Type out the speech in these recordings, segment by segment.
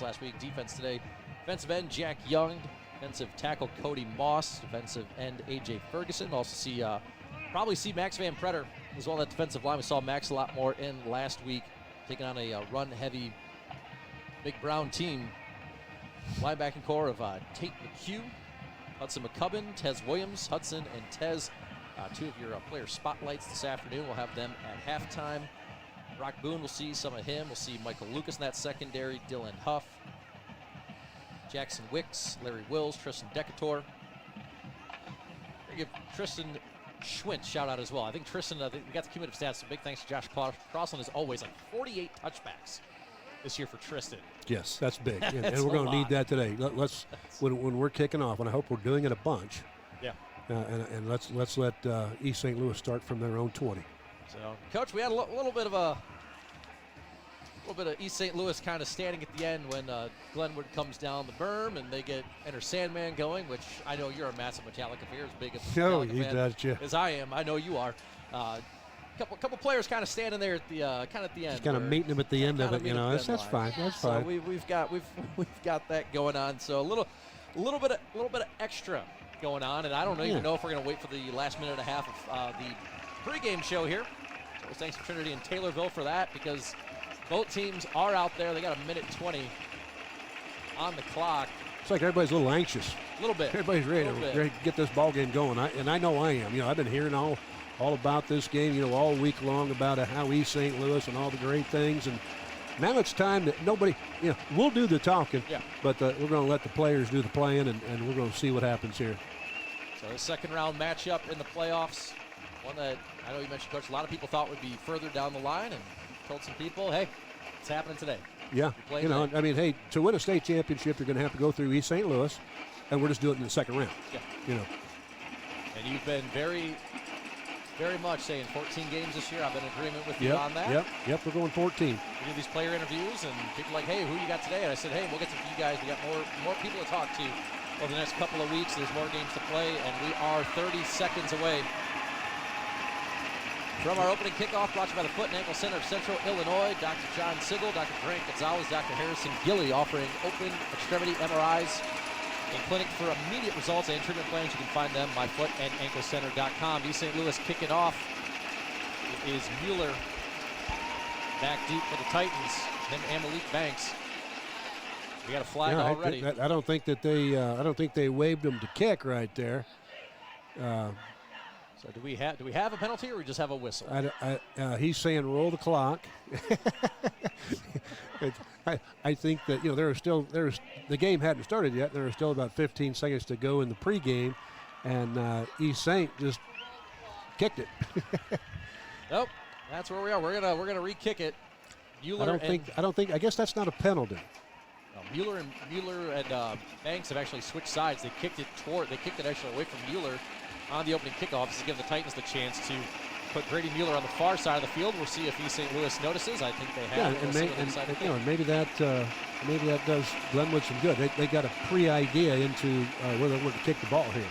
last week. Defense today, defensive end Jack Young, defensive tackle Cody Moss, defensive end A.J. Ferguson. Also probably see Max Van Pretter as well, that defensive line. We saw Max a lot more in last week, taking on a run-heavy Big Brown team. Linebacking core of Tate McHugh, Hudson McCubbin, Tez Williams, Hudson and Tez, two of your player spotlights this afternoon. We'll have them at halftime. Brock Boone, we'll see some of him. We'll see Michael Lucas in that secondary, Dylan Huff, Jackson Wicks, Larry Wills, Tristan Decatur. We'll give Tristan Schwint shout out as well. I think Tristan, we got the cumulative stats, so big thanks to Josh Crossland as always, like 48 touchbacks this year for Tristan. Yes, that's big, and we're going to need that today. Let's when we're kicking off, and I hope we're doing it a bunch. Yeah. And let's let East St. Louis start from their own 20. So, Coach, we had a little bit of East St. Louis kind of standing at the end when Glenwood comes down the berm and they get Enter Sandman going, which I know you're a massive Metallica fan, as big of a Metallica fan as I am. I know you are. Couple players kind of standing there at the end. Just kind of meeting them at the end of it, you know. That's fine. That's fine. So we've got that going on. So a little bit of extra going on, and I don't even know if we're going to wait for the last minute and a half of the pregame show here. So thanks to Trinity and Taylorville for that, because both teams are out there. They got a minute 20 on the clock. It's like everybody's a little anxious. A little bit. Everybody's ready to get this ball game going. I know I am. You know, I've been hearing all about this game, you know, all week long about how East St. Louis and all the great things. And now it's time that nobody, you know, we'll do the talking, but we're going to let the players do the playing, and we're going to see what happens here. So the second round matchup in the playoffs, one that I know you mentioned, Coach, a lot of people thought would be further down the line, and told some people, hey, it's happening today. Yeah, you know, I mean, hey, to win a state championship, you're going to have to go through East St. Louis, and we're just doing it in the second round. Yeah. You know. And you've been very much saying 14 games this year. I've been in agreement with you on that. Yep, we're going 14. We do these player interviews, and people are like, hey, who you got today? And I said, hey, we'll get to you guys. We got more people to talk to over the next couple of weeks. There's more games to play, and we are 30 seconds away from our opening kickoff, brought to you by the Foot and Ankle Center of Central Illinois. Dr. John Sigel, Dr. Grant Gonzalez, Dr. Harrison Gilly, offering open extremity MRIs and clinic for immediate results and treatment plans. You can find them at myfootandanklecenter.com. East St. Louis kicking off. It is Mueller back deep for the Titans. Him and Malik Banks. We got a flag already. I don't think that they waved him to kick right there. So do we have a penalty, or we just have a whistle? He's saying roll the clock. I think that, you know, the game hadn't started yet. There are still about 15 seconds to go in the pregame, and East St. just kicked it. Nope, that's where we are. We're gonna re-kick it. I guess that's not a penalty. Mueller and Banks have actually switched sides. They kicked it actually away from Mueller on the opening kickoff. This is giving the Titans the chance to put Grady Mueller on the far side of the field. We'll see if East St. Louis notices. I think they have. Yeah, and maybe that does Glenwood some good. They got a pre-idea into where they want to kick the ball here.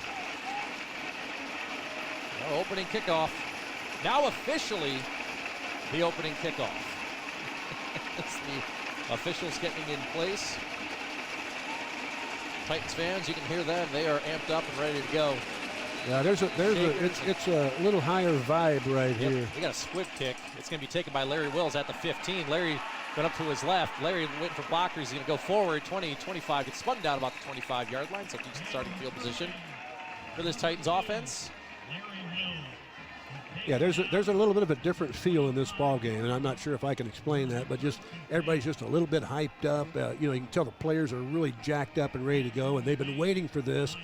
Well, opening kickoff. Now officially the opening kickoff. It's the officials getting in place. Titans fans, you can hear them. They are amped up and ready to go. Yeah, it's a little higher vibe right here. We got a squib kick. It's going to be taken by Larry Wills at the 15. Larry went up to his left. Larry waiting for blockers. He's going to go forward, 20, 25. Gets spun down about the 25-yard line, so decent starting field position for this Titans offense. Yeah, there's a little bit of a different feel in this ball game, and I'm not sure if I can explain that, but just everybody's just a little bit hyped up. You know, you can tell the players are really jacked up and ready to go, and they've been waiting for this.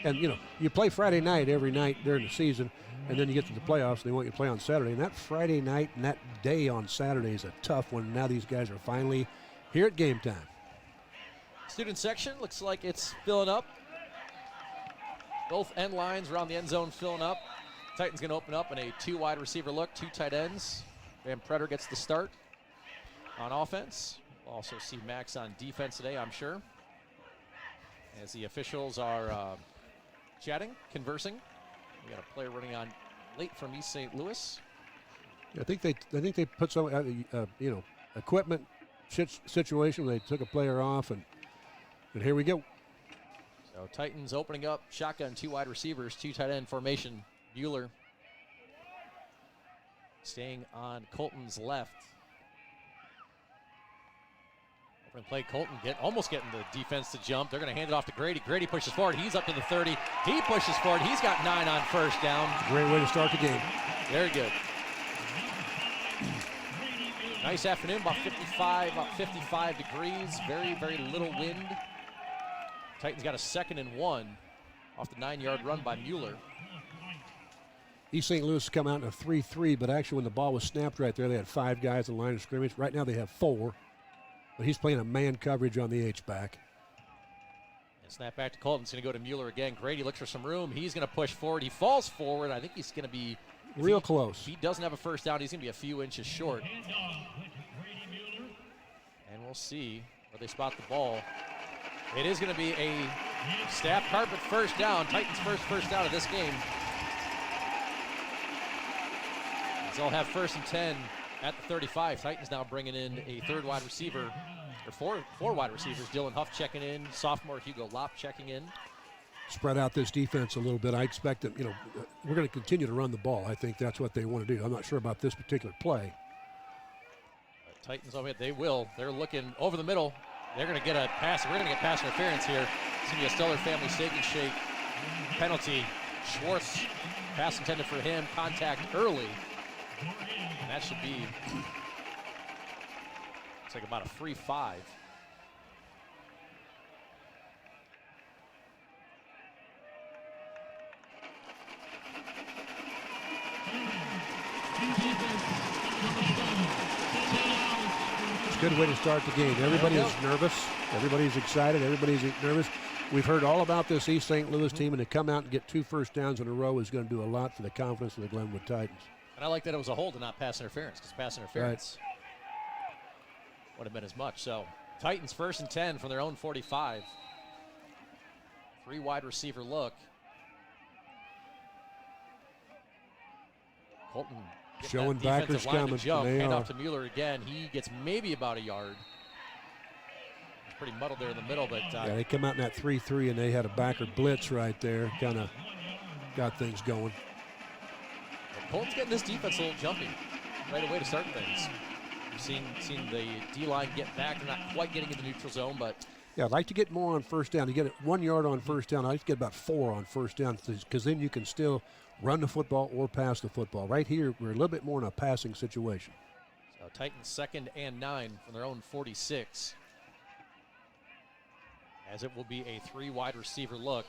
And, you know, you play Friday night every night during the season, and then you get to the playoffs, and they want you to play on Saturday. And that Friday night and that day on Saturday is a tough one. Now these guys are finally here at game time. Student section looks like it's filling up. Both end lines around the end zone filling up. Titans going to open up in a two wide receiver look, two tight ends. Van Pretter gets the start on offense. We'll also see Max on defense today, I'm sure, as the officials are chatting, conversing. We got a player running on late from East St. Louis. I think they put some equipment situation where they took a player off, and here we go. So Titans opening up, shotgun, 2 wide receivers, 2 tight end formation. Mueller staying on Colton's left. Opening play, Colton almost getting the defense to jump. They're going to hand it off to Grady. Grady pushes forward. He's up to the 30. He pushes forward. He's got 9 on first down. Great way to start the game. Very good. Nice afternoon, about 55 degrees. Very, very little wind. Titans got a 2nd and 1 off the 9-yard run by Mueller. East St. Louis come out in a 3-3, but actually when the ball was snapped right there, they had 5 guys in the line of scrimmage. Right now they have 4, but he's playing a man coverage on the H-back. And snap back to Colton. It's going to go to Mueller again. Grady looks for some room. He's going to push forward. He falls forward. I think he's going to be real close. If he doesn't have a first down, he's going to be a few inches short. And we'll see where they spot the ball. It is going to be a staff carpet first down. Titans' first down of this game. They'll have 1st and 10 at the 35. Titans now bringing in a 3rd wide receiver, or 4 wide receivers. Dylan Huff checking in, sophomore Hugo Lopp checking in. Spread out this defense a little bit. I expect that, we're going to continue to run the ball. I think that's what they want to do. I'm not sure about this particular play. Titans over it, they will. They're looking over the middle. They're going to get a pass. We're going to get pass interference here. It's going to be a Stellar Family Steak and Shake penalty. Schwartz, pass intended for him, contact early. And that should be, it's like about a free 5. It's a good way to start the game. Everybody is nervous. Everybody's excited. Everybody's nervous. We've heard all about this East St. Louis team, and to come out and get 2 first downs in a row is going to do a lot for the confidence of the Glenwood Titans. And I like that it was a hold and not pass interference, because pass interference would have been as much. So Titans 1st and 10 from their own 45. 3 wide receiver look. Colton showing backers coming. Hand off to Mueller again. He gets maybe about a yard. It's pretty muddled there in the middle, but yeah, they come out in that 3-3 and they had a backer blitz right there. Kind of got things going. Colton's getting this defense a little jumpy right away to start things. We've seen the D-line get back. They're not quite getting in the neutral zone, but yeah, I'd like to get more on first down. You get 1 yard on first down. I'd like to get about 4 on first down, because then you can still run the football or pass the football. Right here, we're a little bit more in a passing situation. So Titans 2nd and 9 from their own 46. As it will be a 3 wide receiver look.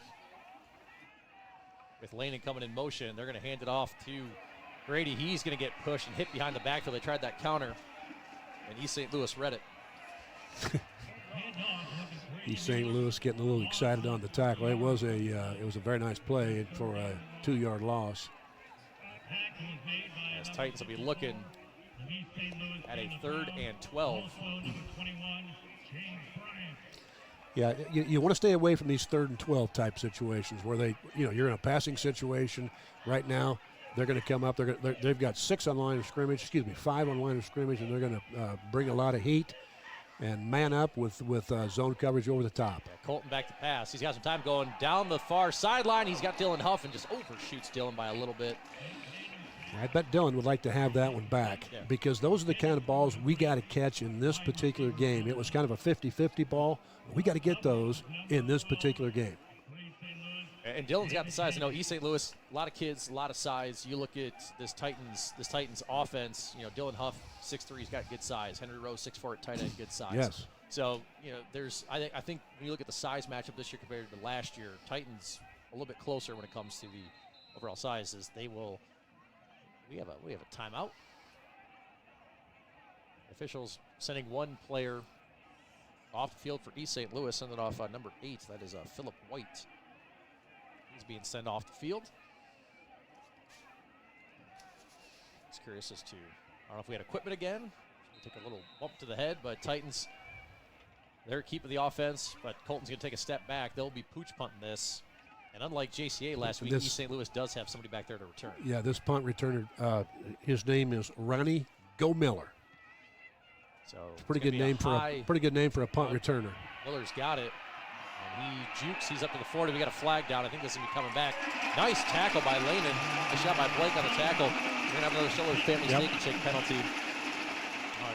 With Laney coming in motion, they're going to hand it off to Grady. He's going to get pushed and hit behind the backfield. They tried that counter, and East St. Louis read it. East St. Louis getting a little excited on the tackle. It was a very nice play for a 2-yard loss. As Titans will be looking at a 3rd and 12. Yeah, you want to stay away from these 3rd and 12 type situations where you're in a passing situation. Right now, they're going to come up. They've got 5 on line of scrimmage, and they're going to bring a lot of heat and man up with zone coverage over the top. Yeah, Colton back to pass. He's got some time going down the far sideline. He's got Dylan Huff and just overshoots Dylan by a little bit. I bet Dylan would like to have that one back, because those are the kind of balls we got to catch in this particular game. It was kind of a 50-50 ball. We got to get those in this particular game. And Dylan's got the size. East St. Louis, a lot of kids, a lot of size. You look at this Titans offense. Dylan Huff, 6'3", he's got good size. Henry Rose, 6'4", at tight end, good size. Yes. So I think when you look at the size matchup this year compared to last year, Titans a little bit closer when it comes to the overall sizes. They will. We have a timeout. Officials sending 1 player off the field for East St. Louis, sending off number 8. That is Philip White. He's being sent off the field. I was curious as to, I don't know if we had equipment again. We took a little bump to the head, but Titans, they're keeping the offense, but Colton's going to take a step back. They'll be pooch punting this. And unlike JCA last week, East St. Louis does have somebody back there to return. Yeah, this punt returner, his name is Ronnie Go Miller. So it's a pretty good name for a punt returner. Miller's got it. And he jukes. He's up to the 40. We got a flag down. I think this is going to be coming back. Nice tackle by Lehman. Nice shot by Blake on the tackle. We're going to have another Stiller family sneak and shake penalty.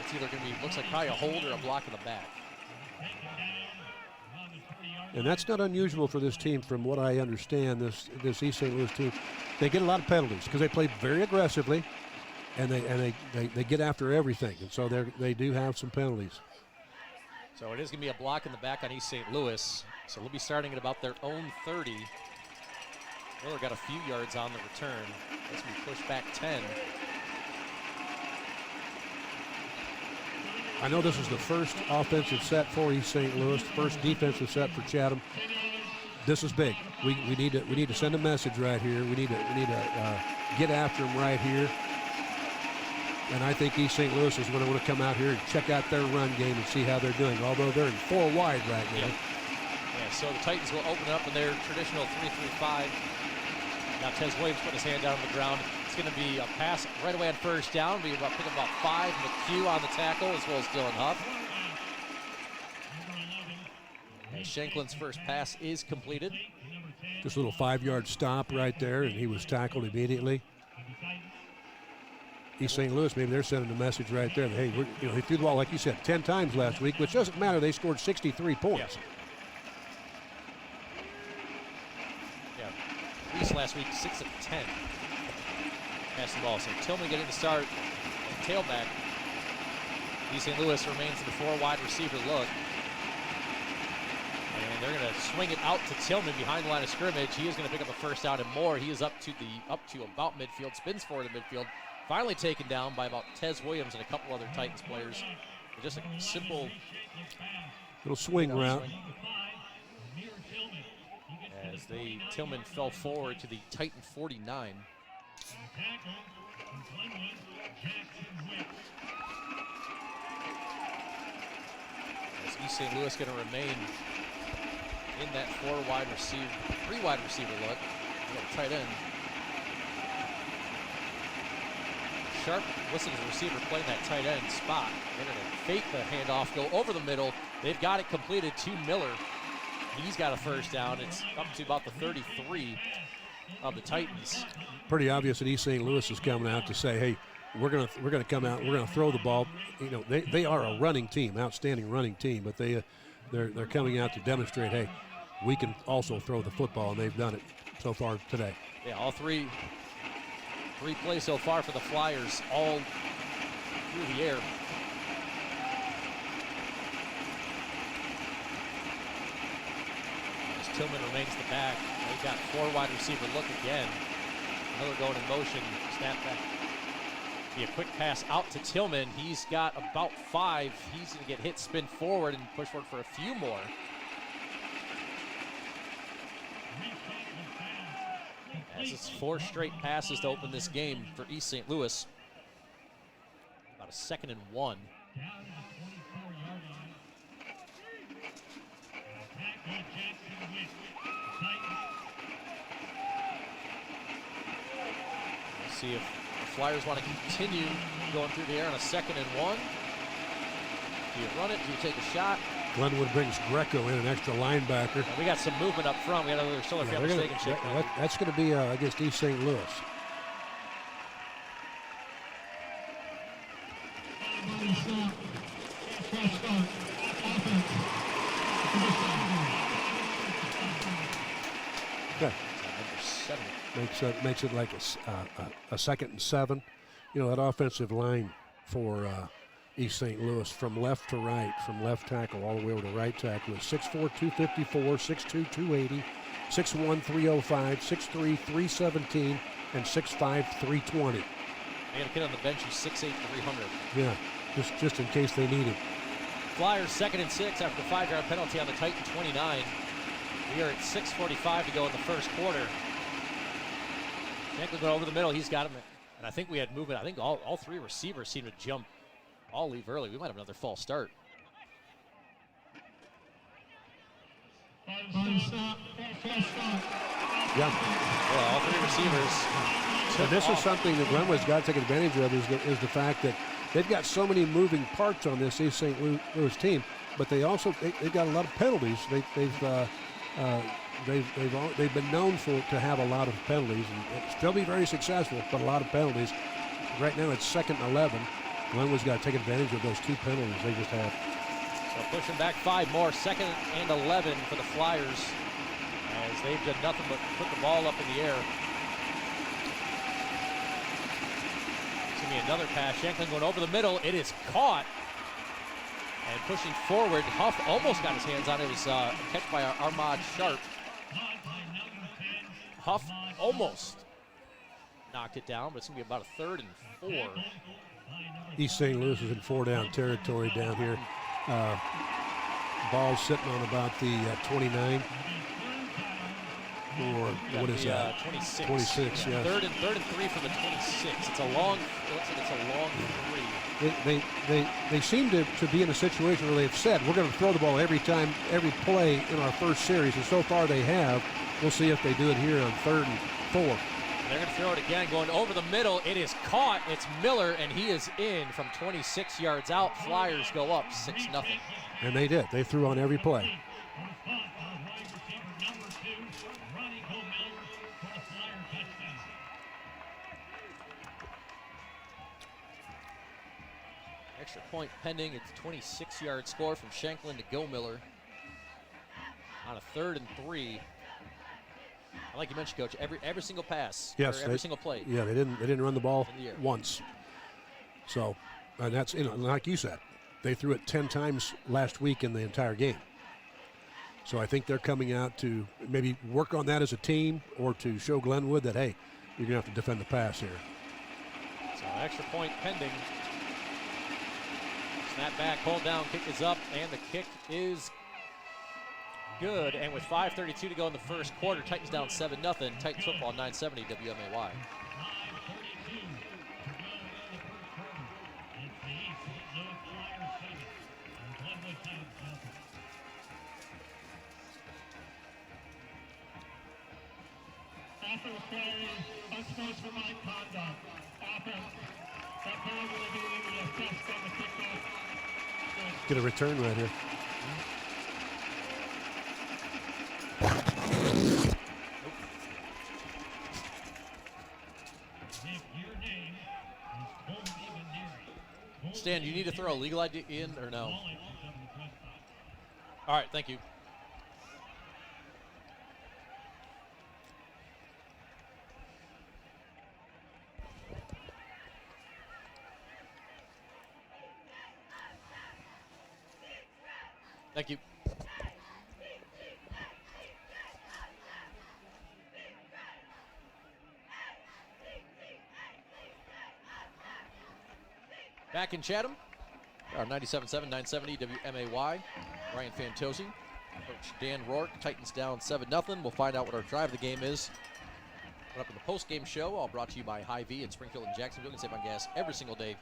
It's either going to be, looks like probably a hold or a block in the back. And that's not unusual for this team, from what I understand. This East St. Louis team, they get a lot of penalties because they play very aggressively, and they get after everything, and so they do have some penalties. So it is going to be a block in the back on East St. Louis. So they'll be starting at about their own 30. Miller got a few yards on the return. That's going to be pushed back 10. I know this is the first offensive set for East St. Louis, first defensive set for Chatham. This is big. We need to send a message right here. We need to get after them right here. And I think East St. Louis is going to want to come out here and check out their run game and see how they're doing, although they're in 4 wide right now. Yeah, so the Titans will open up in their traditional 3-3-5. Now Tez Williams put his hand down on the ground. It's going to be a pass right away on first down. We pick up about 5. McHugh on the tackle, as well as Dylan Huff. And Shanklin's first pass is completed. Just a little 5-yard stop right there, and he was tackled immediately. East St. Louis, maybe they're sending a message right there that, hey, he threw the ball, like you said, 10 times last week, which doesn't matter. They scored 63 points. Yeah. East last week, 6 of 10. Pass the ball. So Tillman getting the start at tailback. East St. Louis remains in the 4 wide receiver look. And they're going to swing it out to Tillman behind the line of scrimmage. He is going to pick up a first down and more. He is up to about midfield, spins forward to midfield. Finally taken down by about Tez Williams and a couple other Titans players. Just a simple little swing route. As Tillman fell forward to the Titan 49. As East St. Louis going to remain in that 3 wide receiver look. We got a tight end. Sharp listens to the receiver playing that tight end spot. They're going to fake the handoff, go over the middle. They've got it completed to Miller. He's got a first down. It's up to about the 33 of the Titans. Pretty obvious that East St. Louis is coming out to say, hey, we're gonna come out, we're gonna throw the ball. They are a running team, outstanding running team, but they're coming out to demonstrate, hey, we can also throw the football, and they've done it so far today. Yeah, all three plays so far for the Flyers, all through the air. As Tillman remains the back, they've got 4 wide receiver look again. Miller going in motion, snap back. Be a quick pass out to Tillman. He's got about 5. He's going to get hit, spin forward, and push forward for a few more. As it's 4 straight passes to open this game for East St. Louis. About a 2nd and 1. We'll see if the Flyers want to continue going through the air on a 2nd and 1. Do you run it? Do you take a shot? Glenwood brings Greco in, an extra linebacker. And we got some movement up front. We got another Stiller family steak and shake. That's going to be against East St. Louis. Okay. Makes it like a 2nd and 7. That offensive line for East St. Louis from left to right, from left tackle all the way over to right tackle is 6'4", 254, 6'2", 280, 6'1", 305, 6'3", 317, and 6'5", 320. They got a kid on the bench who's 6'8", 300. Yeah, just in case they need him. Flyers 2nd and 6 after the 5-yard penalty on the Titan 29. We are at 6:45 to go in the first quarter. Shanklin going over the middle. He's got him. And I think we had movement. I think all 3 receivers seem to jump. All leave early. We might have another false start. Yeah, all 3 receivers. So this is something that Glenwood's got to take advantage of is the fact that they've got so many moving parts on this East St. Louis team, but they've got a lot of penalties. They've been known to have a lot of penalties and still be very successful, but a lot of penalties. Right now it's 2nd and 11. Glenwood's got to take advantage of those 2 penalties they just had. So pushing back 5 more, 2nd and 11 for the Flyers, as they've done nothing but put the ball up in the air. It's going to be another pass. Shanklin going over the middle. It is caught. And pushing forward, Huff almost got his hands on it. It was a catch by Armand Sharp. Huff almost knocked it down, but it's going to be about a 3rd and 4. East St. Louis is in 4-down territory down here. Ball sitting on about the 29. Or what is that? 26. 26, yeah. 3rd and 3 from the 26. It looks like it's a long 3. They seem to be in a situation where they've said, we're going to throw the ball every play in our first series, and so far they have. We'll see if they do it here on 3rd and 4. They're going to throw it again, going over the middle. It is caught. It's Miller, and he is in from 26 yards out. Flyers go up 6-0. And they did. They threw on every play. Extra point pending. It's a 26-yard score from Shanklin to Miller on a 3rd and 3. Like you mentioned, Coach, every single pass, yes, every single play. Yeah, they didn't run the ball once. So, and that's, like you said, they threw it 10 times last week in the entire game. So I think they're coming out to maybe work on that as a team, or to show Glenwood that, hey, you're going to have to defend the pass here. So extra point pending. Snap back, hold down, kick is up, and the kick is good. And with 5:32 to go in the first quarter, Titans down 7-0. Titans football 970 WMAY. Unsportsmanlike conduct. Offense. That ball will be assessed on the kickoff. Get a return right here. Stan, do you need to throw a legal ID in or no? All right, thank you. Thank you. Back in Chatham, our 97.7, 970 WMAY. Ryan Fantozzi, Coach Dan Rourke. Titans down 7-0. We'll find out what our drive of the game is. Coming up in the post-game show, all brought to you by Hy-Vee in Springfield and Jacksonville. You can save on gas every single day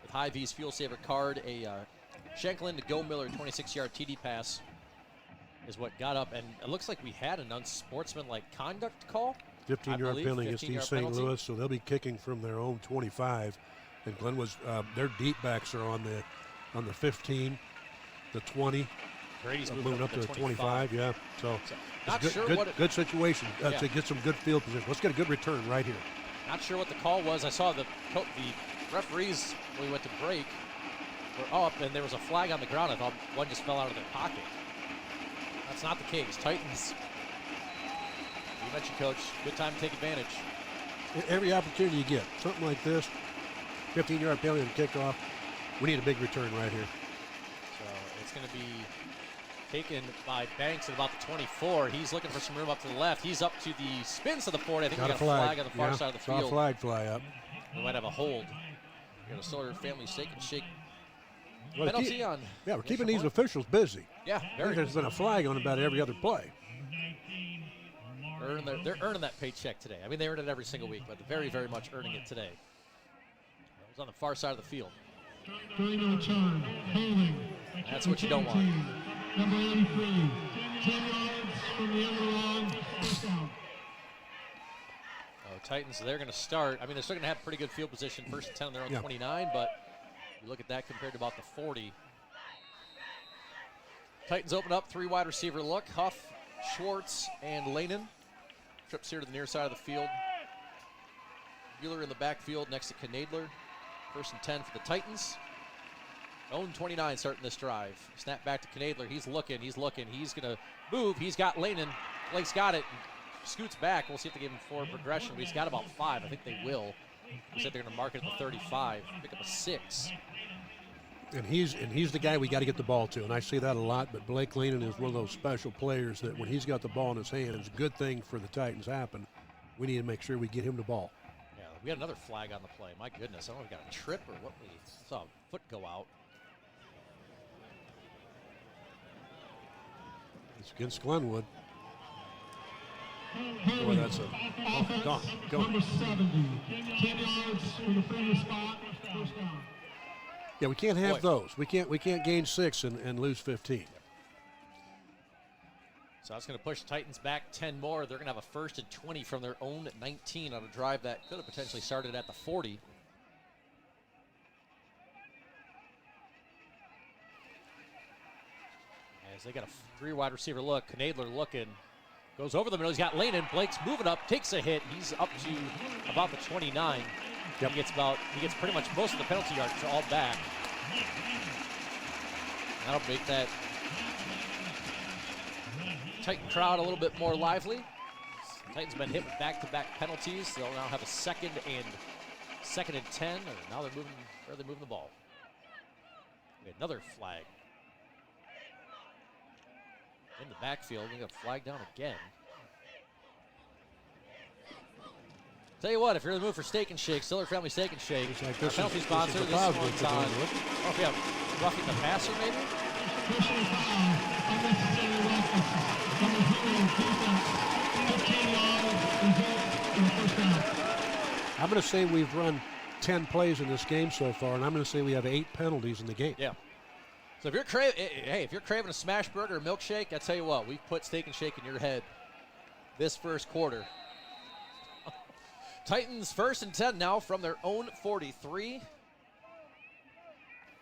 with Hy-Vee's Fuel Saver card. A Shanklin to Miller 26-yard TD pass is what got up, and it looks like we had an unsportsmanlike conduct call. 15-yard penalty against East St. Louis, so they'll be kicking from their own 25. And Glenwood's their deep backs are on the 15, the 20. Brady's moving up to the 25. Yeah, so not good, sure good situation to get some good field position. Let's get a good return right here. Not sure what the call was. I saw the referees when we went to break were up, and there was a flag on the ground. I thought one just fell out of their pocket. That's not the case. Titans, you mentioned, Coach, good time to take advantage. Every opportunity you get, something like this, 15-yard penalty and kickoff, we need a big return right here. So it's going to be taken by Banks at about the 24. He's looking for some room up to the left. He's up to the spins to the 40. I think we got a flag on the far side of the field. Saw a flag fly up. We might have a hold. We got a Sawyer family steak and shake penalty on. Yeah, we're keeping these officials busy. Yeah, very. There's been a flag on about every other play. They're earning that paycheck today. I mean, they earn it every single week, but they're very, very much earning it today. It was on the far side of the field. During the return, holding. That's what you don't want. Number 83, 10 yards from the end of the line, first down. Titans, they're going to start. I mean, they're still going to have pretty good field position, first and 10 on their own 29, but You look at that compared to about the 40. Titans open up, 3 wide receiver look. Huff, Schwartz, and Lehnen. Trips here to the near side of the field. Bueller in the backfield next to Knadler. 1st and 10 for the Titans. Own 29 starting this drive. Snap back to Knadler. He's looking. He's going to move. He's got Lehnen. Blake's got it. Scoots back. We'll see if they give him forward progression. But he's got about 5. I think they will. They said they're going to mark it at the 35. Pick up a 6. And he's the guy we got to get the ball to, and I see that a lot. But Blake Lehnen is one of those special players that when he's got the ball in his hands, good thing for the Titans happen. We need to make sure we get him the ball. Yeah, we had another flag on the play. My goodness, I don't know if we got a trip or what. We saw a foot go out. It's against Glenwood. Boy, that's a go. Number 70, 10 yards for the previous spot, first down. Yeah, we can't have those. We can't gain 6 and lose 15. So that's going to push Titans back 10 more. They're going to have a 1st and 20 from their own 19 on a drive that could have potentially started at the 40. As they got a 3 wide receiver look, Knadler looking, goes over the middle. He's got Lehnen. Blake's moving up, takes a hit. He's up to about the 29. Yep. He gets pretty much most of the penalty yards all back. That'll make that Titan crowd a little bit more lively. Titans been hit with back-to-back penalties. They'll now have a 2nd and 10. Now they're moving the ball. We had another flag in the backfield. We got a flag down again. Tell you what, if you're in the mood for Steak and Shake, Stiller Family Steak and Shake, like our penalty sponsor, this one's on. I don't know if we have roughing the passer, maybe? Personal foul, unnecessary roughness. 15 yards, result in the first down. I'm going to say we've run 10 plays in this game so far, and I'm going to say we have 8 penalties in the game. Yeah. So if you're craving a smash burger or milkshake, I tell you what, we've put Steak and Shake in your head this first quarter. Titans 1st and 10 now from their own 43.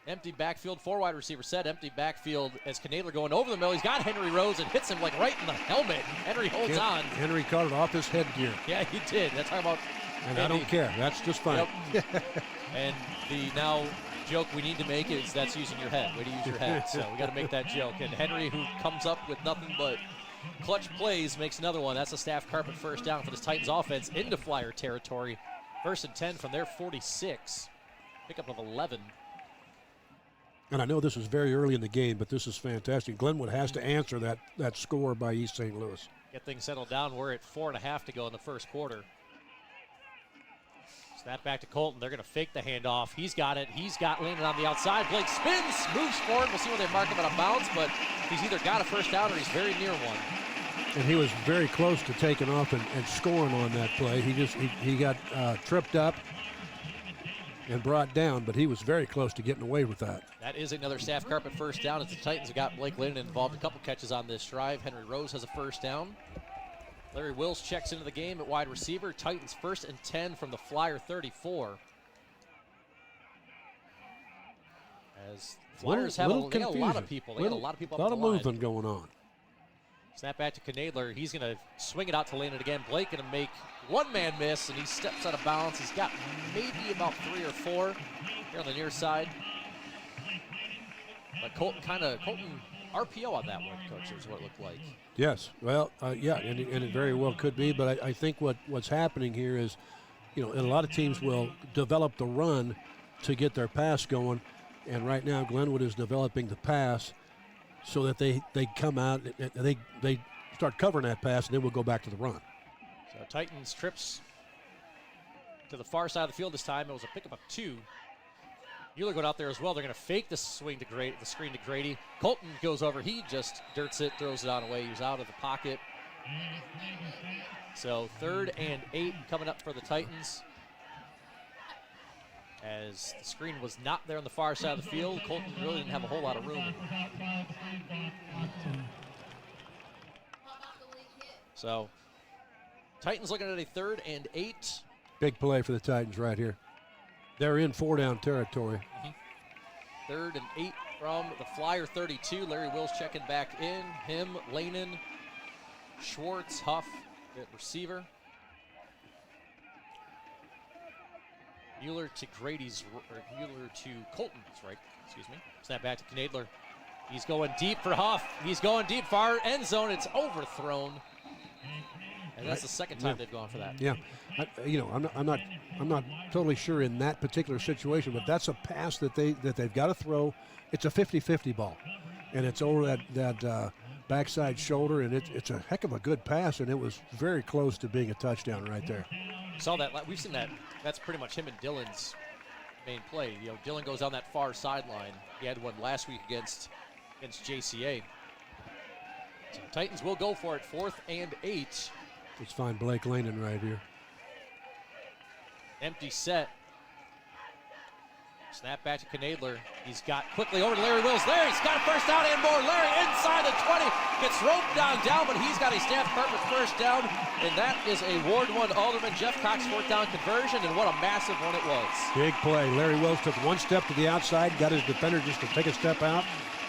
Empty backfield, 4 wide receiver set. Empty backfield as Knadler going over the middle. He's got Henry Rose and hits him like right in the helmet. Henry holds on. Henry caught it off his headgear. Yeah, he did. That's talking about. And I don't care. That's just fine. Yep. And the now joke we need to make is that's using your head. Way to use your head. So we got to make that joke. And Henry, who comes up with nothing but clutch plays, makes another one. That's a staff carpet first down for this Titans offense into Flyer territory. 1st and 10 from their 46. Pickup of 11. And I know this is very early in the game, but this is fantastic. Glenwood has to answer that score by East St. Louis. Get things settled down. We're at 4.5 to go in the first quarter. Snap back to Colton. They're going to fake the handoff. He's got it. He's got Lehnen on the outside. Blake spins, moves forward. We'll see where they mark him out of bounds, but he's either got a first down or he's very near one. And he was very close to taking off and scoring on that play. He got tripped up and brought down, but he was very close to getting away with that. That is another staff carpet first down as the Titans have got Blake Lehnen involved. A couple catches on this drive. Henry Rose has a first down. Larry Wills checks into the game at wide receiver. Titans 1st and 10 from the Flyer 34. As Flyers have a lot of people. They got a lot of people up the line. A lot of movement going on. Snap back to Knadler. He's going to swing it out to Lehnen again. Blake going to make one-man miss, and he steps out of bounds. He's got maybe about 3 or 4 here on the near side. But Colton RPO on that one, Coach, is what it looked like. Yes, well, yeah, and it very well could be. But I think what's happening here is, and a lot of teams will develop the run to get their pass going, and right now Glenwood is developing the pass so that they come out, they start covering that pass, and then we'll go back to the run. So Titans trips to the far side of the field this time. It was a pickup of 2. Mueller going out there as well. They're going to fake the screen to Grady. Colton goes over. He just dirts it, throws it on away. He was out of the pocket. So 3rd and 8 coming up for the Titans. As the screen was not there on the far side of the field, Colton really didn't have a whole lot of room. So Titans looking at a 3rd and 8. Big play for the Titans right here. They're in 4-down territory. 3rd and 8 from the Flyer 32. Larry Wills checking back in. Him, Lanen, Schwartz, Huff at receiver. Mueller to Mueller to Colton's right, excuse me. Snap back to Knadler. He's going deep for Huff. He's going deep, far end zone. It's overthrown. And that's the second time they've gone for that. Yeah, I'm not totally sure in that particular situation, but that's a pass that they've got to throw. It's a 50-50 ball, and it's over that backside shoulder, and it's a heck of a good pass, and it was very close to being a touchdown right there. Saw that. We've seen that. That's pretty much him and Dylan's main play. Dylan goes on that far sideline. He had one last week against JCA. So Titans will go for it, 4th and 8. Let's find Blake Lanen right here. Empty set. Snap back to Knadler. He's got quickly over to Larry Wills. Larry's got a first down and more. Larry inside the 20. Gets roped down, but he's got a staff perfect first down. And that is a Ward 1 Alderman Jeff Cox 4th down conversion, and what a massive one it was. Big play. Larry Wills took one step to the outside, got his defender just to take a step out,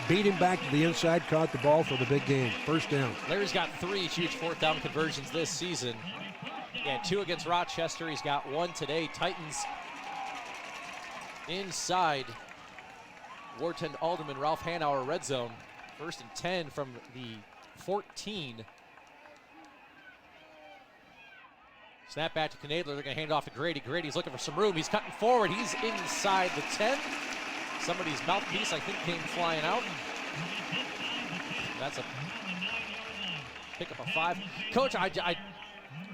beat him back to the inside, caught the ball for the big game. First down. Larry's got 3 huge 4th down conversions this season. He had 2 against Rochester. He's got 1 today. Titans inside Ward 10 Alderman Ralph Hanauer red zone. 1st and 10 from the 14. Snap back to Knadler. They're going to hand it off to Grady. Grady's looking for some room. He's cutting forward. He's inside the 10. Somebody's mouthpiece, I think, came flying out. That's a pick up a 5. Coach, I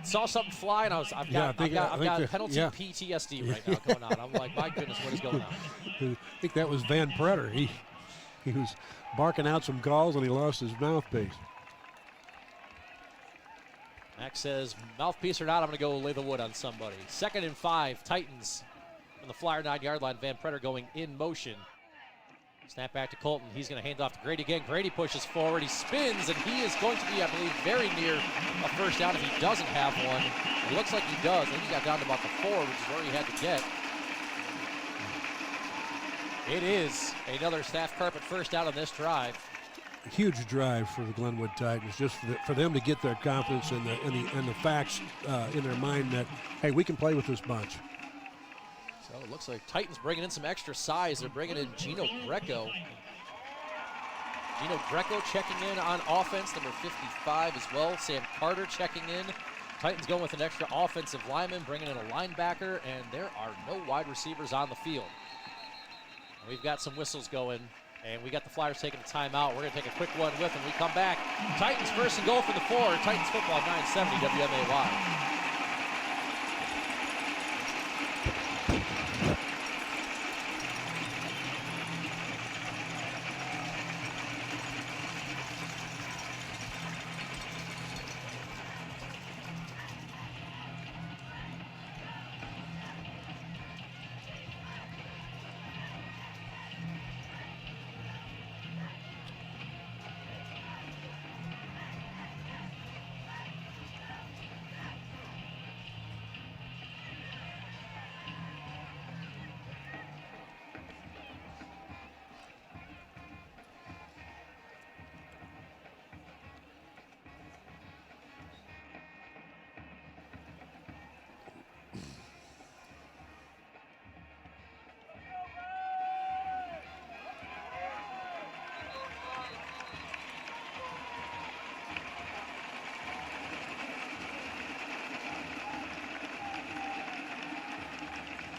saw something fly, and I've got penalty PTSD right now going on. I'm like, my goodness, what is going on? I think that was Van Pretter. He was barking out some calls, and he lost his mouthpiece. Max says, mouthpiece or not, I'm going to go lay the wood on somebody. 2nd and 5, Titans on the Flyer 9-yard line. Van Pretter going in motion. Snap back to Colton. He's going to hand off to Grady again. Grady pushes forward. He spins, and he is going to be, I believe, very near a first down if he doesn't have one. It looks like he does. I think he got down to about the 4, which is where he had to get. It is another staff carpet first down on this drive. Huge drive for the Glenwood Titans, just for them to get their confidence and the facts in their mind that, hey, we can play with this bunch. So it looks like Titans bringing in some extra size. They're bringing in Gino Greco. Gino Greco checking in on offense, number 55 as well. Sam Carter checking in. Titans going with an extra offensive lineman, bringing in a linebacker, and there are no wide receivers on the field. We've got some whistles going. And we got the Flyers taking a timeout. We're going to take a quick one with them. We come back. Titans 1st and goal for the 4. Titans football 970 WMAY.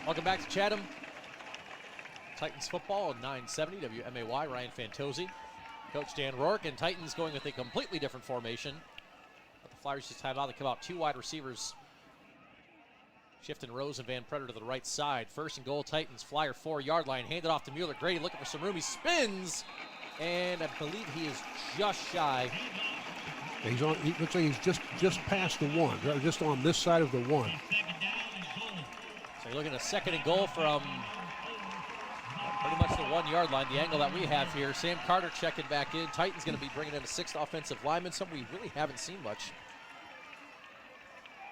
Welcome back to Chatham. Titans football, 970 WMAY. Ryan Fantozzi, Coach Dan Rourke, and Titans going with a completely different formation. But the Flyers just have out. They come out 2 wide receivers. Shifting Rose and Van Pretter to the right side. 1st and goal, Titans, Flyer 4-yard line. Handed off to Mueller. Grady looking for some room. He spins, and I believe he is just shy. He's on. He looks like he's just past the 1, just on this side of the 1. So you're looking at a 2nd and goal from pretty much the 1-yard line, the angle that we have here. Sam Carter checking back in. Titans going to be bringing in a 6th offensive lineman, something we really haven't seen much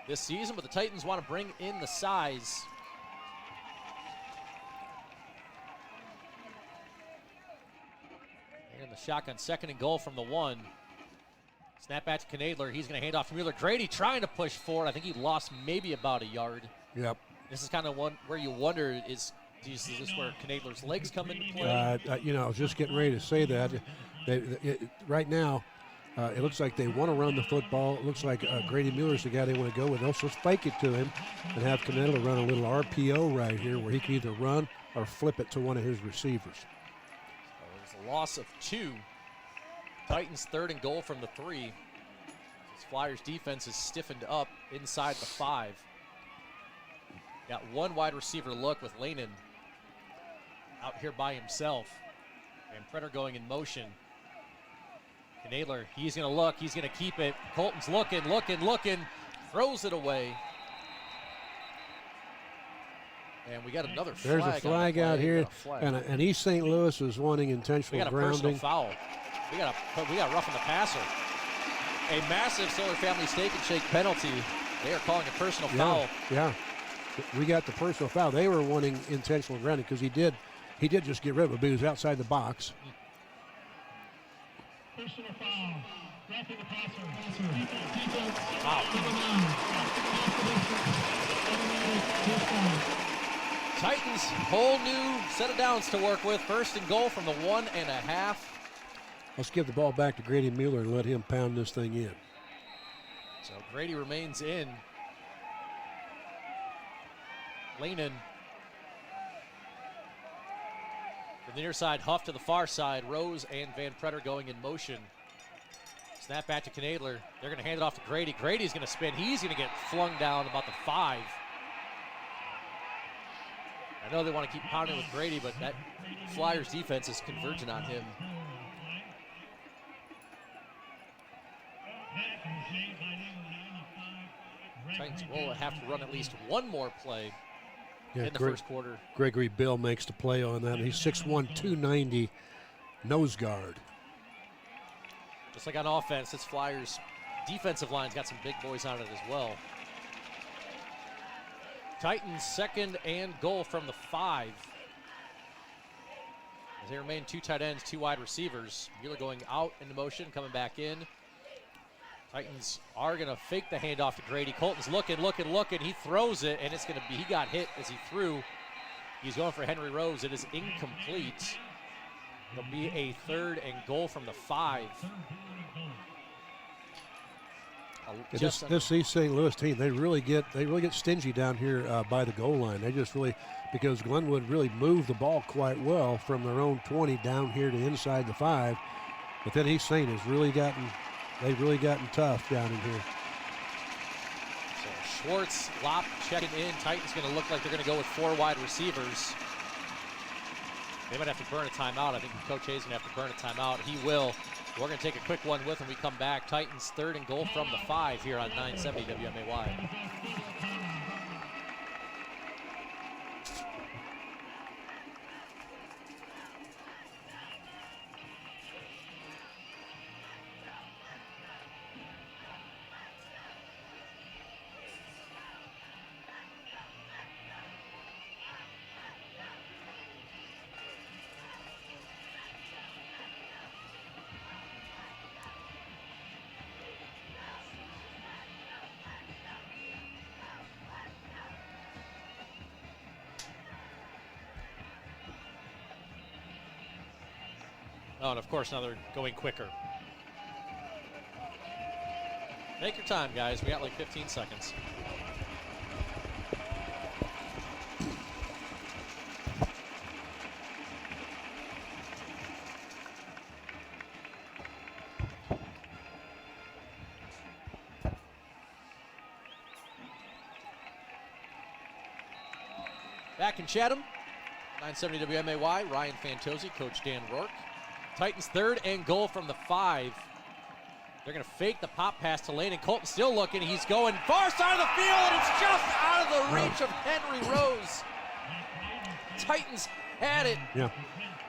this season, but the Titans want to bring in the size. in the shotgun, 2nd and goal from the 1. Snap back to Knadler. He's going to hand off to Mueller. Grady trying to push forward. I think he lost maybe about a yard. Yep. This is kind of one where you wonder is this where Knadler's legs come into play? I was just getting ready to say that. Right now, it looks like they want to run the football. It looks like Grady Mueller's the guy they want to go with. They'll just fake it to him and have Knadler run a little RPO right here where he can either run or flip it to one of his receivers. So there's a loss of 2. Titans 3rd and goal from the 3. This Flyers defense is stiffened up inside the 5. Got one wide receiver look with Lanin out here by himself. And Pretter going in motion. Knadler, he's going to look. He's going to keep it. Colton's looking. Throws it away. And we got another flag. There's a flag out here. And East St. Louis is wanting intentional grounding. We got a personal foul. We got roughing the passer. A massive Solar Family Steak and Shake penalty. They are calling a personal foul. Yeah, we got the personal foul. They were wanting intentional grounding because he did just get rid of it, but he was outside the box. Personal foul. Roughing the passer. Titans, whole new set of downs to work with. 1st and goal from the 1.5. Let's give the ball back to Grady Mueller and let him pound this thing in. So Grady remains in. Lanin. From the near side, Huff to the far side. Rose and Van Pretter going in motion. Snap back to Knadler. They're going to hand it off to Grady. Grady's going to spin. He's going to get flung down about the 5. I know they want to keep pounding with Grady, but that Flyers defense is converging on him. Titans will have to run at least one more play in the first quarter. Gregory Bill makes the play on that. He's 6'1", 290, nose guard. Just like on offense, this Flyers defensive line's got some big boys on it as well. Titans 2nd and goal from the 5. As they remain 2 tight ends, 2 wide receivers. Mueller going out into motion, coming back in. Titans are going to fake the handoff to Grady. Colton's looking. He throws it, and it's going to be, he got hit as he threw. He's going for Henry Rose. It is incomplete. It'll be a 3rd and goal from the 5. This East St. Louis team, they really get stingy down here by the goal line. They just really, because Glenwood really moved the ball quite well from their own 20 down here to inside the 5. But then East St. has really gotten, they've really gotten tough down in here. So Schwartz, Lopp checking in. Titans going to look like they're going to go with 4 wide receivers. They might have to burn a timeout. I think Coach Hayes is going to have to burn a timeout. He will. We're going to take a quick one with when we come back. Titans 3rd and goal from the 5 here on 970 WMAY. Oh, and of course, now they're going quicker. Take your time, guys. We got like 15 seconds. Back in Chatham, 970 WMAY, Ryan Fantozzi, Coach Dan Rourke. Titans 3rd and goal from the 5. They're going to fake the pop pass to Lane, and Colton's still looking. He's going far side of the field, and it's just out of the reach of Henry Rose. Titans had it. Yeah.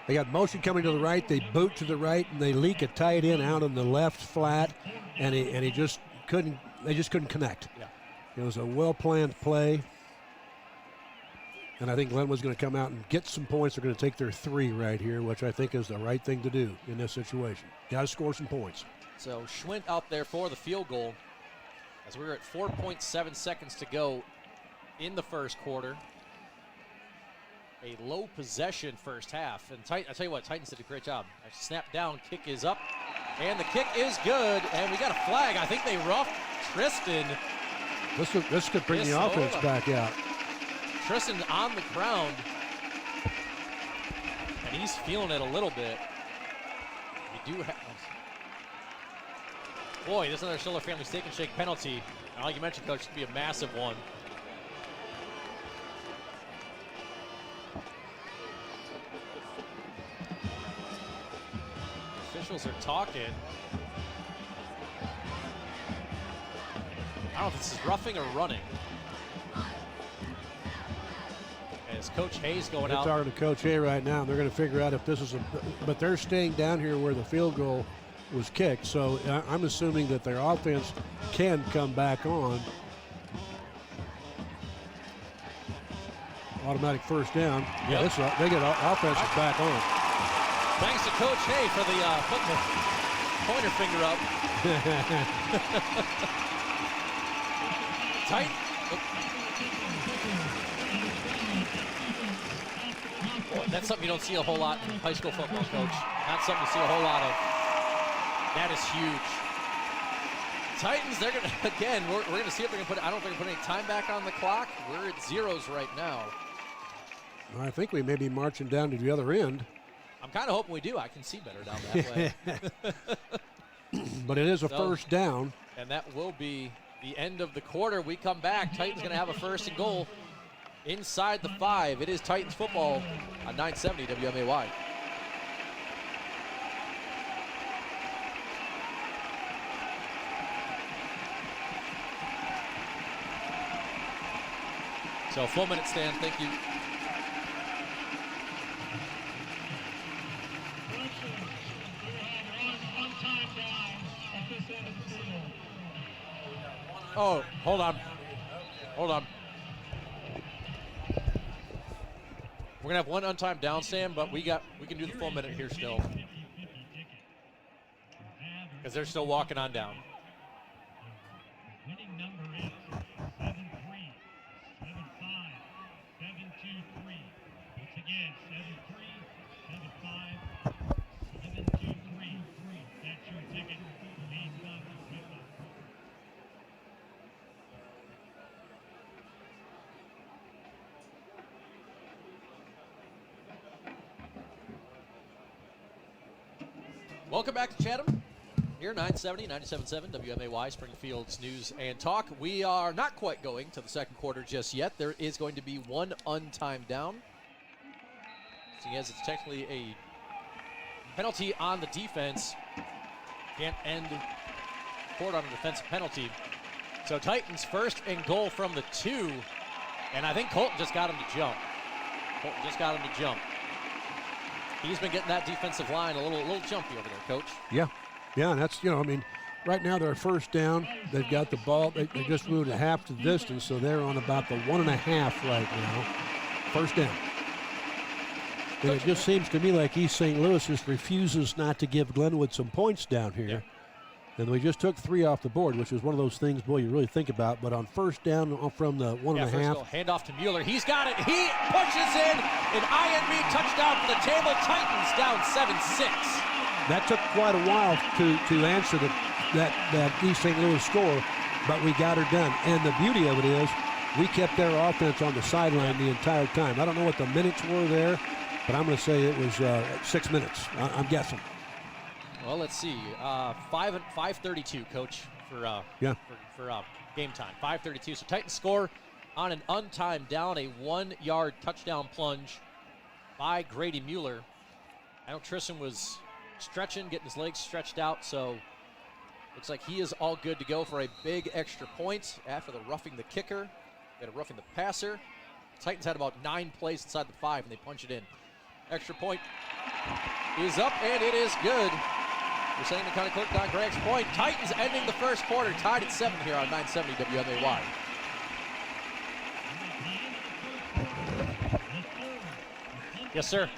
They got motion coming to the right. They boot to the right, and they leak a tight end out on the left flat, and he just couldn't. They just couldn't connect. Yeah. It was a well-planned play. And I think Glenwood's going to come out and get some points. They're going to take their 3 right here, which I think is the right thing to do in this situation. Got to score some points. So Schwint out there for the field goal as we're at 4.7 seconds to go in the first quarter. A low possession first half. And I tell you what, Titans did a great job. Snap down, kick is up, and the kick is good. And we got a flag. I think they roughed Tristan. This could bring the offense back out. Tristan on the ground, and he's feeling it a little bit. We do have, boy, this is another Schiller family steak and shake penalty. And like you mentioned, Coach, it could be a massive one. Officials are talking. I don't know if this is roughing or running. As Coach Hayes going out. They're talking to Coach Hay right now. They're going to figure out if this is but they're staying down here where the field goal was kicked. So I'm assuming that their offense can come back on. Automatic first down. Yep. Yeah, they get offenses back on. Thanks to Coach Hay for the putting the pointer finger up. Tight. That's something you don't see a whole lot in high school football, Coach. Not something you see a whole lot of. That is huge. Titans, they're going to, again, we're going to see if they're going to put, I don't think they're going to put any time back on the clock. We're at zeros right now. I think we may be marching down to the other end. I'm kind of hoping we do. I can see better down that way. But it is a first down. And that will be the end of the quarter. We come back. Titans going to have a first and goal inside the 5. It is Titans football on 970 WMAY. So full minute stand, thank you. Oh, hold on. Hold on. We're gonna have one untimed down, Sam, but we can do the full minute here still. Because they're still walking on down. Winning number is 7-3, 7-5, 7-2-3. Once again, 7-3, 7-5, 7-2-3. That's your ticket. Please come to kickoff. Welcome back to Chatham. Here, 970, 97.7 WMAY, Springfield's News and Talk. We are not quite going to the second quarter just yet. There is going to be one untimed down. Seeing as it's technically a penalty on the defense. Can't end court on a defensive penalty. So Titans first and goal from the 2. And I think Colton just got him to jump. He's been getting that defensive line a little jumpy over there, Coach. Yeah, and that's, I mean, right now they're first down. They've got the ball. They just moved a half the distance, so they're on about the 1.5 right now. First down. And it just seems to me like East St. Louis just refuses not to give Glenwood some points down here. Yeah. And we just took 3 off the board, which is one of those things, boy, you really think about. But on first down from the 1.5. Hand off to Mueller. He's got it. He pushes in. An INB touchdown for the table. Titans down 7-6. That took quite a while to answer that East St. Louis score, but we got her done. And the beauty of it is we kept their offense on the sideline the entire time. I don't know what the minutes were there, but I'm going to say it was 6 minutes, I'm guessing. Well, let's see. 5:32, Coach, for game time. 5:32. So Titans score on an untimed down, a 1-yard touchdown plunge by Grady Mueller. I know Tristan was stretching, getting his legs stretched out, so looks like he is all good to go for a big extra point after the roughing the kicker. They had a roughing the passer. Titans had about 9 plays inside the 5, and they punch it in. Extra point is up, and it is good. We're saying to kind of click on Greg's point. Titans ending the first quarter, tied at 7 here on 970 WMAY. Yes, sir.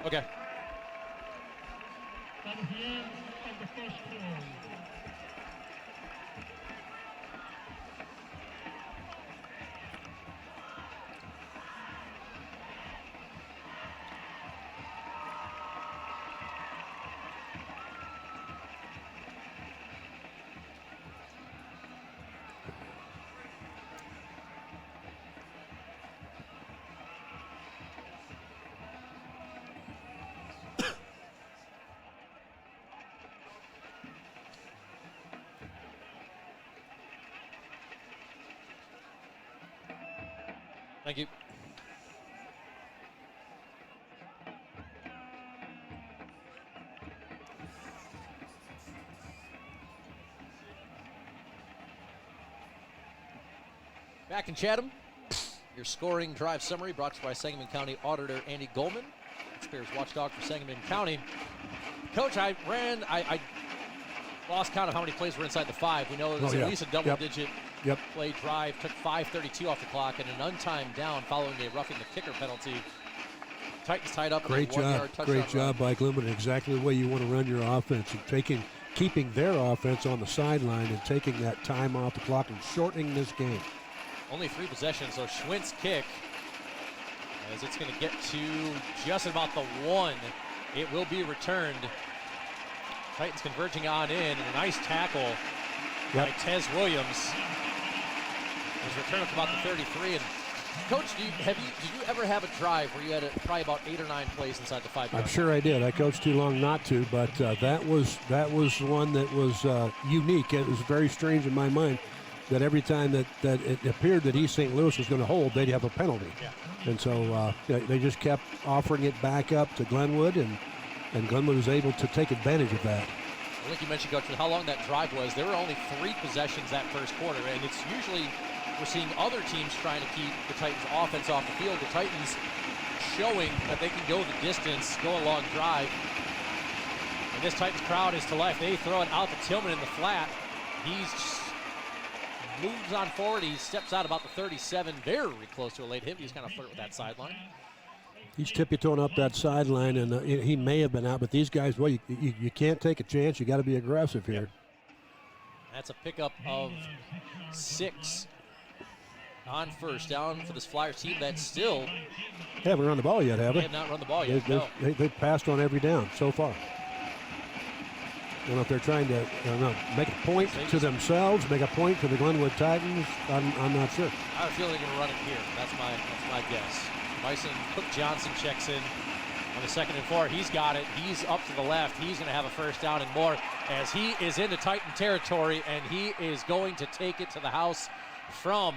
Okay. That is the end of the first quarter. Thank you. Back in Chatham, your scoring drive summary brought to you by Sangamon County Auditor Andy Goldman, taxpayers watchdog for Sangamon County. Coach, I lost count of how many plays were inside the 5. We know it was at least a double-digit play drive. Took 5:32 off the clock and an untimed down following a roughing the kicker penalty. Titans tied up. Great job. Great job by Glenwood. Exactly the way you want to run your offense, and keeping their offense on the sideline and taking that time off the clock and shortening this game. Only 3 possessions, so Schwint's kick, as it's going to get to just about the 1. It will be returned. Titans converging on in, and a nice tackle by Tez Williams. His return from about the 33. And Coach, did you ever have a drive where you had probably about 8 or 9 plays inside the 5 yard line? I'm sure I did. I coached too long not to, but that was one that was unique. It was very strange in my mind that every time that it appeared that East St. Louis was going to hold, they'd have a penalty. Yeah. And so they just kept offering it back up to Glenwood, and Glenwood was able to take advantage of that. I think you mentioned, Coach, how long that drive was. There were only 3 possessions that first quarter, and it's usually we're seeing other teams trying to keep the Titans' offense off the field. The Titans showing that they can go the distance, go a long drive. And this Titans crowd is to life. They throw it out to Tillman in the flat. He's moves on forward. He steps out about the 37, very close to a late hit. He's kind of flirt with that sideline. He's tippy-toeing up that sideline, and he may have been out, but these guys, well, you can't take a chance. You got to be aggressive here. That's a pickup of 6 on first down for this Flyers team that still haven't run the ball yet, have they? They have not run the ball yet. They've passed on every down so far. I don't know if they're trying to make a point to themselves, make a point to the Glenwood Titans. I'm not sure. I have a feeling they're going to run it here. That's my guess. Bison Cook Johnson checks in on the 2nd and 4. He's got it. He's up to the left. He's going to have a first down and more as he is into Titan territory, and he is going to take it to the house from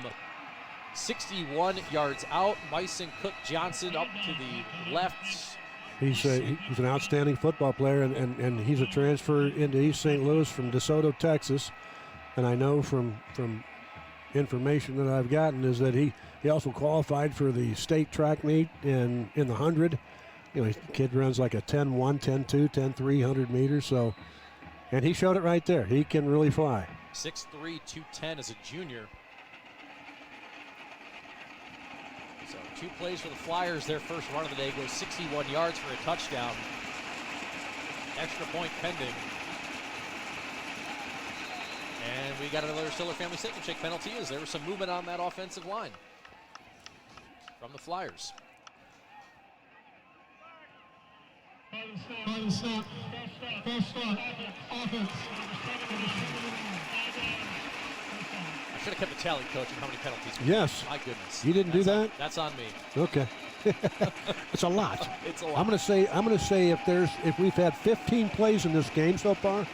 61 yards out. Bison Cook Johnson up to the left. He's an outstanding football player, and he's a transfer into East St. Louis from DeSoto, Texas. And I know from information that I've gotten is that he also qualified for the state track meet in the 100. You know, the kid runs like a 10-1, 10-2, 10-3, 100 meters. So, and he showed it right there. He can really fly. 6'3", 210 as a junior. So 2 plays for the Flyers. Their first run of the day goes 61 yards for a touchdown. Extra point pending. And we got another Stiller family signal check penalty as there was some movement on that offensive line from the Flyers. First stop. Offense. I should have kept a tally, Coach, on how many penalties. Yes. My goodness. You didn't do that? That's on me. Okay. It's a lot. It's a lot. I'm going to say if we've had 15 plays in this game so far,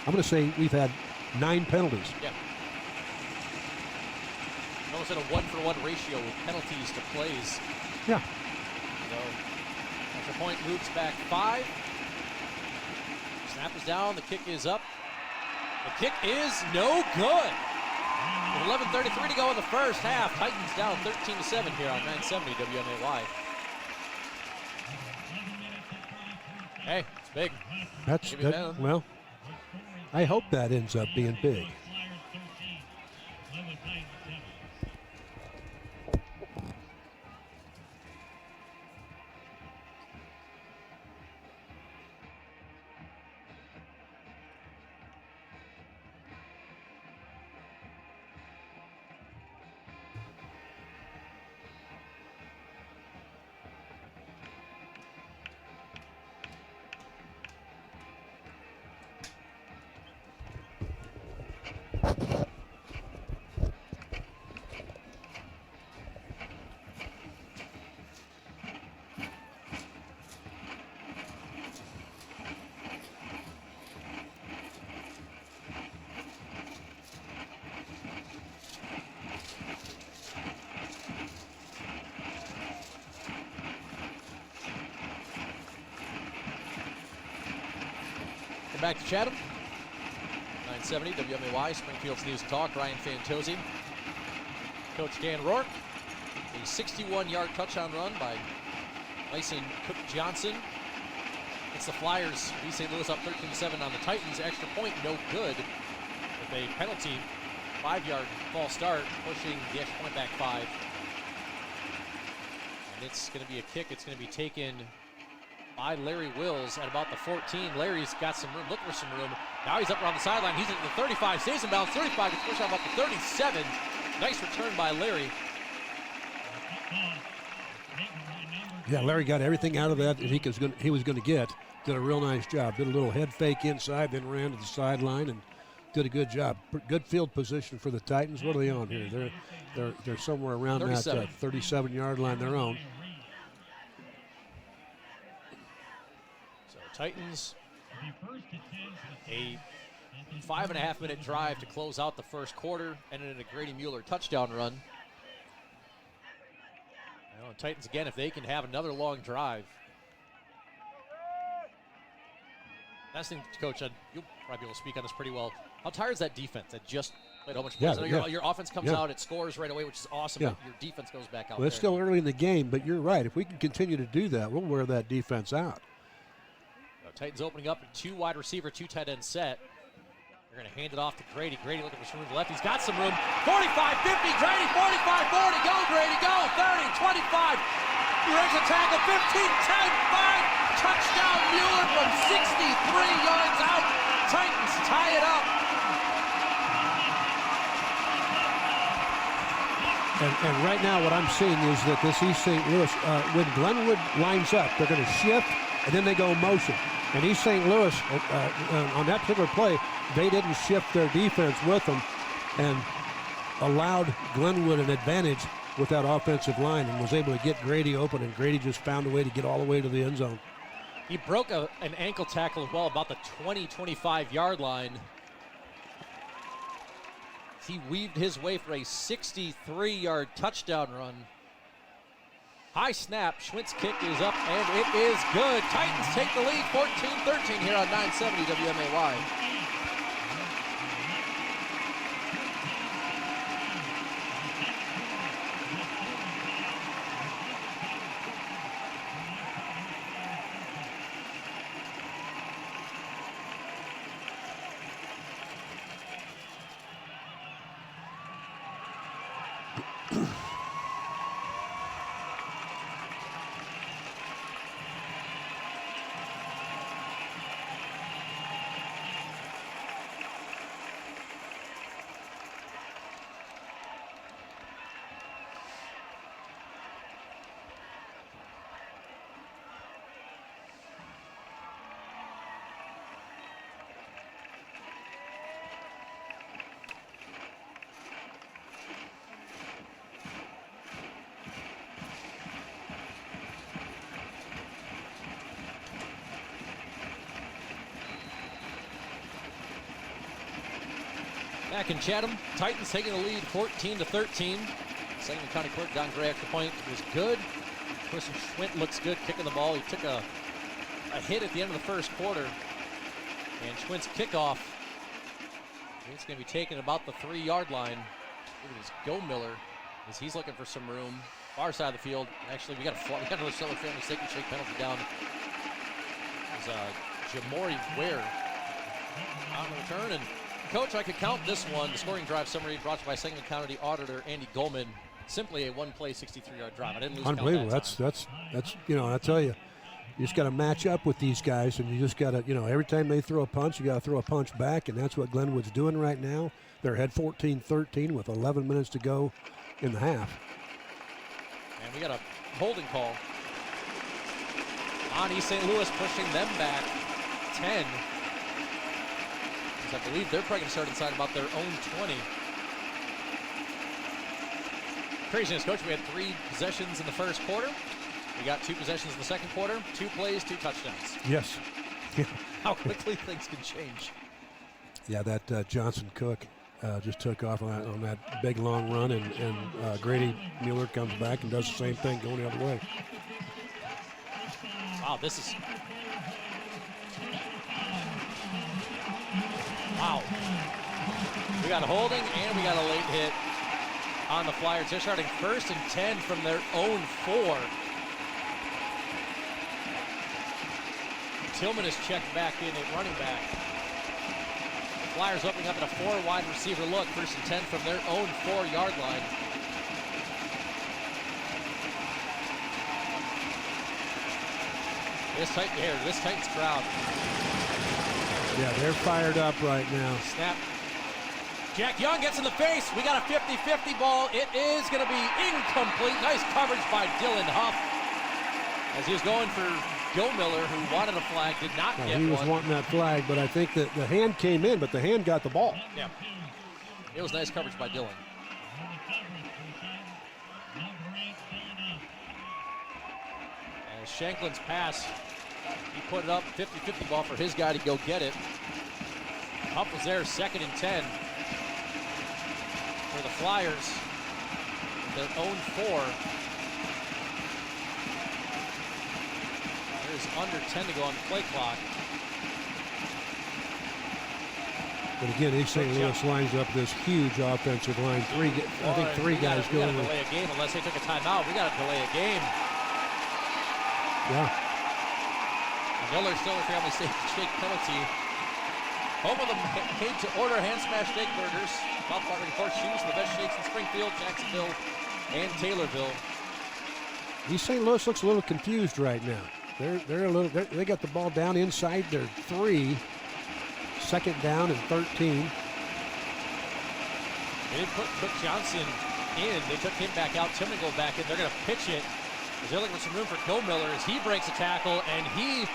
I'm going to say we've had 9 penalties. Yeah. Almost at a 1-for-1 ratio with penalties to plays. Yeah. So, extra point moves back 5. Snap is down. The kick is up. The kick is no good. With 11:33 to go in the first half. Titans down 13-7 here on 970 WMAY. Hey, it's big. Well, I hope that ends up being big. Welcome back to Chatham. 970 WMAY, Springfield's News and Talk. Ryan Fantozzi. Coach Dan Rourke. A 61-yard touchdown run by Mason Cook Johnson. It's the Flyers. East St. Louis up 13-7 on the Titans. Extra point, no good. With a penalty, 5-yard false start, pushing the extra point back 5. And it's going to be a kick. It's going to be taken by Larry Wills at about the 14. Larry's got some room, looking for some room. Now he's up around the sideline. He's at the 35, stays in bounds. 35 gets pushed out about the 37. Nice return by Larry. Yeah, Larry got everything out of that he was going to get. Did a real nice job. Did a little head fake inside, then ran to the sideline and did a good job. Good field position for the Titans. What are they on here? They're somewhere around 37. that 37-yard line. Their own. So Titans, a 5.5-minute drive to close out the first quarter, ended in a Grady Mueller touchdown run. Well, Titans again, if they can have another long drive. Last thing, Coach, you'll probably be able to speak on this pretty well. How tired is that defense that just played a whole bunch of plays? I know your offense comes out, it scores right away, which is awesome, but your defense goes back out. Well, it's still early in the game, but you're right. If we can continue to do that, we'll wear that defense out. Titans opening up a 2 wide receiver, 2 tight end set. They're going to hand it off to Grady. Grady looking for some room to the left. He's got some room. 45, 50, Grady, 45, 40. Go, Grady, go. 30, 25. He breaks a tackle. 15, 10, 5. Touchdown, Mueller from 63 yards out. Titans tie it up. And right now what I'm seeing is that this East St. Louis, when Glenwood lines up, they're going to shift, and then they go motion. And East St. Louis, on that particular play, they didn't shift their defense with them and allowed Glenwood an advantage with that offensive line and was able to get Grady open, and Grady just found a way to get all the way to the end zone. He broke an ankle tackle as well, about the 20, 25-yard line. He weaved his way for a 63-yard touchdown run. High snap, Schwint's kick is up, and it is good. Titans take the lead, 14-13 here on 970 WMAY. Back in Chatham, Titans taking the lead 14-13. Sangamon County Clerk Don Gray extra point was good. Christian Schwint looks good kicking the ball. He took a hit at the end of the first quarter. And Schwint's kickoff, it's going to be taken about the 3-yard line. Look at this Go Miller as he's looking for some room. Far side of the field. Actually, we got another Stellar Family Steak and Shake penalty down. It's Jamori Ware on the return. And Coach, I could count this one. The scoring drive summary brought to you by Sangamon County Auditor Andy Goldman. Simply a one-play 63-yard drive. I didn't lose count. Unbelievable. That's I tell you, you just got to match up with these guys, and you just got to, every time they throw a punch, you got to throw a punch back, and that's what Glenwood's doing right now. They're ahead 14-13 with 11 minutes to go in the half. And we got a holding call on East St. Louis, pushing them back 10. I believe they're probably going to start inside about their own 20. Craziness, Coach. We had 3 possessions in the first quarter. We got 2 possessions in the second quarter, 2 plays, 2 touchdowns. Yes. How quickly things can change. Yeah, that Johnson Cook just took off on that big long run, and Grady Mueller comes back and does the same thing going the other way. Wow, this is We got a holding and we got a late hit on the Flyers. They're starting 1st and 10 from their own 4. Tillman is checked back in at running back. The Flyers opening up at a 4 wide receiver look. 1st and 10 from their own 4-yard line. This Titans crowd. Yeah, they're fired up right now. Snap. Jack Young gets in the face. We got a 50-50 ball. It is going to be incomplete. Nice coverage by Dylan Huff. As he was going for Joe Miller, who wanted a flag, did not get one. He was wanting that flag, but I think that the hand came in, but the hand got the ball. Yeah. It was nice coverage by Dylan. And Shanklin's pass, he put it up, 50-50 ball for his guy to go get it. Huff was there, 2nd and 10 for the Flyers. Their own 4. There's under 10 to go on the play clock. But again, East St. Louis lines up this huge offensive line. I think three guys going. We got to delay a game unless they took a timeout. We got to delay a game. Yeah. Miller still a family shake penalty. Home of the made to order hand smash steak burgers. Golf cart horseshoes, the best shakes in Springfield, Jacksonville, and Taylorville. East St. Louis looks a little confused right now. They got the ball down inside their 3. 2nd down and 13. They didn't put Cook Johnson in. They took him back out. Tillman go back in. They're going to pitch it. They're looking for some room for Joe Miller as he breaks a tackle and he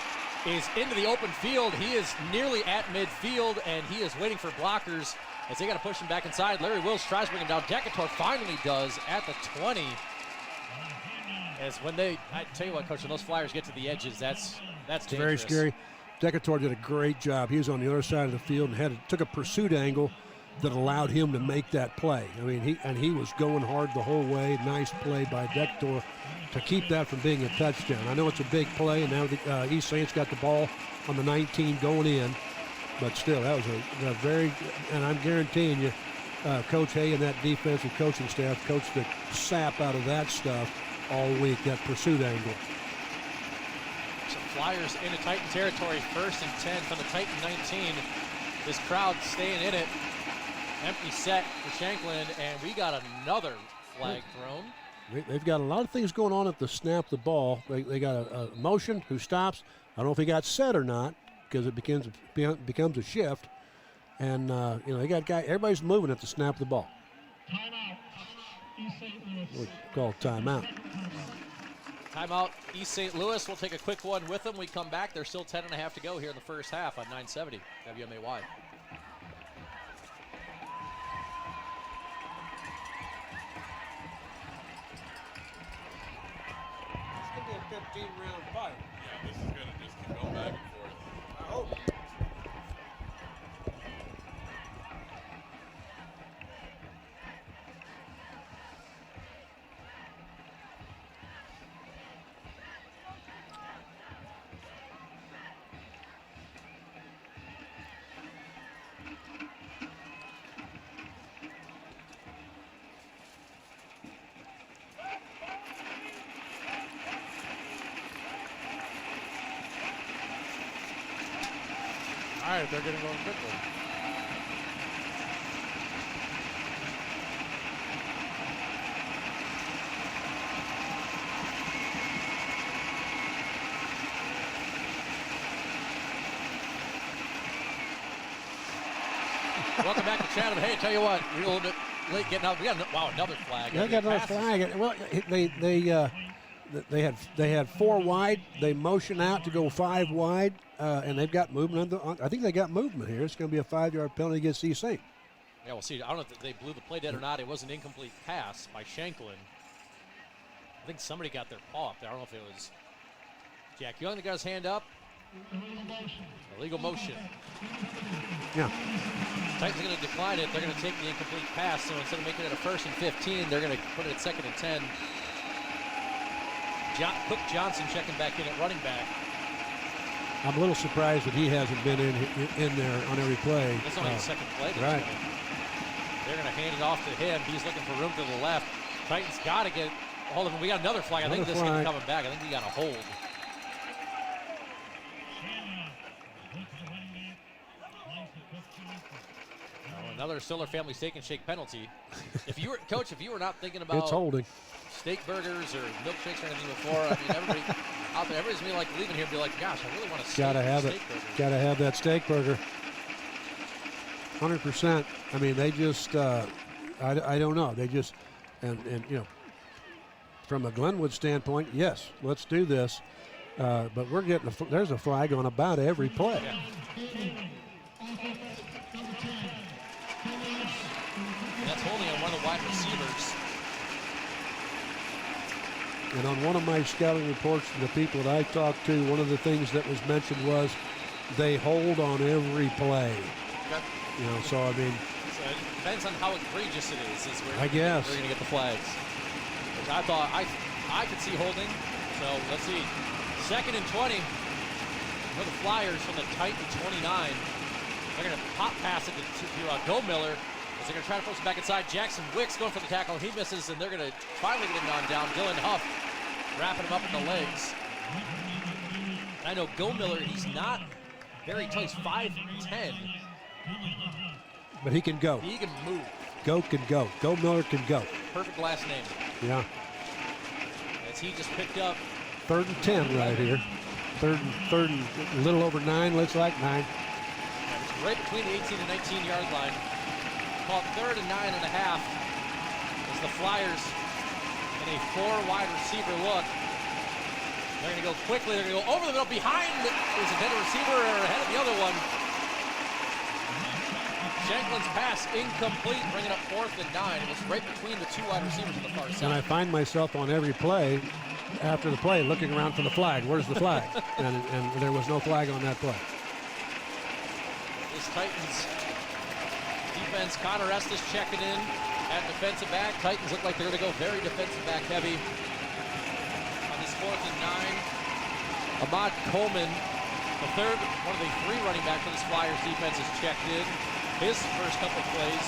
is into the open field. He is nearly at midfield and he is waiting for blockers as they got to push him back inside. Larry Wills tries to bring him down. Decatur finally does at the 20. As when I tell you what, Coach, when those Flyers get to the edges, that's dangerous. Very scary. Decatur did a great job. He was on the other side of the field and took a pursuit angle that allowed him to make that play. I mean, he was going hard the whole way. Nice play by Decatur to keep that from being a touchdown. I know it's a big play, and now the East Saints got the ball on the 19 going in, but still, that was a very, and I'm guaranteeing you, Coach Hay and that defensive coaching staff coached the sap out of that stuff all week, that pursuit angle. Flyers into Titan territory, 1st and 10 from the Titan 19. This crowd staying in it. Empty set for Shanklin, and we got another flag thrown. They've got a lot of things going on at the snap the ball. They got a motion, who stops. I don't know if he got set or not because it becomes a shift. And, they got everybody's moving at the snap the ball. Timeout. East St. Louis. We'll call timeout. Timeout, East St. Louis. We'll take a quick one with them. We come back. There's still 10.5 to go here in the first half on 970 WMAY. It's going to be a 15-round fight. Yeah, this is going to just keep going back and forth. I hope. All right, they're getting going quickly. Welcome back to Chatham. Hey, tell you what, we're a little bit late getting out. We got another flag. They got another flag. Well, they had 4 wide. They motion out to go 5 wide, and they've got movement. I think they got movement here. It's going to be a 5-yard penalty against East St. Yeah, we'll see. I don't know if they blew the play dead or not. It was an incomplete pass by Shanklin. I think somebody got their paw up there. I don't know if it was Jack Young that got his hand up. Illegal motion. Yeah. Titans are going to decline it. They're going to take the incomplete pass. So instead of making it a 1st and 15, they're going to put it at 2nd and 10. Cook Johnson checking back in at running back. I'm a little surprised that he hasn't been in there on every play. That's only the second play. Right. They're going to hand it off to him. He's looking for room to the left. Titans got to get hold of him. We got another flag. I think this is going to be coming back. I think he got a hold. Another Stiller family steak and shake penalty. If you were, Coach, if you were not thinking about it's holding steak burgers or milkshakes or anything before, I mean, everybody out there, everybody's gonna be like leaving here and be like, gosh, I really want a steak. Gotta have it. Gotta have that steak burger. 100%. I mean, they just, I don't know. They just, and you know, from a Glenwood standpoint, yes, let's do this. But we're getting, there's a flag on about every play. Yeah. And that's holding on one of the wide receivers. And on one of my scouting reports from the people that I talked to, one of the things that was mentioned was they hold on every play. Okay. You know, so I mean, so it depends on how egregious it is where I guess we're going to get the flags. Which I thought I could see holding. So let's see. 2nd and 20 for the Flyers from the Titan 29. They're going to pop pass it to Go Miller. As they're going to try to force it back inside. Jackson Wicks going for the tackle. He misses, and they're going to finally get him on down. Dylan Huff wrapping him up in the legs. And I know Go Miller, he's not very tall. He's 5'10". but he can go. He can move. Go can go. Go Miller can go. Perfect last name. Yeah. As he just picked up. 3rd and 10 right here. Third and a little over 9. Looks like 9. Yeah, it's right between the 18 and 19 yard line. Called 3rd and 9.5 as the Flyers in a 4 wide receiver look. They're going to go quickly. They're going to go over the middle behind. There's a better receiver ahead of the other one. Shanklin's pass incomplete, bringing up 4th and 9. It was right between the 2 wide receivers on the far side. And I find myself on every play, after the play, looking around for the flag. Where's the flag? and there was no flag on that play. This Titans defense, Connor Estes checking in at defensive back. Titans look like they're going to go very defensive back heavy on this 4th and 9. Ahmad Coleman, the third, one of the 3 running back for this Flyers defense, is checked in. His first couple of plays.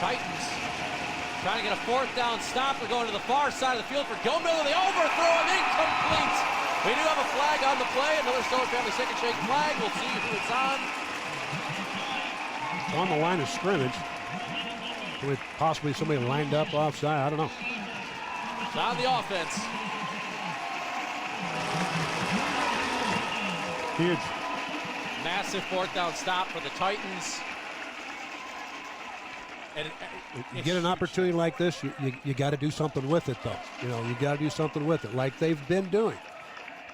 Titans trying to get a 4th down stop. They're going to the far side of the field for Go Miller. They overthrow him, incomplete. We do have a flag on the play. Another Stiller family stick and shake flag. We'll see who it's on. On the line of scrimmage, with possibly somebody lined up offside. I don't know. It's on the offense. Huge. Massive 4th down stop for the Titans. And You get an opportunity like this, you got to do something with it, though. You know, you got to do something with it, like they've been doing.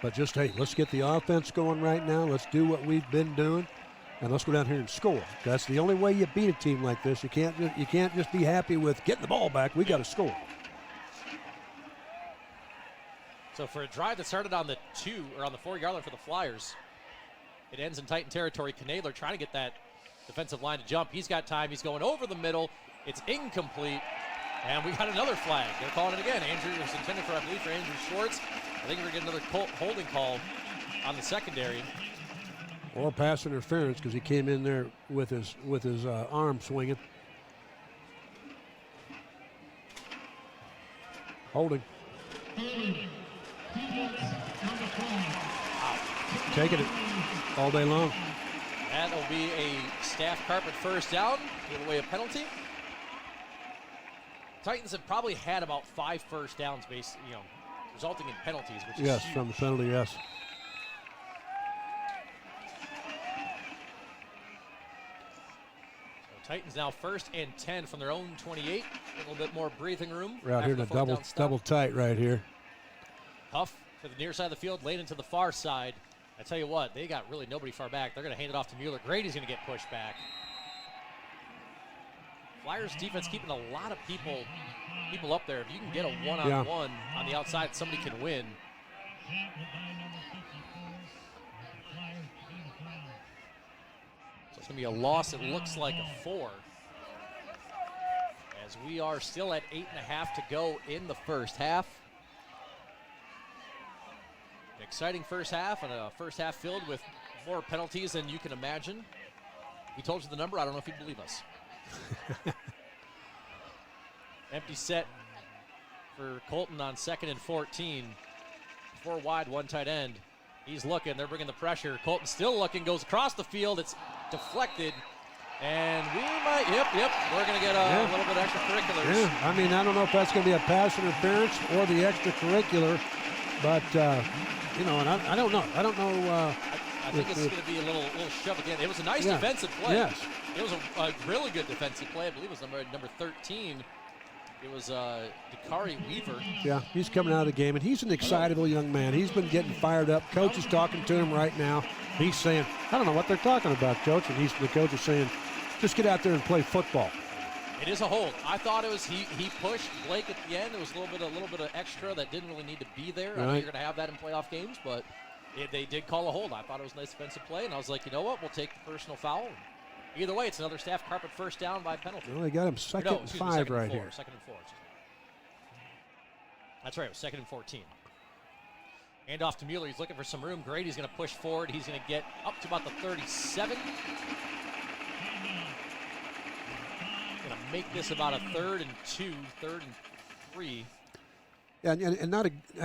But just, hey, let's get the offense going right now. Let's do what we've been doing. And let's go down here and score. That's the only way you beat a team like this. You can't just be happy with getting the ball back. We got to score. so for a drive that started on the 2 or on the 4 yard line for the Flyers, it ends in Titan territory. Knadler trying to get that defensive line to jump. He's got time. He's going over the middle. It's incomplete. And we got another flag. They're calling it again. Andrew was intended for, I believe, for Andrew Schwartz. I think we're going to get another holding call on the secondary. Or pass interference because he came in there with his arm swinging. Holding. Taking it all day long. That'll be a staff carpet first down. Give away a penalty. Titans have probably had about 5 first downs resulting in penalties, which is Yes, huge. from the penalty, yes. Titans now 1st and 10 from their own 28. A little bit more breathing room. We're out here in a double tight right here. Huff to the near side of the field, Layden to the far side. I tell you what, they got really nobody far back. They're going to hand it off to Mueller. Grady's going to get pushed back. Flyers defense keeping a lot of people up there. If you can get a one-on-one on the outside, somebody can win. So it's going to be a loss. It looks like a 4. As we are still at 8.5 to go in the first half. An exciting first half, and a first half filled with more penalties than you can imagine. We told you the number. I don't know if you'd believe us. Empty set for Colton on 2nd and 14. 4 wide, 1 tight end. He's looking. They're bringing the pressure. Colton still looking. Goes across the field. It's deflected. And we might, yep, we're going to get a little bit extracurriculars. Yeah, I mean, I don't know if that's going to be a pass interference or the extracurricular, but, and I don't know. I think it's going to be a little shove at the end. It was a nice defensive play. Yes. It was a really good defensive play. I believe it was number 13. It was Dakari Weaver. Yeah, he's coming out of the game, and he's an excitable young man. He's been getting fired up. Coach is talking to him right now. He's saying, I don't know what they're talking about, Coach. And the coach is saying, just get out there and play football. It is a hold. I thought it was he pushed Blake at the end. There was a little bit of extra that didn't really need to be there. Right. I know you're going to have that in playoff games, but they did call a hold. I thought it was a nice defensive play, and I was like, you know what? We'll take the personal foul. Either way, it's another staff carpet first down by penalty. Well, they got him second and 5 right here. Second and 4. That's right. It was 2nd and 14. Hand off to Mueller. He's looking for some room. Grady's going to push forward. He's going to get up to about the 37. Going to make this about a 3rd and 2, 3rd and 3. Yeah, and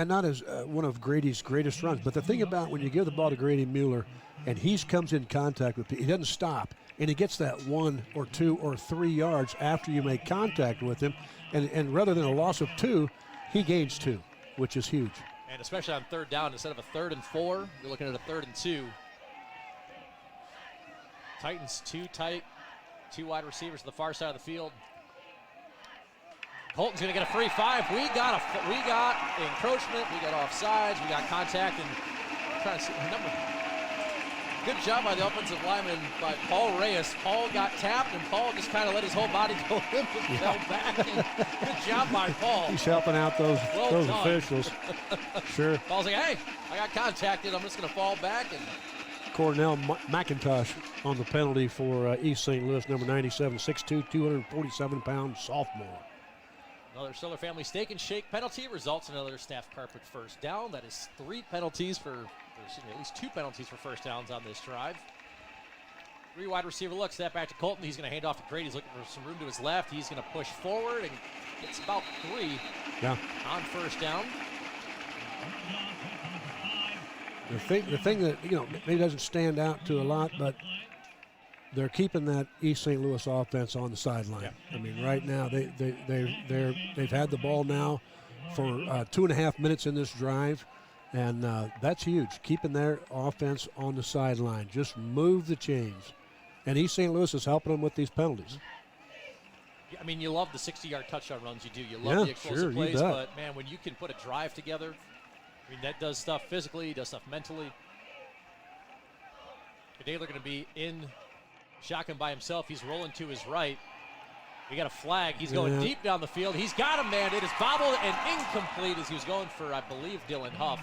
not as one of Grady's greatest runs. But the thing about when you give the ball to Grady Mueller and he comes in contact with people, he doesn't stop. And he gets that 1 or 2 or 3 yards after you make contact with him. And rather than a loss of 2, he gains 2, which is huge. And especially on 3rd down, instead of a 3rd and 4, you're looking at a 3rd and 2. Titans 2 tight, 2 wide receivers to the far side of the field. Colton's going to get a free 5. We got encroachment, we got offsides, we got contact, and I'm trying to see the number. Good job by the offensive lineman, by Paul Reyes. Paul got tapped, and Paul just kind of let his whole body go limp and fell back. And good job by Paul. He's helping out those officials. Sure. Paul's like, hey, I got contacted. I'm just going to fall back. And Cornell McIntosh on the penalty for East St. Louis, number 97, 6'2", 247-pound sophomore. Another Stiller family steak and shake penalty results in another staff carpet first down. That is 3 penalties at least 2 penalties for first downs on this drive. 3 wide receiver look, step back to Colton. He's going to hand off to Grady. He's looking for some room to his left. He's going to push forward and gets about 3 on first down. The thing that maybe doesn't stand out to a lot, but they're keeping that East St. Louis offense on the sideline. Yeah. I mean, right now they've had the ball now for 2.5 minutes in this drive. And that's huge, keeping their offense on the sideline. Just move the chains. And East St. Louis is helping them with these penalties. I mean, you love the 60-yard touchdown runs you do. You love the explosive plays, but, man, when you can put a drive together, I mean, that does stuff physically, does stuff mentally. Today they're going to be in shotgun by himself. He's rolling to his right. We got a flag. He's going deep down the field. He's got him, man. It is bobbled and incomplete as he was going for, I believe, Dylan Huff.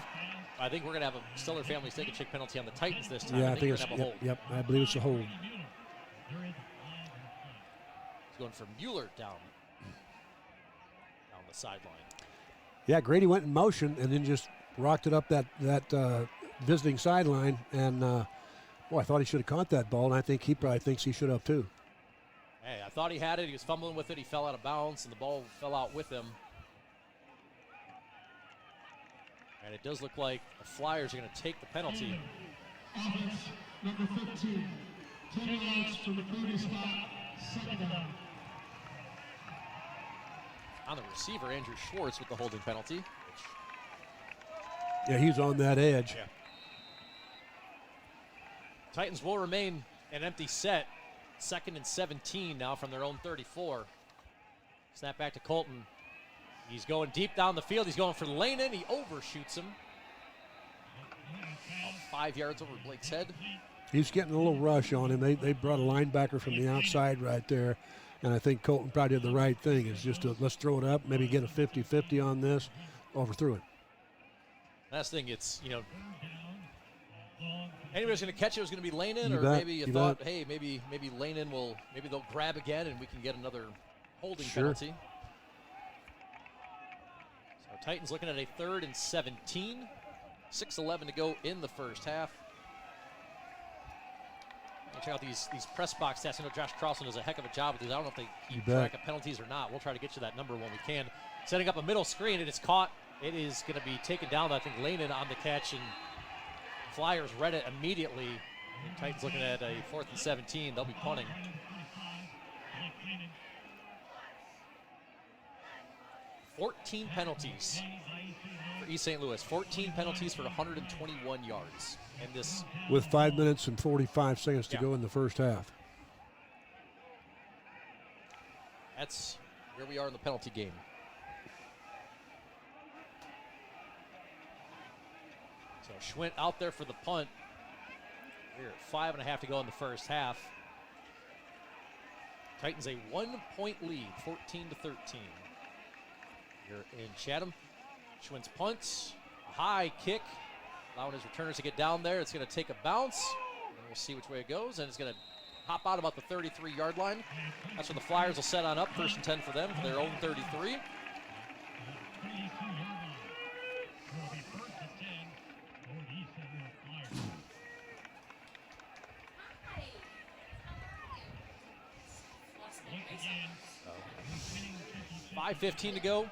I think we're going to have a Stiller family steak and shake penalty on the Titans this time. Yeah, I think it's we're going to have a hold. Yep, I believe it's a hold. He's going for Mueller down the sideline. Yeah, Grady went in motion and then just rocked it up that visiting sideline. And, I thought he should have caught that ball, and I think he probably thinks he should have too. Hey, I thought he had it. He was fumbling with it. He fell out of bounds, and the ball fell out with him. And it does look like the Flyers are going to take the penalty. Offense, number 15, 10 yards from the 30 spot, 2nd down. On the receiver, Andrew Schwartz with the holding penalty. Yeah, he's on that edge. Yeah. Titans will remain an empty set. 2nd and 17 now from their own 34. Snap back to Colton. He's going deep down the field. He's going for the lane in. He overshoots him. About 5 yards over Blake's head. He's getting a little rush on him. They brought a linebacker from the outside right there. And I think Colton probably did the right thing. Is just let's throw it up, maybe get a 50-50 on this. Overthrew it. Last thing, it's, anybody's going to catch it was going to be Lanin, or bet, maybe you thought, hey, maybe Lanin maybe they'll grab again and we can get another holding penalty. So Titans looking at a 3rd and 17. 6:11 to go in the first half. Check out these press box stats. I know Josh Carlson does a heck of a job with these. I don't know if they keep You bet. track of penalties or not. We'll try to get you that number when we can. Setting up a middle screen, and it's caught. It is going to be taken down. I think Lehman on the catch, and Flyers read it immediately. And Titans looking at a 4th and 17. They'll be punting. 14 penalties for East St. Louis. 14 penalties for 121 yards. And this With 5 minutes and 45 seconds to Yeah. go in the first half. That's where we are in the penalty game. So Schwint out there for the punt. We're at 5.5 to go in the first half. Titans a 1-point lead, 14-13. Here in Chatham. Schwint's punts, a high kick, allowing his returners to get down there. It's going to take a bounce, and we'll see which way it goes, and it's going to hop out about the 33-yard line. That's where the Flyers will set on up. 1st and 10 for them for their own 33. So, 5:15 to go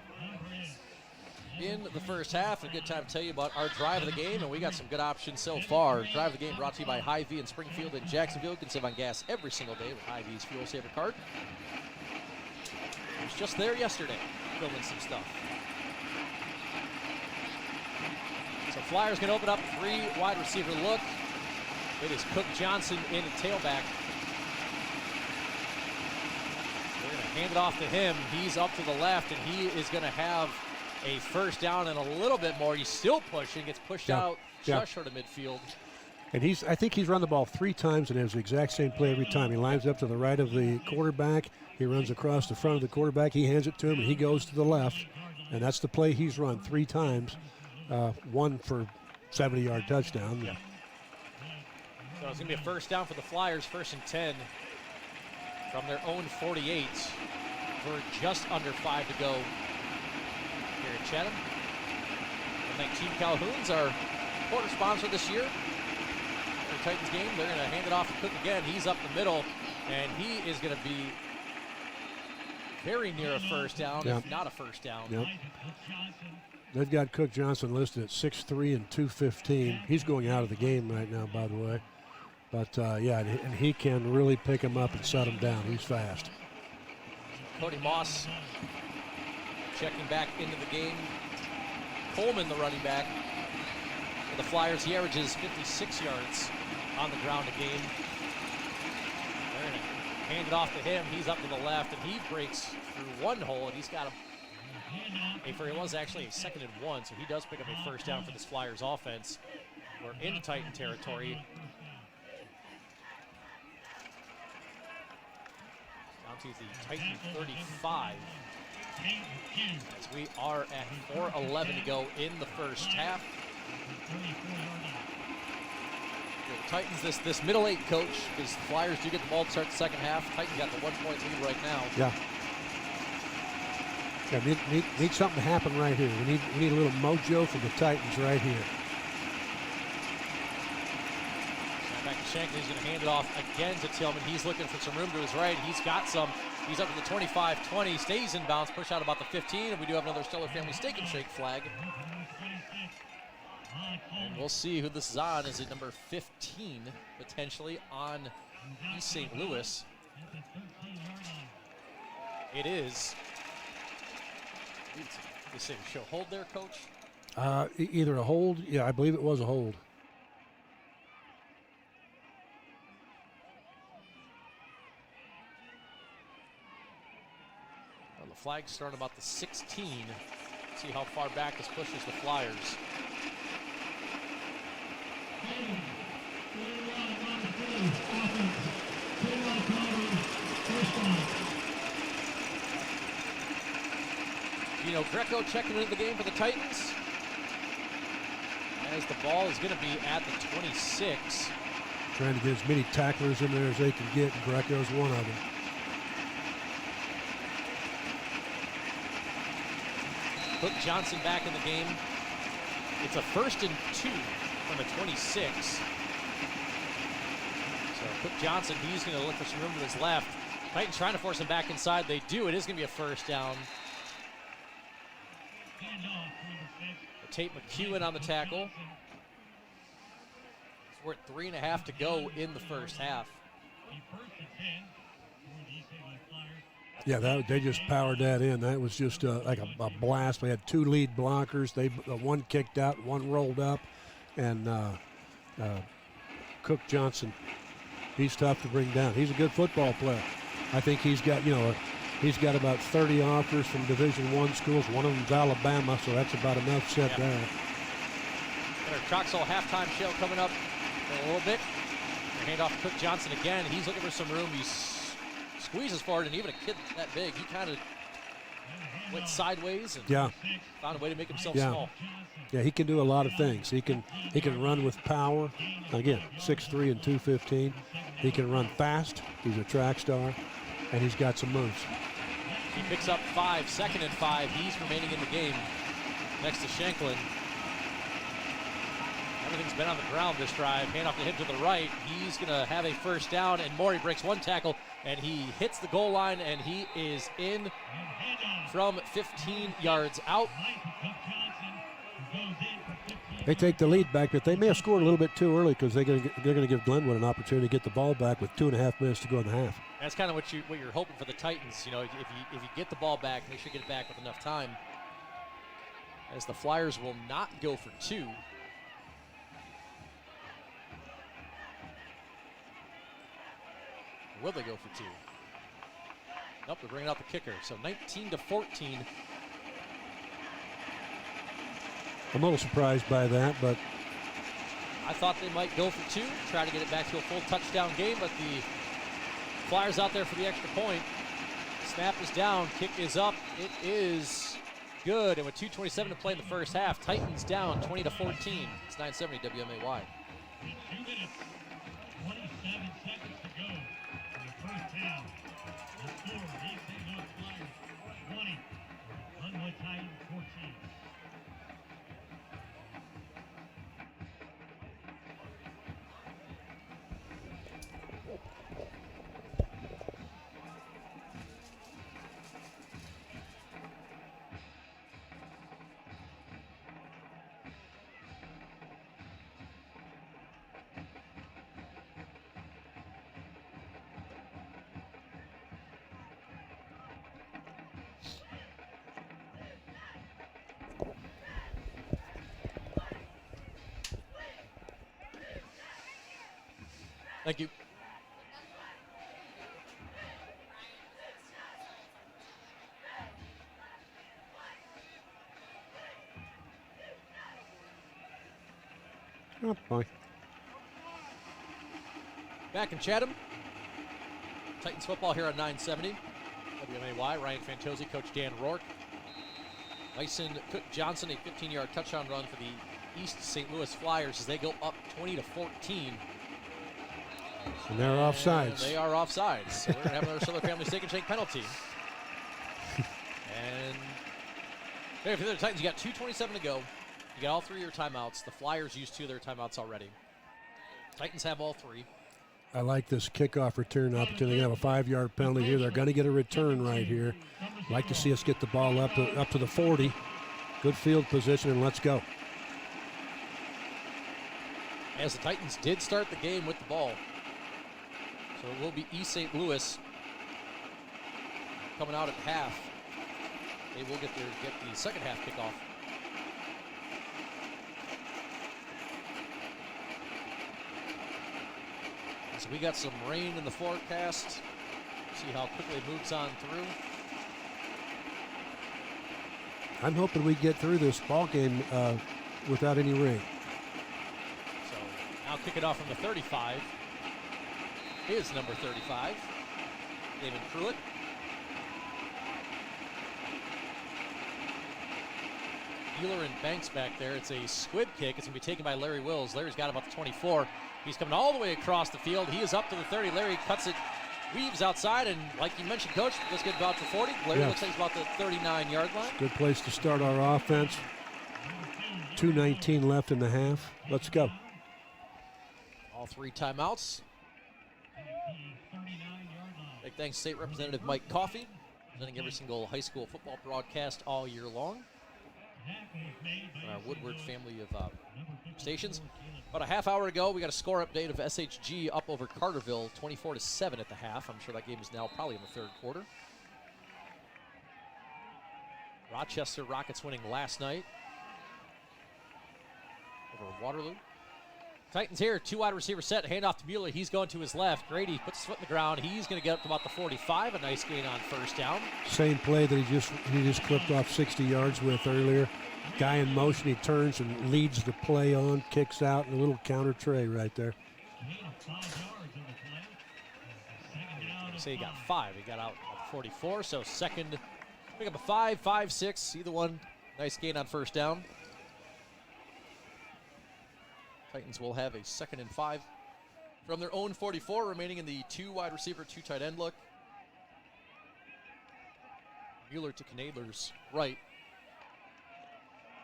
in the first half. A good time to tell you about our drive of the game, and we got some good options so far. Drive of the game brought to you by Hy-Vee in Springfield and Jacksonville. You can save on gas every single day with Hy-Vee's Fuel Saver Card. I was just there yesterday, filming some stuff. So Flyers going to open up 3 wide receiver look. It is Cook Johnson in the tailback. They're going to hand it off to him. He's up to the left, and he is going to have a first down and a little bit more. He's still pushing, gets pushed out just short of midfield. And I think he's run the ball 3 times and has the exact same play every time. He lines up to the right of the quarterback. He runs across the front of the quarterback. He hands it to him, and he goes to the left. And that's the play he's run 3 times, one for 70-yard touchdown. Yeah. So it's going to be a first down for the Flyers, 1st and 10 from their own 48. We're just under 5 to go here in Chatham. And like Team Calhoun's our quarter sponsor this year. For the Titans game, they're going to hand it off to Cook again. He's up the middle, and he is going to be very near a first down, if not a first down. Yep. They've got Cook Johnson listed at 6'3" and 215. He's going out of the game right now, by the way. But, and he can really pick him up and set him down. He's fast. Cody Moss checking back into the game. Coleman, the running back. For the Flyers, he averages 56 yards on the ground a game. They're going to hand it off to him. He's up to the left, and he breaks through one hole, and he's got it was actually a 2nd and 1, so he does pick up a first down for this Flyers offense. We're into Titan territory. Down to the Titan 35. As we are at 4:11 to go in the first half. The Titans, this middle 8 coach, because the Flyers do get the ball to start the second half. Titans got the 1-point lead right now. Yeah. Need something to happen right here. We need a little mojo for the Titans right here. Back to Shankly. He's going to hand it off again to Tillman. He's looking for some room to his right. He's got some. He's up to the 25-20. Stays in bounds. Push out about the 15. And we do have another Stellar Family Steak and Shake flag. And we'll see who this is on. Is it number 15 potentially on East St. Louis? It is. They say show hold there, Coach? Either a hold. Yeah, I believe it was a hold. Well, the flag's starting about the 16. See how far back this pushes the Flyers. Greco checking into the game for the Titans. As the ball is going to be at the 26. Trying to get as many tacklers in there as they can get, and Greco's one of them. Cook Johnson back in the game. It's a 1st and 2 from the 26. So Cook Johnson, he's going to look for some room to his left. Titans trying to force him back inside. They do. It is going to be a first down. Tate McEwen on the tackle. We're at 3.5 to go in the first half. Yeah, they just powered that in. That was just like a blast. We had 2 lead blockers. One kicked out, one rolled up, and Cook Johnson, he's tough to bring down. He's a good football player. I think he's got about 30 offers from Division I schools. One of them's Alabama, so that's about enough set there. Got our Troxel halftime show coming up in a little bit. Hand off to Cook Johnson again. He's looking for some room. He squeezes forward, and even a kid that big, he kind of went sideways and found a way to make himself small. Yeah, he can do a lot of things. He can run with power. Again, 6'3" and 215. He can run fast. He's a track star, and he's got some moves. He picks up 5, 2nd and 5. He's remaining in the game next to Shanklin. Everything's been on the ground this drive. Hand off to him to the right. He's going to have a first down, and Morey breaks one tackle, and he hits the goal line, and he is in from 15 yards out. They take the lead back, but they may have scored a little bit too early because they're going to give Glenwood an opportunity to get the ball back with 2.5 minutes to go in the half. That's kind of what you're hoping for the Titans. You know, if you get the ball back, make sure you get it back with enough time. As the Flyers will not go for 2. Will they go for 2? Nope, they're bringing out the kicker. So 19-14. I'm a little surprised by that, but I thought they might go for 2, try to get it back to a full touchdown game, but the Flyers out there for the extra point. Snap is down, kick is up. It is good, and with 2:27 to play in the first half, Titans down 20-14. It's 970 WMAY. 2 minutes, 27 seconds to go in the first half. The score, East St. Louis Flyers 20, Glenwood Titans 14. Thank you. oh boy. Back in Chatham. Titans football here on 970 WMAY. Ryan Fantozzi, Coach Dan Rourke. Mason Cook Johnson, a 15-yard touchdown run for the East St. Louis Flyers as they go up 20-14. And they're offsides. They are offsides. So we're going to have another Southern Family Steak and Shake penalty. And there for the Titans, you got 2:27 to go. You got all 3 of your timeouts. The Flyers used 2 of their timeouts already. Titans have all 3. I like this kickoff return opportunity. They have a 5-yard penalty here. They're going to get a return right here. Like to see us get the ball up to the 40. Good field position, and let's go. As the Titans did start the game with the ball. So it will be East St. Louis coming out at half. They will get the second half kickoff. So we got some rain in the forecast. See how quickly it moves on through. I'm hoping we get through this ball game without any rain. So now kick it off from the 35. Is number 35, David Pruitt. Healer and Banks back there. It's a squib kick. It's going to be taken by Larry Wills. Larry's got about the 24. He's coming all the way across the field. He is up to the 30. Larry cuts it, weaves outside, and like you mentioned, Coach, let's get about to 40. Larry looks like he's about the 39-yard line. Good place to start our offense. 2:19 left in the half. Let's go. All 3 timeouts. thanks to State Representative Mike Coffey, presenting every single high school football broadcast all year long. And our Woodward family of stations. About a half hour ago, we got a score update of SHG up over Carterville, 24-7 at the half. I'm sure that game is now probably in the third quarter. Rochester Rockets winning last night over Waterloo. Titans here, 2 wide receiver set, handoff to Mueller. He's going to his left. Grady puts his foot in the ground. He's going to get up to about the 45. A nice gain on first down. Same play that he just clipped off 60 yards with earlier. Guy in motion, he turns and leads the play on, kicks out, and a little counter tray right there. Say he got 5. He got out at 44, so second, pick up a 5, 5, 6, either one. Nice gain on first down. Titans will have a 2nd and 5 from their own 44, remaining in the 2 wide receiver, 2 tight end look. Mueller to Knadler's right.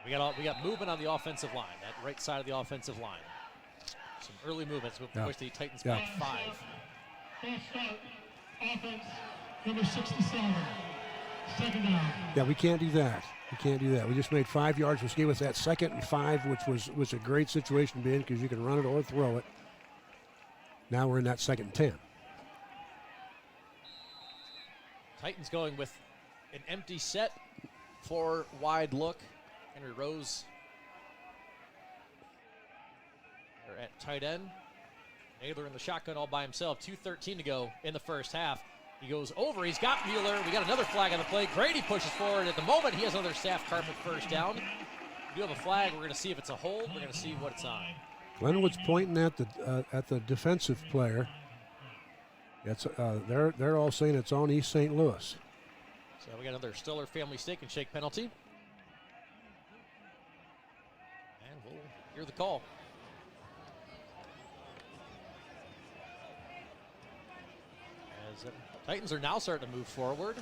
We got movement on the offensive line, that right side of the offensive line. Some early movements with push the Titans back 5. False start. Offense, number 67. 2nd down. Yeah, we can't do that. We can't do that. We just made 5 yards, which gave us that 2nd and 5, which was a great situation to be in because you can run it or throw it. Now we're in that 2nd and 10. Titans going with an empty set, 4 wide look. Henry Rose are at tight end. Naylor in the shotgun all by himself. 2:13 to go in the first half. He goes over. He's got Mueller. We got another flag on the play. Grady pushes forward. At the moment, he has another staff carpet first down. We do have a flag. We're going to see if it's a hold. We're going to see what it's on. Glenwood's pointing at the defensive player. It's they're all saying it's on East St. Louis. So we got another Stiller family steak and shake penalty. And we'll hear the call. As Titans are now starting to move forward.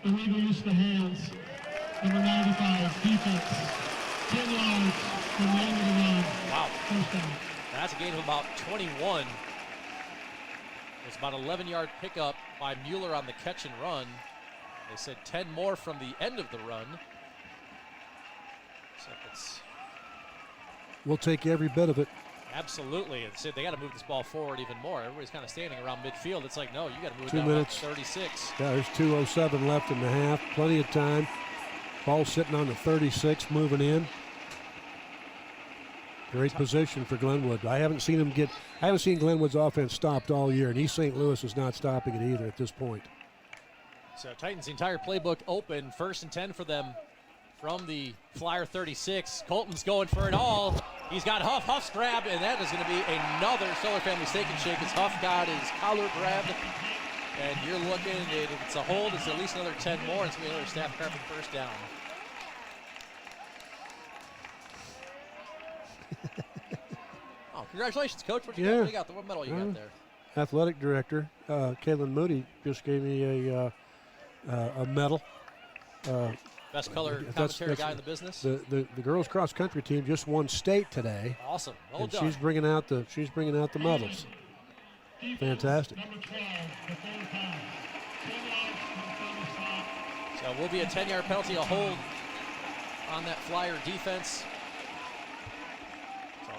Illegal use of the hands. Number 95, defense. 10 yards from the end of the run. Wow. First down. That's a gain of about 21. It's about an 11-yard pickup by Mueller on the catch and run. They said 10 more from the end of the run. So it's We'll take every bit of it. absolutely. And said they got to move this ball forward even more. Everybody's kind of standing around midfield. It's like, no, you got to move it 2 down minutes. about 36. Yeah, there's 2:07 left in the half. Plenty of time. Ball sitting on the 36, moving in. Great position for Glenwood. I haven't seen Glenwood's offense stopped all year, and East St. Louis is not stopping it either at this point. So Titans' entire playbook open. 1st and 10 for them from the Flyer 36. Colton's going for it all. He's got Huff. Huff's grabbed, and that is going to be another Stiller family steak and shake as Huff got his collar grabbed. And you're looking, if it's a hold, it's at least another 10 more. It's going to be another staff carpet first down. Oh, congratulations, Coach. What you got? What you got? What medal you got there? Athletic director Kaylin Moody just gave me a medal. Best color That's commentary guy in the business. The girls cross country team just won state today. Awesome. Well And done. she's bringing out the medals. Fantastic. Number 12, the 3rd time. 10 yards from the stop. So will be a 10-yard penalty, a hold on that Flyer defense. So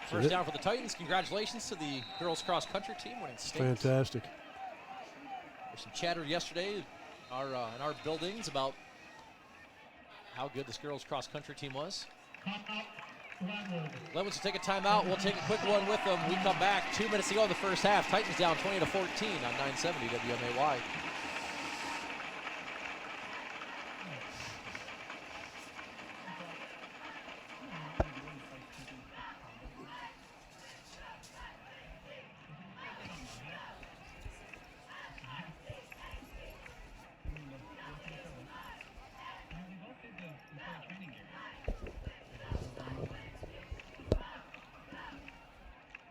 first down for the Titans. Congratulations to the girls cross country team winning state. Fantastic. There's some chatter yesterday in our buildings about how good this girls cross country team was. Timeout, Glenwood. Glenwood will take a timeout. We'll take a quick one with them. We come back 2 minutes to go in the first half. Titans down 20-14 on 970 WMAY.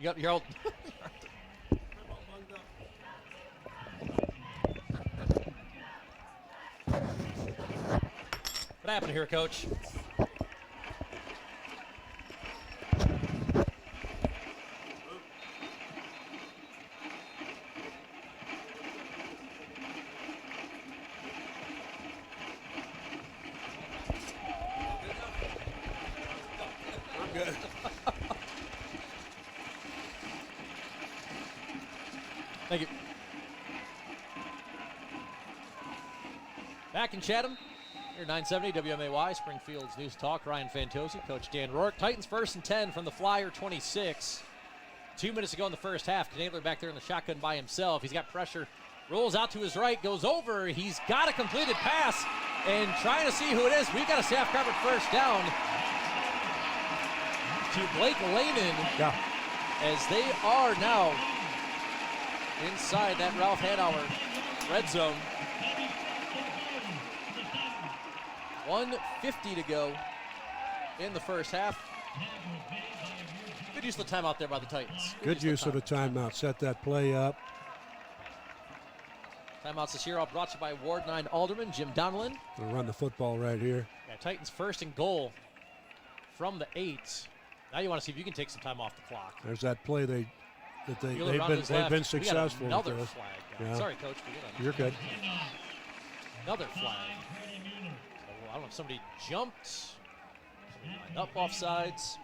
You got your old. What happened here, Coach? Thank you. Back in Chatham, here 970 WMAY, Springfield's News Talk. Ryan Fantosi, Coach Dan Rourke. Titans 1st and 10 from the Flyer 26. 2 minutes to go in the first half. Knadler back there in the shotgun by himself. He's got pressure. Rolls out to his right, goes over. He's got a completed pass and trying to see who it is. We've got a staff covered first down to Blake Lanin. Yeah. As they are now inside that Ralph Hanauer red zone. 1:50 to go in the first half. Good use of the timeout there by the Titans. Good use of the timeout. Set that play up. Timeouts this year all brought to you by Ward 9 Alderman Jim Donelin. They'll run the football right here. Yeah, Titans 1st and goal from the 8. Now you want to see if you can take some time off the clock. There's that play they've Mueller on his left. been We got successful with another this. flag. Yeah. Sorry, Coach. You're good. Another flag. So, I don't know if somebody jumped. Somebody lined up off sides.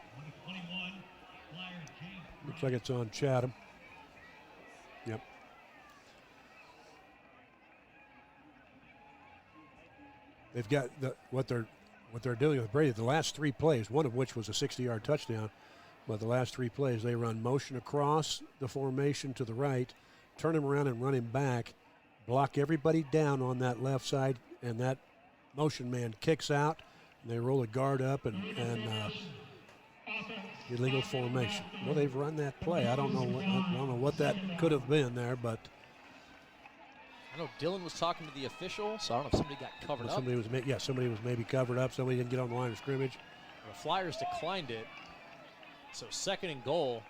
Looks like it's on Chatham. Yep. They've got what they're doing with Brady. The last 3 plays, one of which was a 60-yard touchdown, but the last 3 plays they run motion across the formation to the right, turn him around and run him back, block everybody down on that left side, and that motion man kicks out. And they roll a guard up and illegal formation. Well, they've run that play. I don't know what that could have been there, but I know Dylan was talking to the official, so I don't know if somebody got covered up. Somebody was maybe covered up. Somebody didn't get on the line of scrimmage. The Flyers declined it. So 2nd and goal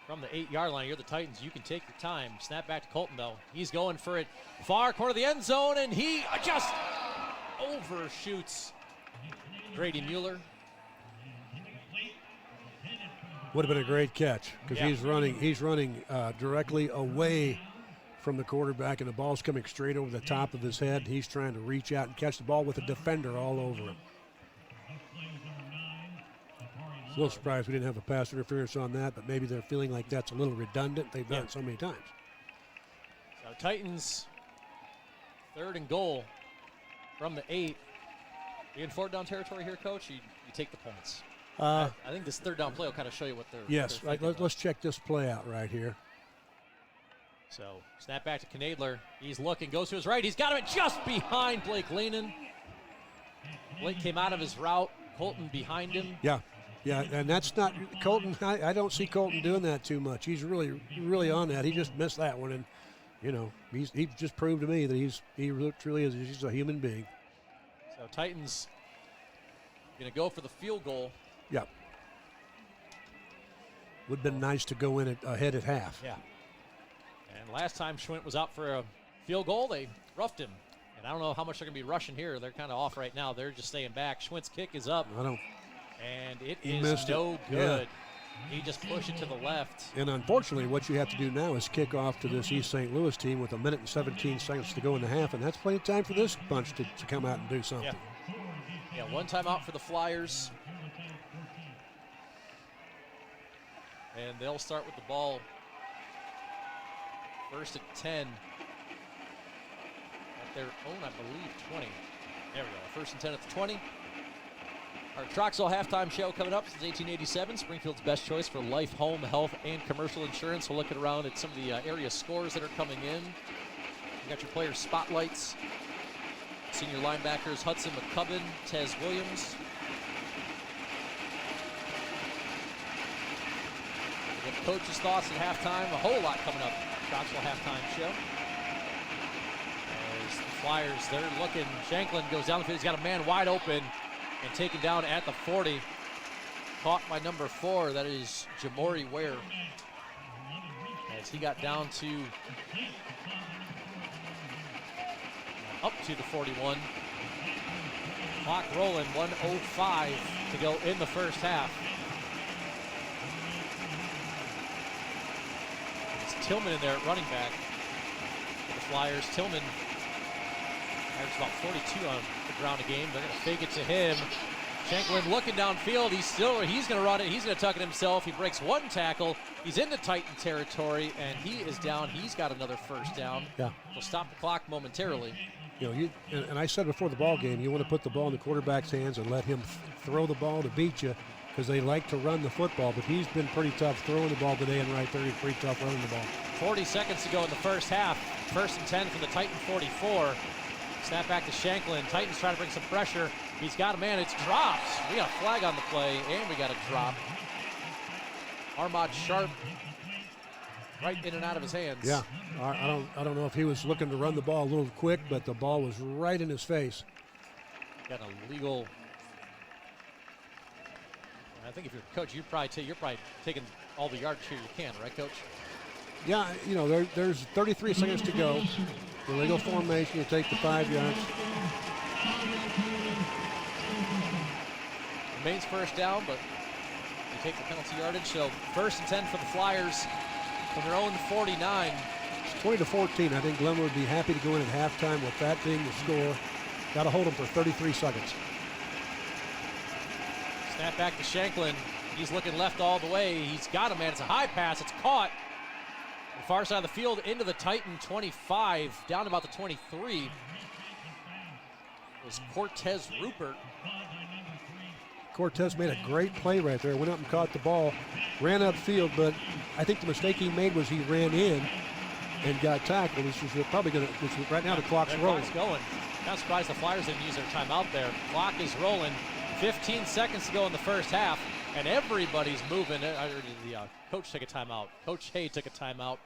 from the 8-yard line. You're the Titans. You can take your time. Snap back to Colton, though. He's going for it. Far corner of the end zone, and he just overshoots Grady Mueller. Would have been a great catch because Yeah. he's running directly away from the quarterback, and the ball's coming straight over the top of his head. He's trying to reach out and catch the ball with a defender all over him. A little surprised we didn't have a pass interference on that, but maybe they're feeling like that's a little redundant. They've done it so many times. So Titans 3rd and goal from the 8. You in 4th down territory here, Coach? You take the points. I think this 3rd down play will kind of show you what they're. Yes, they're right. Let's check this play out right here. So snap back to Knadler. He's looking, goes to his right. He's got him just behind Blake Lanin. Blake came out of his route. Colton behind him. Yeah, and that's not Colton. I don't see Colton doing that too much. He's really on that. He just missed that one, and he just proved to me that he really, truly is. He's a human being. So Titans going to go for the field goal. Yeah. Would have been nice to go in ahead at half. Yeah. And last time Schwint was out for a field goal, they roughed him. And I don't know how much they're going to be rushing here. They're kind of off right now. They're just staying back. Schwint's kick is up. And it is no good. Yeah. He just pushed it to the left. And unfortunately, what you have to do now is kick off to this East St. Louis team with 1 minute and 17 seconds to go in the half, and that's plenty of time for this bunch to come out and do something. Yeah, 1 timeout for the Flyers. And they'll start with the ball 1st and 10 at their own, I believe, 20. There we go. 1st and 10 at the 20. Our Troxel halftime show coming up since 1887. Springfield's best choice for life, home, health, and commercial insurance. We'll look around at some of the area scores that are coming in. You got your player spotlights. Senior linebackers Hudson McCubbin, Tez Williams. We get coaches' thoughts at halftime. A whole lot coming up. Troxel halftime show. As the Flyers, they're looking. Shanklin goes down the field. He's got a man wide open and taken down at the 40. Caught by number 4. That is Jamori Ware. As he got down to up to the 41. Clock rolling, 1:05 to go in the first half. It's Tillman in there at running back for the Flyers. Tillman averaged about 42 on the ground a game. They're going to fake it to him. Shanklin looking downfield. He's going to run it. He's going to tuck it himself. He breaks one tackle. He's into Titan territory, and he is down. He's got another first down. Yeah. We'll stop the clock momentarily. You know, and I said before the ball game, you want to put the ball in the quarterback's hands and let him throw the ball to beat you, because they like to run the football. But he's been pretty tough throwing the ball today, and right there, he's pretty tough running the ball. 40 seconds to go in the first half. 1st and 10 from the Titan 44. Snap back to Shanklin. Titans trying to bring some pressure. He's got a man. It's dropped. We got a flag on the play, and we got a drop. Armand Sharp right in and out of his hands. Yeah, I don't know if he was looking to run the ball a little quick, but the ball was right in his face. Got a legal. I think if you're a coach, you're probably taking all the yard share you can, right, Coach? Yeah, you know, there's 33 seconds to go. The legal formation, you take the 5 yards. Remains first down, but you take the penalty yardage. So 1st and 10 for the Flyers from their own 49. It's 20-14. I think Glenwood would be happy to go in at halftime with that being the score. Got to hold them for 33 seconds. Snap back to Shanklin. He's looking left all the way. He's got a man. It's a high pass. It's caught. The far side of the field into the Titan 25, down about the 23. It was Cortez Rupert. Cortez made a great play right there. Went up and caught the ball, ran upfield, but I think the mistake he made was he ran in and got tackled. This is probably going to, right now the clock's rolling. Clock's going. Not surprised the Flyers didn't use their timeout there. Clock is rolling. 15 seconds to go in the first half, and everybody's moving. The coach took a timeout. Coach Hay took a timeout.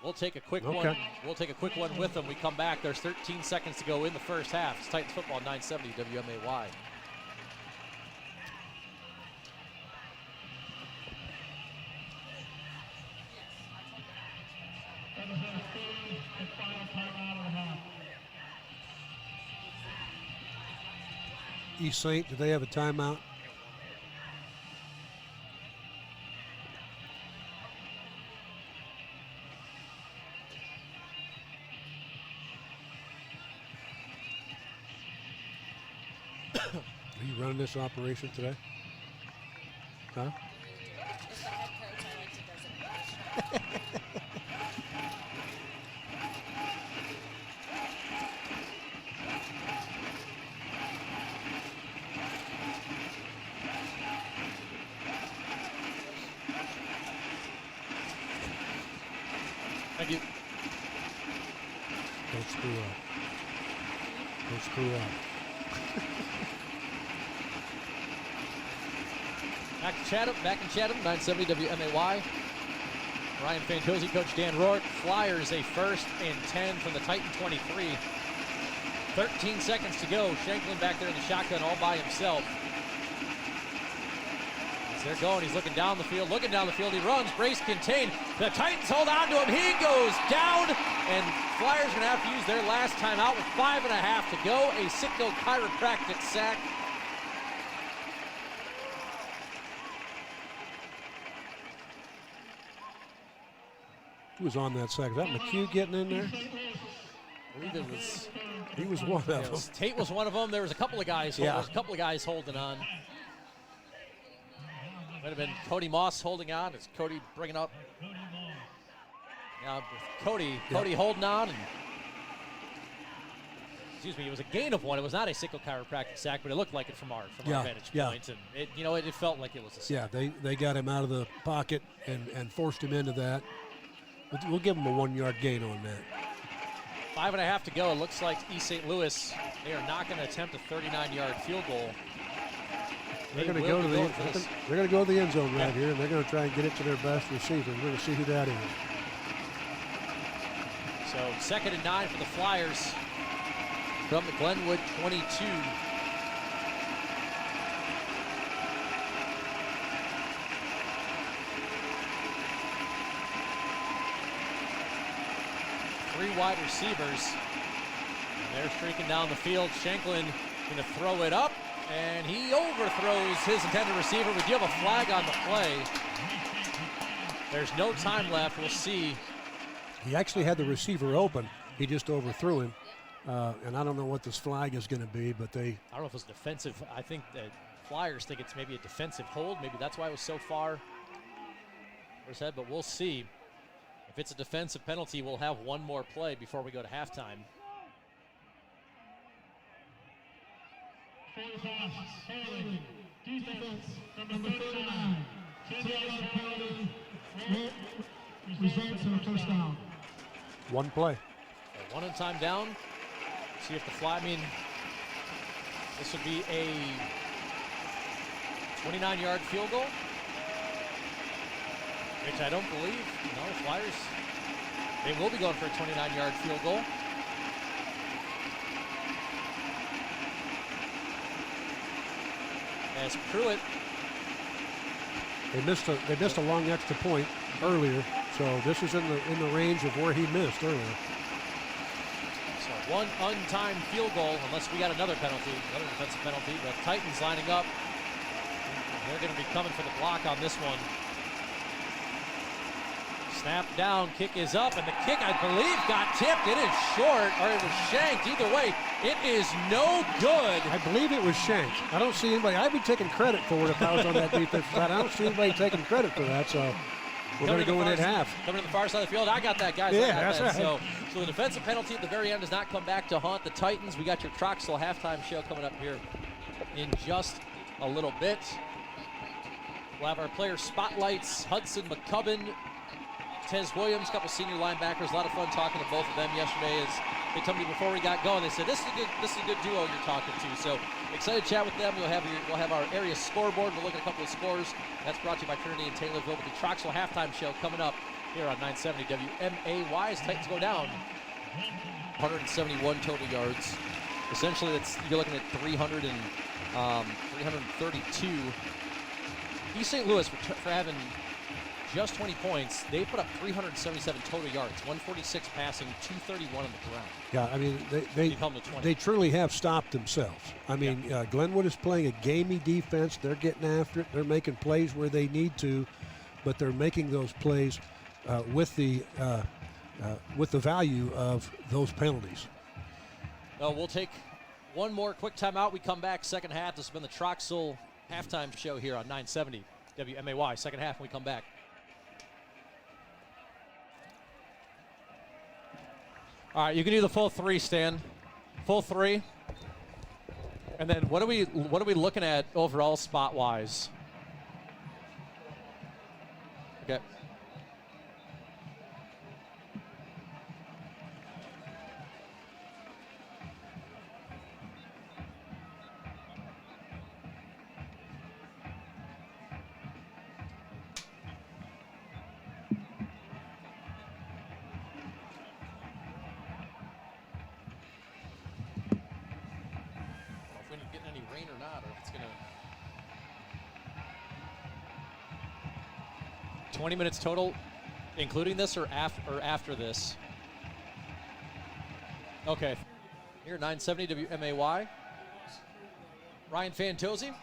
We'll take a quick one. We'll take a quick one with them. We come back. There's 13 seconds to go in the first half. It's Titans football, 970 WMAY. East St., do they have a timeout? Are you running this operation today? Huh? As the head coach, I like to designate. Thank you. Don't screw up. Don't screw up. Back in Chatham, 970 WMAY. Ryan Fantosi, Coach Dan Rourke. Flyers a 1st and 10 from the Titan 23. 13 seconds to go. Shanklin back there in the shotgun all by himself. As they're going, he's looking down the field. He runs, brace contained. The Titans hold on to him. He goes down, and Flyers are going to have to use their last timeout with 5.5 to go. A Sitco chiropractic sack. Who was on that sack? Is that McHugh getting in there? I believe it was. He was one of them. Tate was one of them. There was a couple of guys. Yeah. There was a couple of guys holding on. Might have been Cody Moss holding on. It's Cody bringing up. Now Cody holding on. And, excuse me. It was a gain of 1. It was not a Sitco chiropractic sack, but it looked like it from our vantage point. And it felt like it was a sack. Yeah, they got him out of the pocket and forced him into that. We'll give him a 1-yard gain on that. 5.5 to go. It looks like East St. Louis, they are not going to attempt a 39-yard field goal. They're going to go to the end zone right here, and they're going to try and get it to their best receiver. We're going to see who that is. So 2nd and 9 for the Flyers from the Glenwood 22. Three wide receivers. They're streaking down the field. Shanklin going to throw it up, and he overthrows his intended receiver. We give a flag on the play. There's no time left. We'll see. He actually had the receiver open. He just overthrew him. And I don't know what this flag is going to be, but I don't know if it's defensive. I think the Flyers think it's maybe a defensive hold. Maybe that's why it was so far over his head, but we'll see. If it's a defensive penalty, we'll have one more play before we go to halftime. Defense, number 39. 10-yard penalty. Results in a first down. one play. So 1 time down. See if the fly, this would be a 29-yard field goal, which I don't believe. No, the Flyers, they will be going for a 29-yard field goal. As Pruitt, They missed a long extra point earlier, so this is in the range of where he missed earlier. so one untimed field goal, unless we got another penalty, another defensive penalty. The Titans lining up. They're going to be coming for the block on this one. Snap down, kick is up, and the kick, I believe, got tipped. It is short, or it was shanked. Either way, it is no good. I believe it was shanked. I don't see anybody. I'd be taking credit for it if I was on that defensive side. I don't see anybody taking credit for that, so we're going to go in at half. Coming to the far side of the field. I got that, guys. Yeah, I got that's that. right. So the defensive penalty at the very end does not come back to haunt the Titans. We got your Troxel halftime show coming up here in just a little bit. We'll have our player spotlights. Hudson McCubbin, Tez Williams, a couple senior linebackers. A lot of fun talking to both of them yesterday. As they told me before we got going, they said this is a good duo you're talking to. So excited to chat with them. We'll have our area scoreboard. We'll look at a couple of scores. That's brought to you by Trinity and Taylorville with the Troxel halftime show coming up here on 970 WMAY as Titans go down 171 total yards. Essentially, you're looking at 332. East St. Louis for having just 20 points, they put up 377 total yards, 146 passing, 231 on the ground. Yeah, I mean, they truly have stopped themselves. I mean, Glenwood is playing a gamey defense. They're getting after it. They're making plays where they need to, but they're making those plays with the value of those penalties. We'll take one more quick timeout. We come back second half. This has been the Troxel halftime show here on 970 WMAY. Second half when we come back. All right, you can do the full three, Stan. Full three. And then what are we looking at overall spot wise? Okay. Rain or not, or if it's gonna 20 minutes total, including this or after this. Okay, here 970 WMAY. Ryan Fantozzi,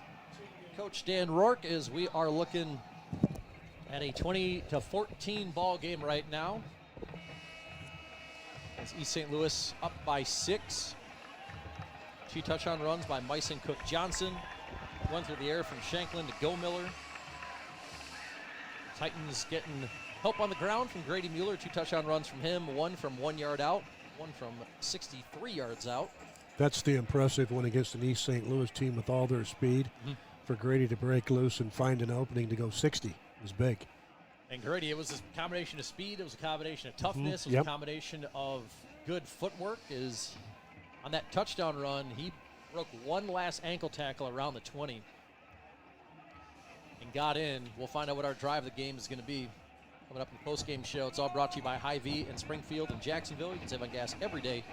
Coach Dan Rourke, as we are looking at a 20-14 ball game right now. As East St. Louis up by 6. 2 touchdown runs by Myson Cook Johnson. One through the air from Shanklin to Go-Miller. Titans getting help on the ground from Grady Mueller. 2 touchdown runs from him. 1 from 1 yard out. 1 from 63 yards out. That's the impressive one against an East St. Louis team with all their speed. Mm-hmm. For Grady to break loose and find an opening to go 60 is big. And Grady, it was a combination of speed. It was a combination of toughness. It was a combination of good footwork. On that touchdown run, he broke one last ankle tackle around the 20 and got in. We'll find out what our drive of the game is going to be coming up in the post-game show. It's all brought to you by Hy-Vee in Springfield and Jacksonville. You can save on gas every day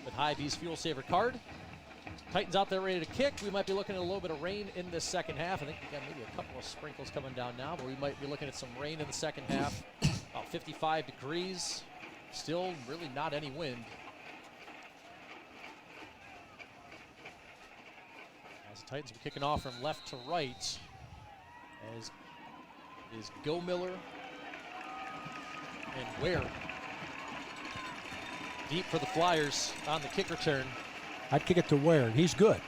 with Hy-Vee's Fuel Saver card. Titans out there ready to kick. We might be looking at a little bit of rain in this second half. I think we got maybe a couple of sprinkles coming down now, but we might be looking at some rain in the second half. About 55 degrees. Still really not any wind. The Titans will be kicking off from left to right as is Go Miller and Ware. Deep for the Flyers on the kick return. I'd kick it to Ware, and he's good.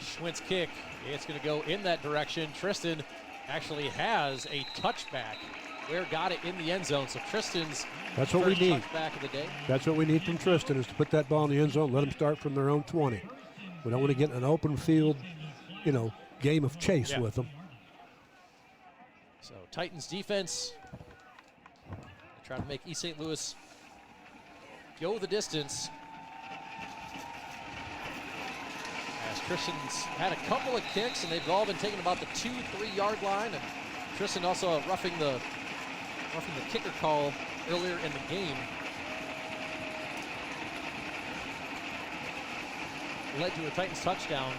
Schwint's kick, it's going to go in that direction. Tristan actually has a touchback. Ware got it in the end zone, so Tristan's That's what we first need. touchback of the day. That's what we need from Tristan, is to put that ball in the end zone, let them start from their own 20. We don't want to get in an open field, game of chase with them. So Titans defense, they try to make East St. Louis go the distance. As Tristan's had a couple of kicks, and they've all been taken about the 2-3 yard line. And Tristan also roughing the kicker call earlier in the game led to a Titans touchdown.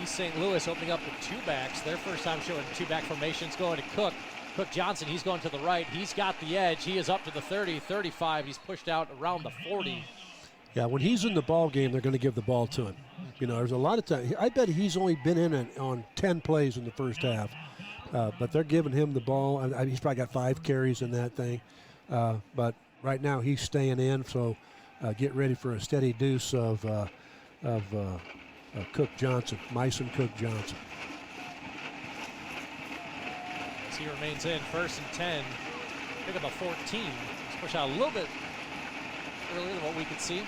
East St. Louis opening up with two backs. Their first time showing two-back formations, going to Cook. Cook Johnson, he's going to the right. He's got the edge. He is up to the 30, 35. He's pushed out around the 40. Yeah, when he's in the ball game, they're going to give the ball to him. There's a lot of time. I bet he's only been in on 10 plays in the first half, but they're giving him the ball. He's probably got 5 carries in that thing, but right now he's staying in. So get ready for a steady deuce of Cook Johnson, Myson Cook Johnson. As he remains in, 1st and 10. Pick up a 14. Let's push out a little bit earlier than what we could see.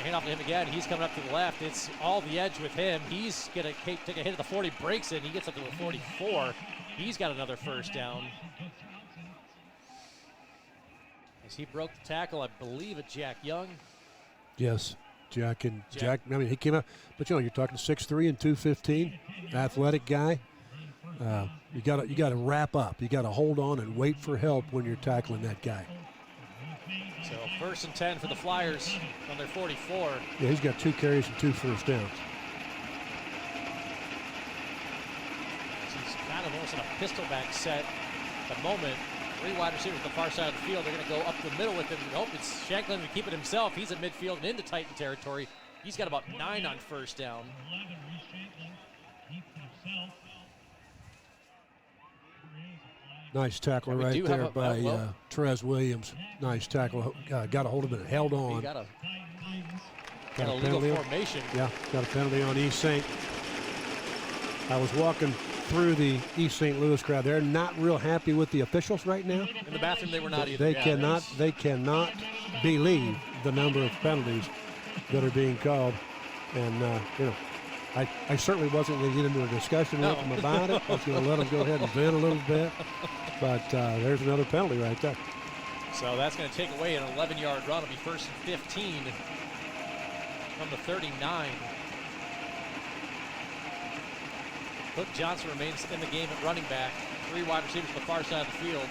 Hand off to him again. He's coming up to the left. It's all the edge with him. He's going to take a hit at the 40, breaks it. He gets up to the 44. He's got another first down. As he broke the tackle, I believe, at Jack Young. Yes, Jack. I mean, he came out, but you're talking 6'3" and 215, athletic guy. You got to wrap up. You got to hold on and wait for help when you're tackling that guy. So 1st and 10 for the Flyers on their 44. Yeah, he's got 2 carries and 2 first downs. He's kind of almost in a pistol back set at the moment. 3 wide receivers at the far side of the field. They're going to go up the middle with him. Nope, it's Shanklin to keep it himself. He's at midfield and into Titan territory. He's got about 9 on first down. 11, Reese Shanklin. Keeps it himself. Nice tackle We right do there have by Trez Williams. Nice tackle. Got a hold of it, held He on. got a Got a legal penalty. formation. Yeah, got a penalty on East St. I was walking through the East St. Louis crowd. They're not real happy with the officials right now. In the bathroom, they were not either. They Yeah, cannot believe the number of penalties that are being called. And, I certainly wasn't going to get into a discussion with them about it. I was going to let them go ahead and vent a little bit. But there's another penalty right there. So that's going to take away an 11-yard run. It'll be 1st and 15 from the 39. Cook Johnson remains in the game at running back. 3 wide receivers to the far side of the field.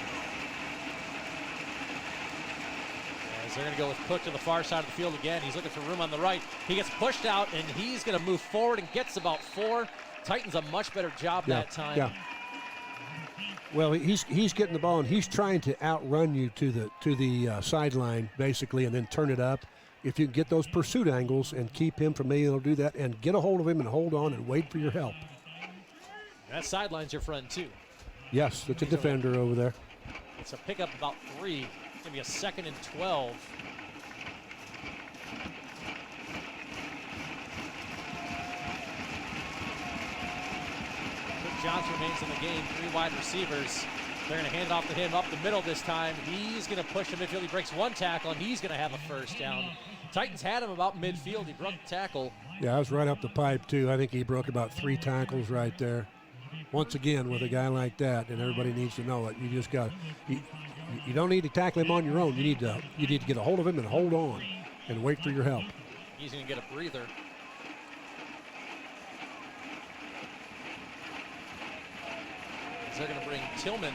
As they're going to go with Cook to the far side of the field again. He's looking for room on the right. He gets pushed out, and he's going to move forward and gets about 4. Titans a much better job that time. Yeah. Well, he's getting the ball, and he's trying to outrun you to the sideline, basically, and then turn it up. If you can get those pursuit angles and keep him from being able to do that and get a hold of him and hold on and wait for your help. That sideline's your friend, too. Yes, it's a defender over there. It's a pickup about 3. It's going to be a 2nd and 12. Cook Johnson remains in the game. 3 wide receivers. They're going to hand off to him up the middle this time. He's going to push the midfield. He breaks 1 tackle, and he's going to have a first down. Titans had him about midfield. He broke the tackle. Yeah, I was right up the pipe, too. I think he broke about 3 tackles right there. Once again, with a guy like that, and everybody needs to know it, you just got you don't need to tackle him on your own. You need to get a hold of him and hold on and wait for your help. He's going to get a breather. They're going to bring Tillman.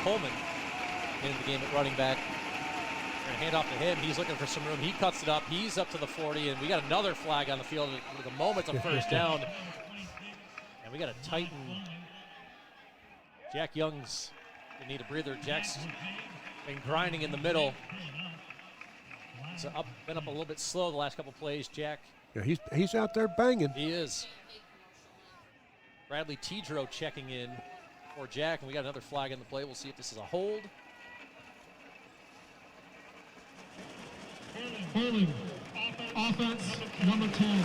Coleman in the game at running back. We're going to hand off to him. He's looking for some room. He cuts it up. He's up to the 40, and we got another flag on the field with a moment of first down. And we got a Titan. Jack Young's going to need a breather. Jack's been grinding in the middle. So been up a little bit slow the last couple plays, Jack. Yeah, he's out there banging. He is. Bradley Tidrow checking in for Jack, and we got another flag in the play. We'll see if this is a hold. Holding. Offense number 10. 10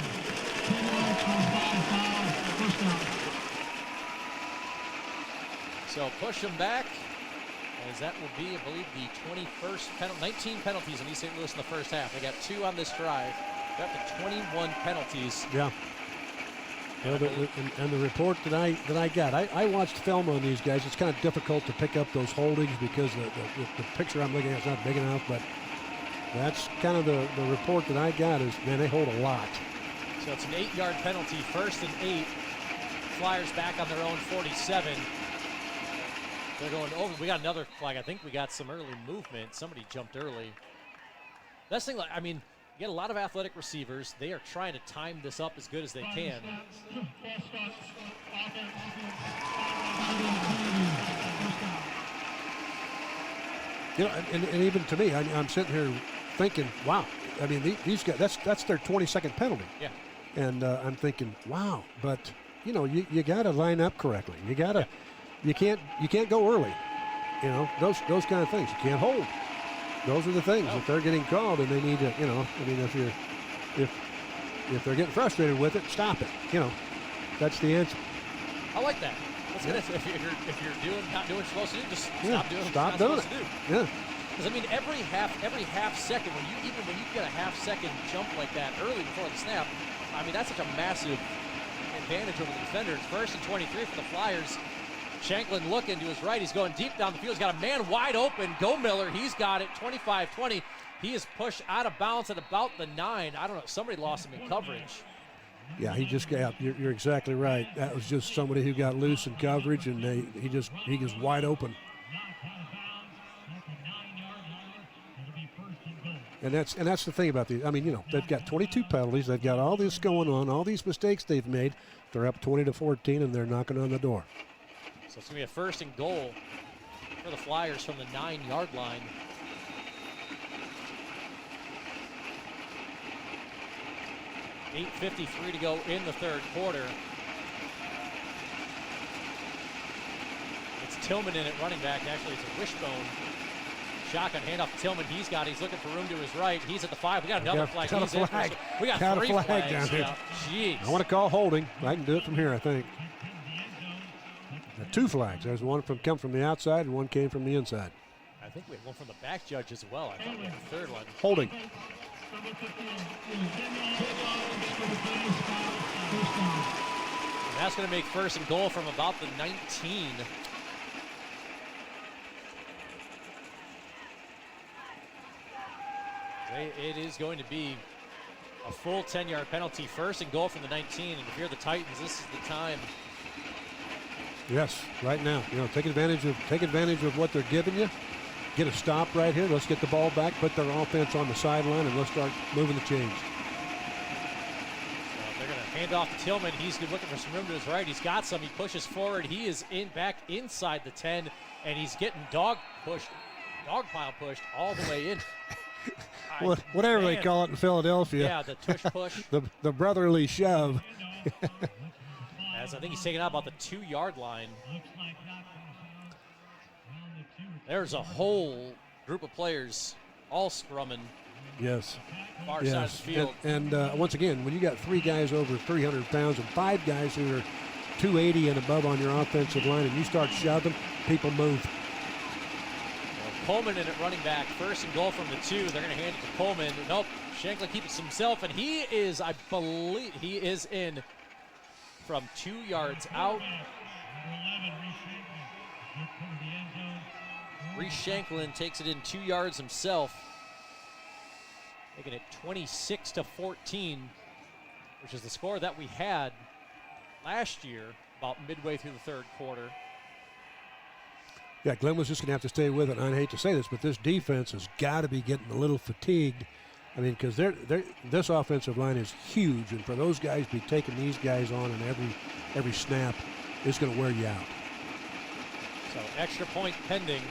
yards for foul. First down. So push them back, as that will be, I believe, the 21st penalty. 19 penalties in East St. Louis in the first half. They got 2 on this drive. They're up to 21 penalties. Yeah. Well, and the report that I got, I watched film on these guys. It's kind of difficult to pick up those holdings because the picture I'm looking at is not big enough, but that's kind of the report that I got is, man, they hold a lot. So it's an 8-yard penalty, 1st and 8. Flyers back on their own 47. They're going over. We got another flag. I think we got some early movement. Somebody jumped early. Best thing, I mean, you get a lot of athletic receivers. They are trying to time this up as good as they can. You know, and even to me, I'm sitting here thinking, wow. I mean, these guys, that's their 22nd penalty. Yeah. And I'm thinking, wow. But you know, you got to line up correctly. You got to, you can't go early. You know, those kind of things. You can't hold. Those are the things that they're getting called, and they need to, you know. I mean, if they're getting frustrated with it, stop it. You know, that's the answer. I like that. Let's get it. If you're not doing what you're supposed to do, just stop doing what stop you're doing not supposed it. to do. Yeah. Because I mean, every half second, when you get a half-second jump like that early before the snap, I mean that's such a massive advantage over the defenders. 1st and 23 for the Flyers. Shanklin looking to his right. He's going deep down the field. He's got a man wide open. Go Miller. He's got it. 25-20. He is pushed out of bounds at about the 9. I don't know. Somebody lost him in coverage. Yeah, he just got. You're exactly right. That was just somebody who got loose in coverage, and he was wide open. And that's the thing about these. I mean, you know, they've got 22 penalties. They've got all this going on, all these mistakes they've made. They're up 20-14, and they're knocking on the door. So it's going to be a 1st and goal for the Flyers from the 9-yard line. $8:53 to go in the 3rd quarter. It's Tillman in at running back. Actually, it's a wishbone. Shotgun handoff to Tillman. He's looking for room to his right. He's at the 5. We got another flag. Got a flag. We got got 3 a flag flags down here. Jeez. I want to call holding. I can do it from here, I think. 2 flags. There's one come from the outside and one came from the inside. I think we had one from the back judge as well. I thought we had the 3rd one. Holding. And that's going to make 1st and goal from about the 19. It is going to be a full 10-yard penalty. 1st and goal from the 19. And if you're the Titans, this is the time. Yes, right now. You know, take advantage of what they're giving you. Get a stop right here. Let's get the ball back, put their offense on the sideline, and let's start moving the chains. So they're going to hand off to Tillman. He's looking for some room to his right. He's got some. He pushes forward. He is back inside the 10, and he's getting dog pile pushed all the way in. Whatever they call it in Philadelphia. Yeah, the tush push. the brotherly shove. As I think he's taken out about the 2-yard line. There's a whole group of players all scrumming. Yes. Far side of the field. And once again, when you got 3 guys over 300 pounds and 5 guys who are 280 and above on your offensive line, and you start shoving, people move. Coleman in at running back. 1st and goal from the 2. They're going to hand it to Coleman. Nope. Shanklin keeps it himself, and he is, I believe, he is in from 2 yards out. Reese Shanklin takes it in 2 yards himself, making it 26-14, which is the score that we had last year about midway through the 3rd quarter. Yeah, Glenwood's just going to have to stay with it. And I hate to say this, but this defense has got to be getting a little fatigued. I mean, because this offensive line is huge, and for those guys to be taking these guys on in every snap, it's going to wear you out. So extra point pending.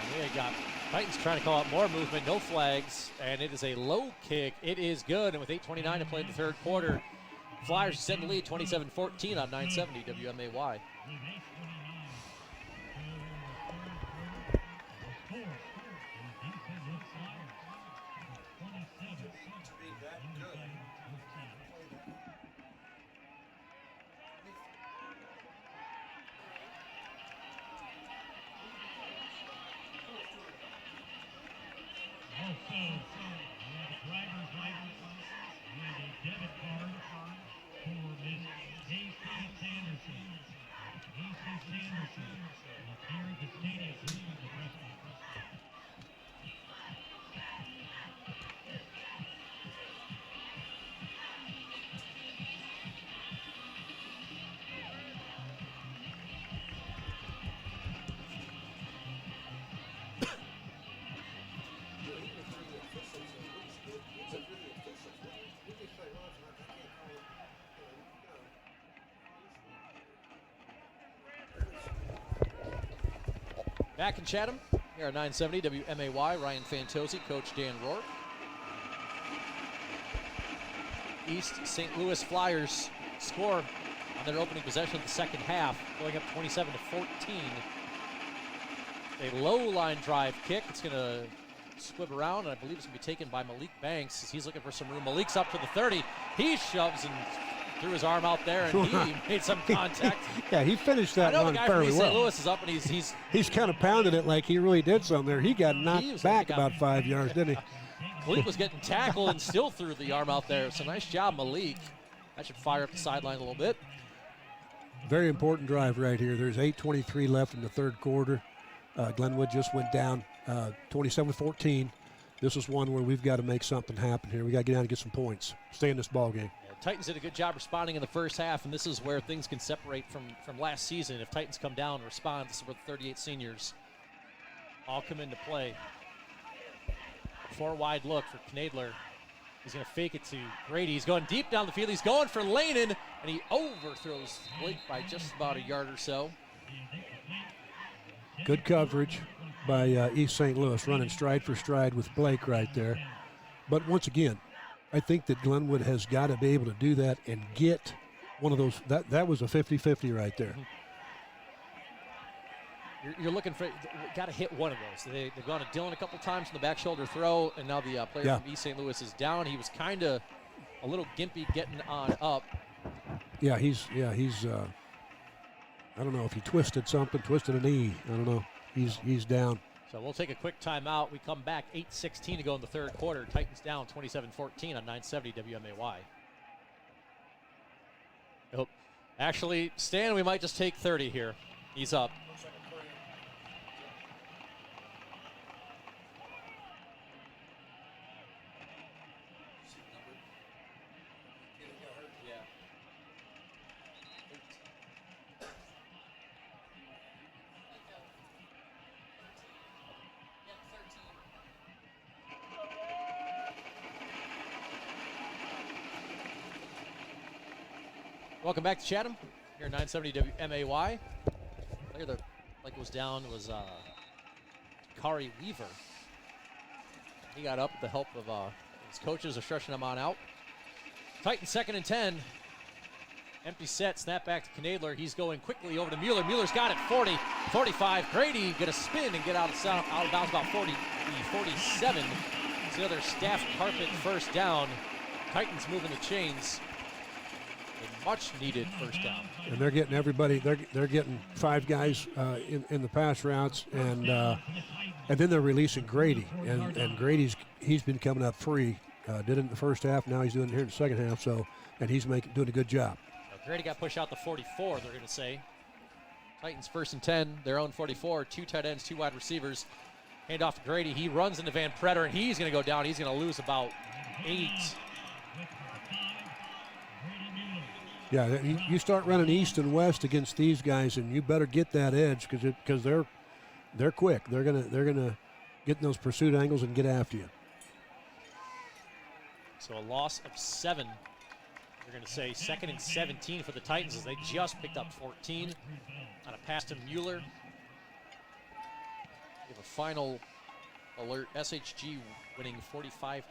And we got Titans trying to call out more movement, no flags, and it is a low kick. It is good, and with 8:29 to play in the third quarter, Flyers set the lead 27-14 on 970 WMAY. Also, we have a driver's license and a debit card for Miss A.C. Sanderson. A.C. Sanderson is here at the stadium for the press conference. Back in Chatham, here at 970 WMAY, Ryan Fantozzi, Coach Dan Rourke. East St. Louis Flyers score on their opening possession of the second half, going up 27-14. A low line drive kick. It's going to squib around, and I believe it's going to be taken by Malik Banks as he's looking for some room. Malik's up to the 30. He shoves and threw his arm out there, and he made some contact. Yeah, he finished that I know run the guy fairly from East well. St. Louis is up, and he's He's kind of pounded it like he really did something there. He got knocked was back like about 5 yards, didn't he? Malik was getting tackled and still threw the arm out there. So nice job, Malik. That should fire up the sideline a little bit. Very important drive right here. There's 8:23 left in the third quarter. Glenwood just went down 27-14. This is one where we've got to make something happen here. We got to get down and get some points. Stay in this ball game. Yeah, Titans did a good job responding in the first half, and this is where things can separate from last season. If Titans come down and respond, this is where the 38 seniors all come into play. 4 wide look for Knadler. He's going to fake it to Grady. He's going deep down the field. He's going for Lanin, and he overthrows Blake by just about a yard or so. Good coverage by East St. Louis, running stride for stride with Blake right there. But once again, I think that Glenwood has got to be able to do that and get one of those. That was a 50-50 right there. You're looking for, got to hit one of those. They've gone to Dillon a couple times from the back shoulder throw, and now the player from East St. Louis is down. He was kind of a little gimpy getting on up. Yeah, he's I don't know if he twisted something, twisted a knee. I don't know. He's down. So we'll take a quick timeout. We come back, 8:16 to go in the third quarter. Titans down 27-14 on 970 WMAY. Oh, actually, Stan, we might just take 30 here. He's up. Welcome back to Chatham, here at 970 WMAY. Player that was down was Kari Weaver. He got up with the help of his coaches are stretching him on out. Titans 2nd and 10. Empty set, snap back to Knadler. He's going quickly over to Mueller. Mueller's got it, 40, 45. Grady gonna spin and get out of bounds about 40, 47. It's the other staff carpet first down. Titans moving the chains. A much needed first down. And they're getting everybody. They're getting 5 guys in the pass routes, and then they're releasing Grady. And he's been coming up free. Did it in the first half. Now he's doing it here in the second half. So, and he's doing a good job. Grady got pushed out to 44. They're going to say. Titans 1st and 10. Their own 44. 2 tight ends, 2 wide receivers. Hand off to Grady. He runs into Van Pretter, and he's going to go down. He's going to lose about 8. Yeah, you start running east and west against these guys, and you better get that edge because they're quick. They're gonna get in those pursuit angles and get after you. So a loss of 7. They're going to say 2nd and 17 for the Titans as they just picked up 14 on a pass to Mueller. We have a final alert. SHG winning 45-15.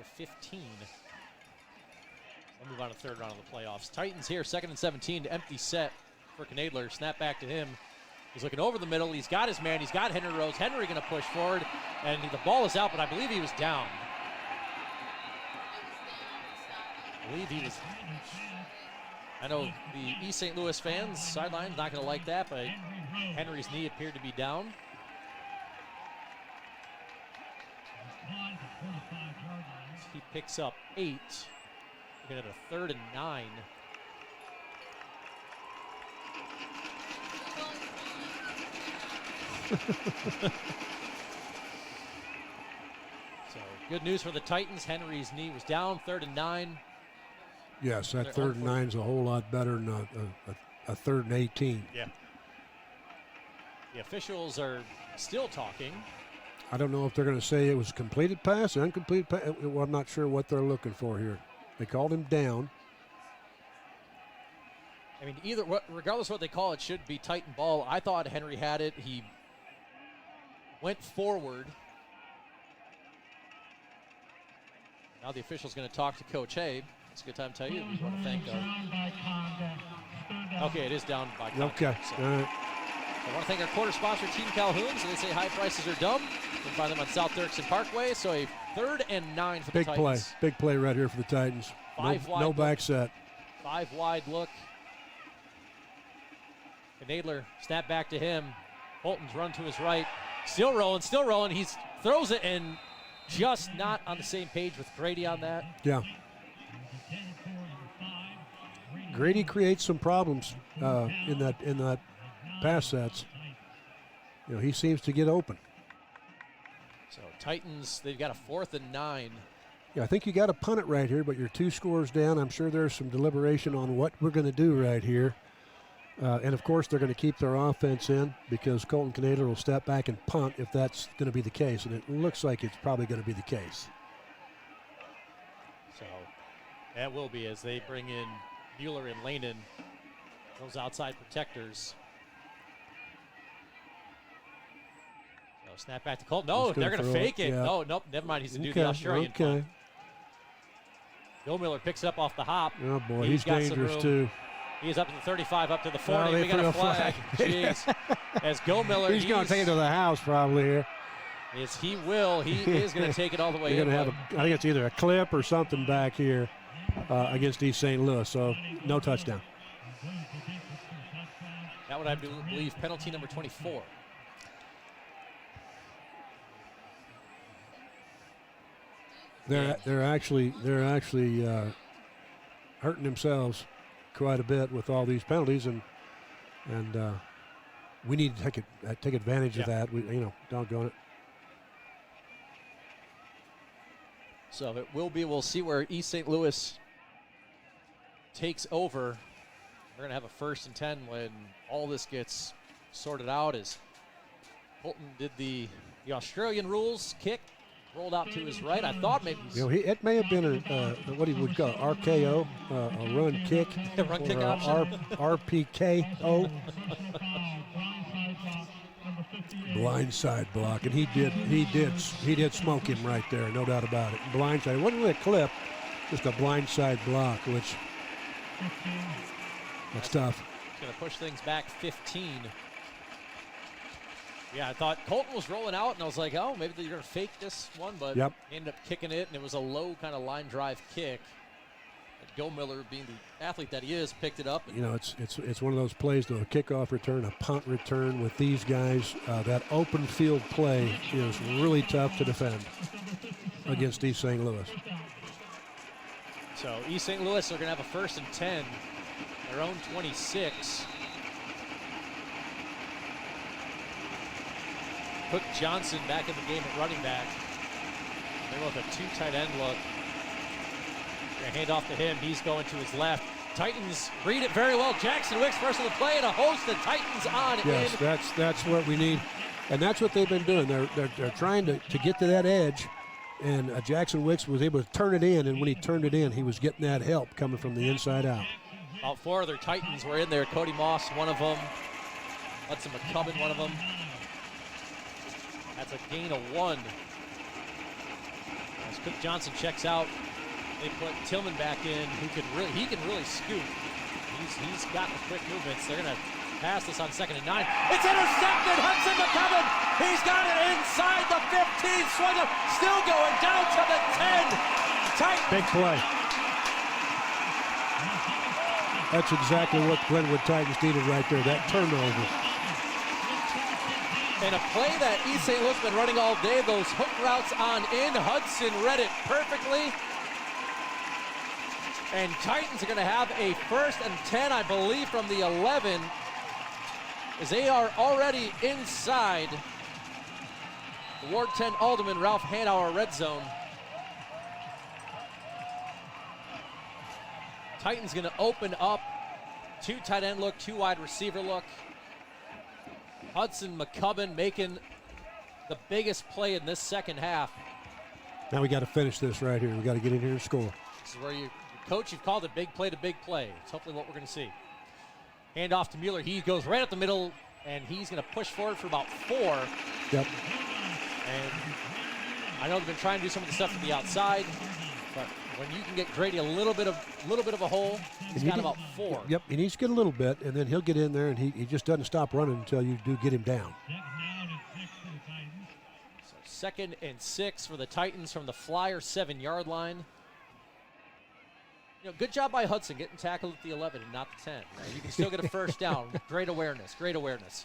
We'll move on to third round of the playoffs. Titans here, 2nd and 17, empty set for Knadler. Snap back to him. He's looking over the middle. He's got his man. He's got Henry Rose. Henry going to push forward, and the ball is out, but I believe he was down. I know the East St. Louis fans, sideline, not going to like that, but Henry's knee appeared to be down. He picks up 8. We're going to have a 3rd and 9. So good news for the Titans. Henry's knee was down, 3rd and 9. Yes, that 3rd and 9 is a whole lot better than a 3rd and 18. Yeah. The officials are still talking. I don't know if they're going to say it was a completed pass or uncompleted pass. Well, I'm not sure what they're looking for here. They called him down. I mean, regardless of what they call it, should be Titan ball. I thought Henry had it. He went forward. Now the official's going to talk to Coach Hay. It's a good time to tell you. We want to thank our... Okay, it is down by contact. Okay, So. all right. I want to thank our quarter sponsor, Team Calhoun. So they say high prices are dumb. You can find them on South Dirksen Parkway. So a 3rd and 9 for the Titans. Big play right here for the Titans. No back set. 5 wide look. Knadler, snap back to him. Holton's run to his right. Still rolling. He throws it and just not on the same page with Grady on that. Yeah. Grady creates some problems in that pass sets. You know, he seems to get open. So Titans, they've got a 4th and 9. Yeah, I think you got to punt it right here, but you're 2 scores down. I'm sure there's some deliberation on what we're going to do right here. And, of course, they're going to keep their offense in because Colton Knadler will step back and punt if that's going to be the case. And it looks like it's probably going to be the case. So that will be as they bring in Mueller and Lanin, those outside protectors. So snap back to Colton. No, they're going to fake it. Yeah. No, nope, never mind. He's going to do the Australian punt. Bill Miller picks up off the hop. Oh, boy, he's dangerous, too. He's up to the 35, up to the 40. Oh, we got a flag. Jeez. As Go Miller, he's going to take it to the house probably here. Yes, he will. He is going to take it all the way in. I think it's either a clip or something back here against East St. Louis. So no touchdown. That would, I believe, penalty number 24. They're actually hurting themselves quite a bit with all these penalties, and we need to take advantage of that. Doggone it. So it will be. We'll see where East St. Louis takes over. We're gonna have a 1st and 10 when all this gets sorted out. As Holton did the Australian rules kick. Rolled out to his right. I thought maybe it may have been what he would call RKO, a run kick, run kick option. RPKO, blindside block, and he did smoke him right there, no doubt about it. Blindside, it wasn't really a clip, just a blindside block, which that's tough. It's going to push things back 15. Yeah, I thought Colton was rolling out, and I was like, oh, maybe they're going to fake this one, but he ended up kicking it, and it was a low kind of line drive kick. And Go Miller, being the athlete that he is, picked it up. You know, it's one of those plays, though, a kickoff return, a punt return with these guys. That open field play is really tough to defend against East St. Louis. So East St. Louis are going to have a 1st and 10, their own 26. Cook Johnson back in the game at running back. They're with a 2 tight end look. They're going to hand off to him. He's going to his left. Titans read it very well. Jackson Wicks first on the play, and a host of Titans on in. Yes, that's what we need. And that's what they've been doing. They're trying to get to that edge. And Jackson Wicks was able to turn it in, and when he turned it in, he was getting that help coming from the inside out. About 4 other Titans were in there. Cody Moss, one of them. Hudson McCubbin, one of them. That's a gain of 1. As Cook Johnson checks out, they put Tillman back in, who can really scoop. He's got the quick movements. They're gonna pass this on 2nd and 9. It's intercepted. Hudson McCubbin. He's got it inside the 15. Swing up, still going down to the 10. Tight. Big play. That's exactly what Glenwood Titans needed right there, that turnover. And a play that East St. Louis has been running all day, those hook routes on in. Hudson read it perfectly. And Titans are going to have a 1st and 10, I believe, from the 11, as they are already inside the Ward 10 Alderman Ralph Hanauer red zone. Titans going to open up 2 tight end look, 2 wide receiver look. Hudson McCubbin making the biggest play in this second half. Now we got to finish this right here. We got to get in here and score. This is where Coach, you've called it big play to big play. It's hopefully what we're going to see. Hand off to Mueller. He goes right up the middle, and he's going to push forward for about 4. Yep. And I know they've been trying to do some of the stuff to the outside, but when you can get Grady a little bit of a hole, he's got about 4. Yep, he needs to get a little bit, and then he'll get in there, and he just doesn't stop running until you do get him down. So 2nd and 6 for the Titans from the Flyer 7-yard line. You know, good job by Hudson getting tackled at the 11 and not the 10. You can still get a 1st down. Great awareness, great awareness.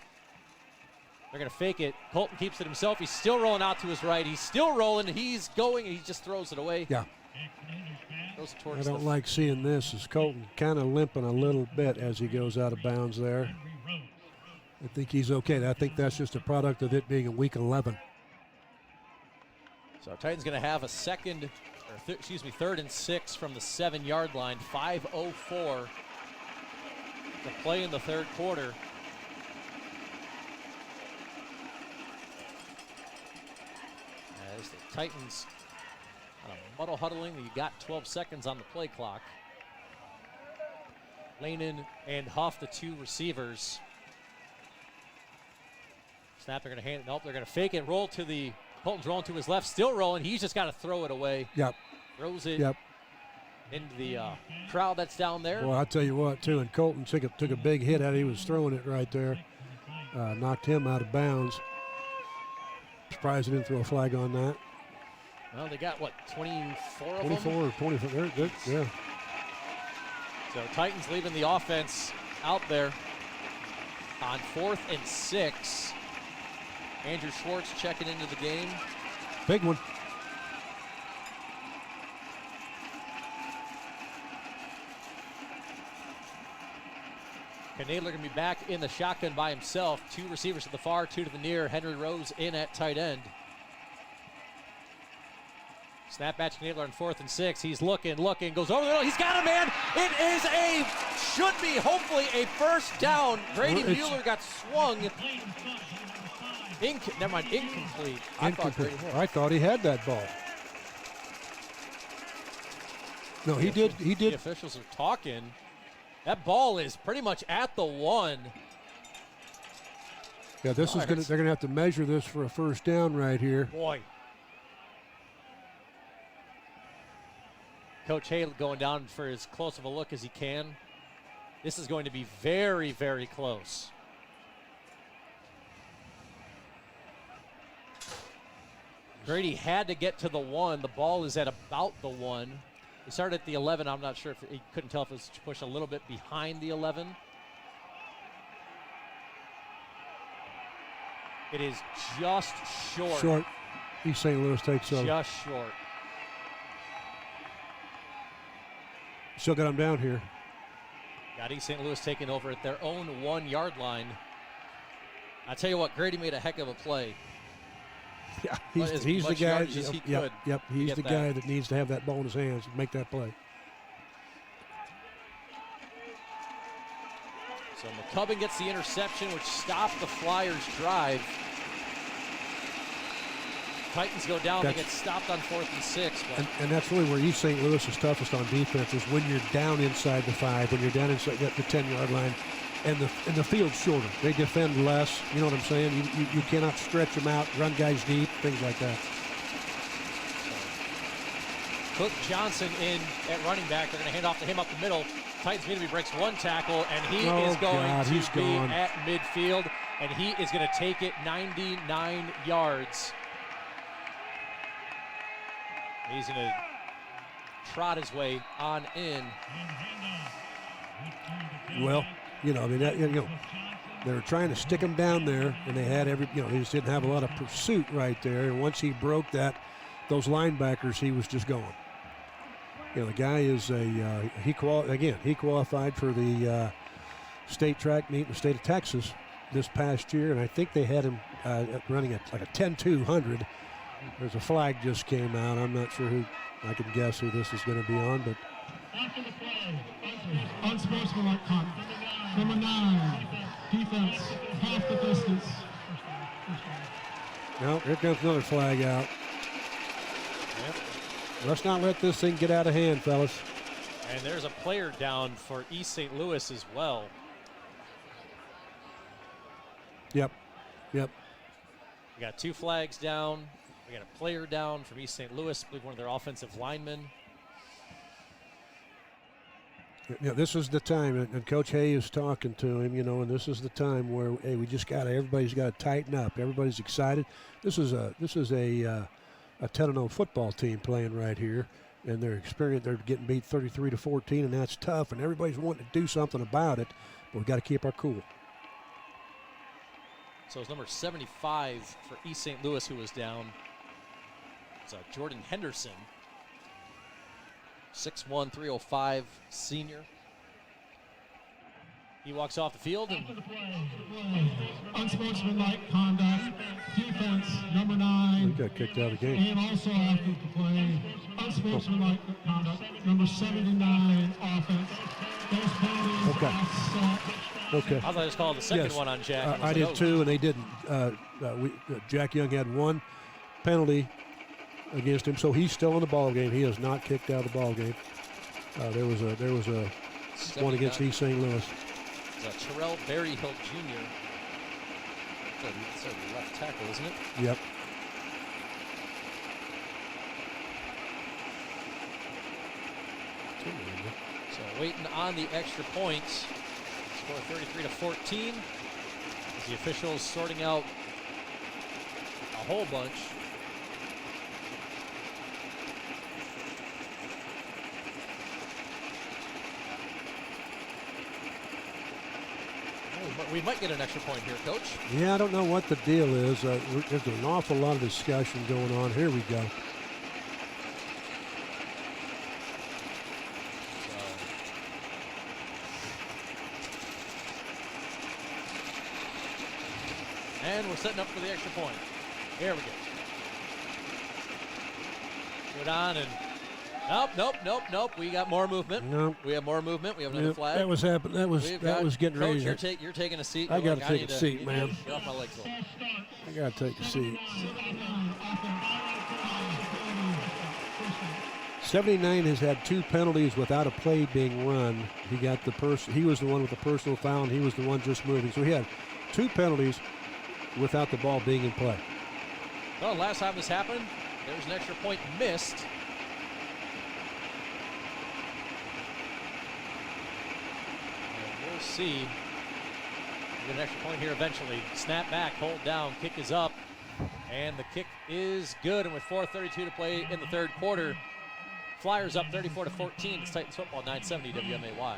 They're going to fake it. Colton keeps it himself. He's still rolling out to his right. He's still rolling. He's going, and he just throws it away. Yeah. Throws it I towards don't like seeing this, as Colton kind of limping a little bit as he goes out of bounds there. I think he's okay. I think that's just a product of it being in week 11. So Titans going to have a 3rd and 6 from the 7-yard line. 5:04 to play in the 3rd quarter. As the Titans muddle huddling, you got 12 seconds on the play clock. Lanin and Huff, the 2 receivers. Snap, they're going to hand it. Nope, they're going to fake it. Roll to the Colton's rolling to his left, still rolling. He's just got to throw it away. Yep. Throws it into the crowd that's down there. Well, I'll tell you what, too, and Colton took a big hit out. He was throwing it right there. Knocked him out of bounds. Surprised he didn't throw a flag on that. Well, they got, what, 24 of 24 them? or 24. They're good, yeah. So Titans leaving the offense out there on 4th and 6. Andrew Schwartz checking into the game. Big one. Knadler going to be back in the shotgun by himself. 2 receivers to the far, 2 to the near. Henry Rose in at tight end. Snap back to Knadler on 4th and 6. He's looking, goes over the middle. He's got a man. It is should be hopefully a 1st down. Grady Mueller got swung. Never mind, incomplete. I thought he had that ball. No, he did. The officials are talking. That ball is pretty much at the 1. Yeah, they're gonna have to measure this for a 1st down right here. Boy. Coach Hay going down for as close of a look as he can. This is going to be very, very close. Grady had to get to the 1. The ball is at about the 1. He started at the 11. I'm not sure if he couldn't tell if it was pushed a little bit behind the 11. It is just short. Short. East St. Louis takes over. Just short. Still got him down here. Got East St. Louis taking over at their own 1-yard line. I tell you what, Grady made a heck of a play. Yeah, he's the guy. He's the guy guy that needs to have that ball in his hands and make that play. So McCubbin gets the interception, which stopped the Flyers' drive. Titans go down, they get stopped on 4th and 6. And that's really where East St. Louis is toughest on defense, is when you're down inside the 5, when you're down inside the 10-yard line, and the field's shorter. They defend less. You know what I'm saying? You cannot stretch them out, run guys deep, things like that. Cook Johnson in at running back. They're going to hand off to him up the middle. Titans mean breaks one tackle, and he is going to be gone at midfield, and he is going to take it 99 yards. He's going to trot his way on in. Well, you know, I mean, that, you know, they were trying to stick him down there, and they had every, you know, he just didn't have a lot of pursuit right there. And once he broke those linebackers, he was just going. You know, the guy is he qualified for the state track meet in the state of Texas this past year, and I think they had him running at like a 10-200. There's a flag just came out. I'm not sure who. I can guess who this is going to be on, but. After the play, unsportsmanlike conduct. Number 9, defense, half the distance. No, here comes another flag out. Yep. Let's not let this thing get out of hand, fellas. And there's a player down for East St. Louis as well. Yep. We got 2 flags down. We got a player down from East St. Louis, I believe one of their offensive linemen. Yeah, this is the time, and Coach Hay is talking to him, you know, and this is the time where, hey, everybody's got to tighten up. Everybody's excited. This is a 10-0 football team playing right here, and they're getting beat 33-14, and that's tough, and everybody's wanting to do something about it, but we've got to keep our cool. So it's number 75 for East St. Louis who was down. It's Jordan Henderson. 6'1", 305 senior. He walks off the field and Unsportsmanlike conduct, defense, number 9. He got kicked out of the game. And also after the play, unsportsmanlike conduct, number 79, offense. Those penalties Okay. I thought it was called the second Yes. one on Jack. I did too, and they didn't. Jack Young had 1 penalty against him, so he's still in the ball game. He is not kicked out of the ball game. There was a one against East St. Louis. Terrell Berryhill Jr. That's a left tackle, isn't it? Yep. So waiting on the extra points. Score 33-14. As the officials sorting out a whole bunch. We might get an extra point here, Coach. Yeah, I don't know what the deal is. There's an awful lot of discussion going on. Here we go. And we're setting up for the extra point. Here we go. Put on and nope. We got more movement. Nope. We have more movement. We have another flag. That was happening. That was getting Coach, ready. you're taking a seat. I got to Like, take a seat, man. Get off my legs. I got to take a seat. 79 has had 2 penalties without a play being run. He was the one with the personal foul, and he was the one just moving. So he had 2 penalties without the ball being in play. Well, last time this happened, there was an extra point missed. And we'll see. We get an extra point here eventually. Snap back, hold down, kick is up, and the kick is good. And with 4:32 to play in the third quarter, Flyers up 34-14. It's Titans football, 970 WMAY.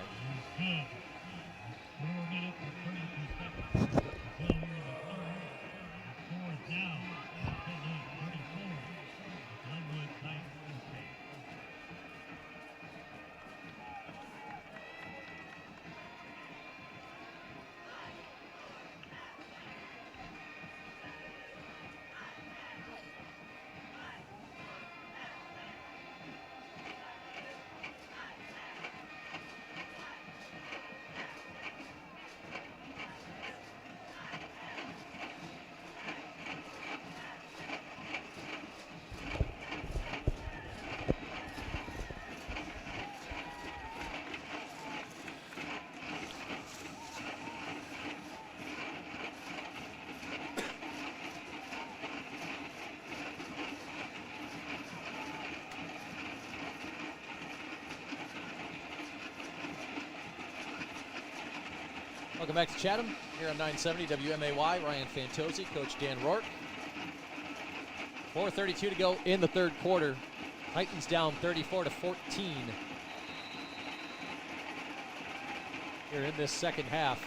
Welcome back to Chatham here on 970 WMAY. Ryan Fantozzi, Coach Dan Rourke. 4:32 to go in the third quarter. Titans down 34-14 here in this second half.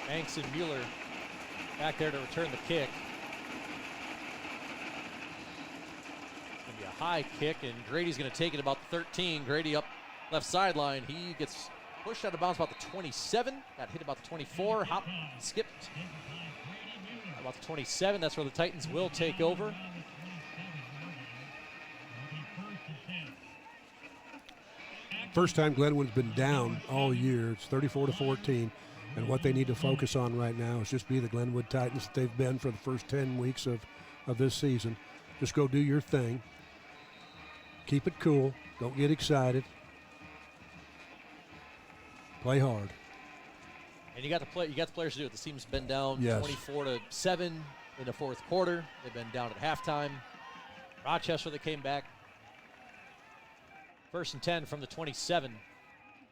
Banks and Mueller back there to return the kick. It's going to be a high kick, and Grady's going to take it about the 13. Grady up left sideline. He gets pushed out of bounds about the 27. Got hit about the 24. Hop, skipped about the 27. That's where the Titans will take over. First time Glenwood's been down all year. It's 34-14. And what they need to focus on right now is just be the Glenwood Titans that they've been for the first 10 weeks of this season. Just go do your thing. Keep it cool. Don't get excited. Play hard. And you got the players to do it. The team's been down Yes. 24-7 in the fourth quarter. They've been down at halftime. Rochester, they came back. 1st and 10 from the 27.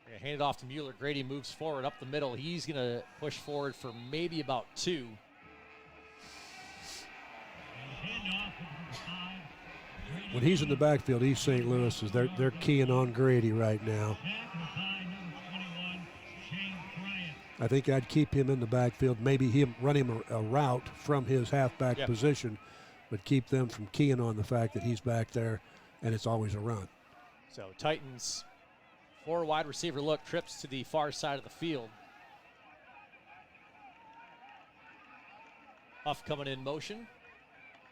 They're gonna hand it off to Mueller. Grady moves forward up the middle. He's gonna push forward for maybe about 2. When he's in the backfield, East St. Louis they're keying on Grady right now. I think I'd keep him in the backfield. Maybe run him a route from his halfback position, but keep them from keying on the fact that he's back there and it's always a run. So Titans 4 wide receiver look, trips to the far side of the field. Huff coming in motion.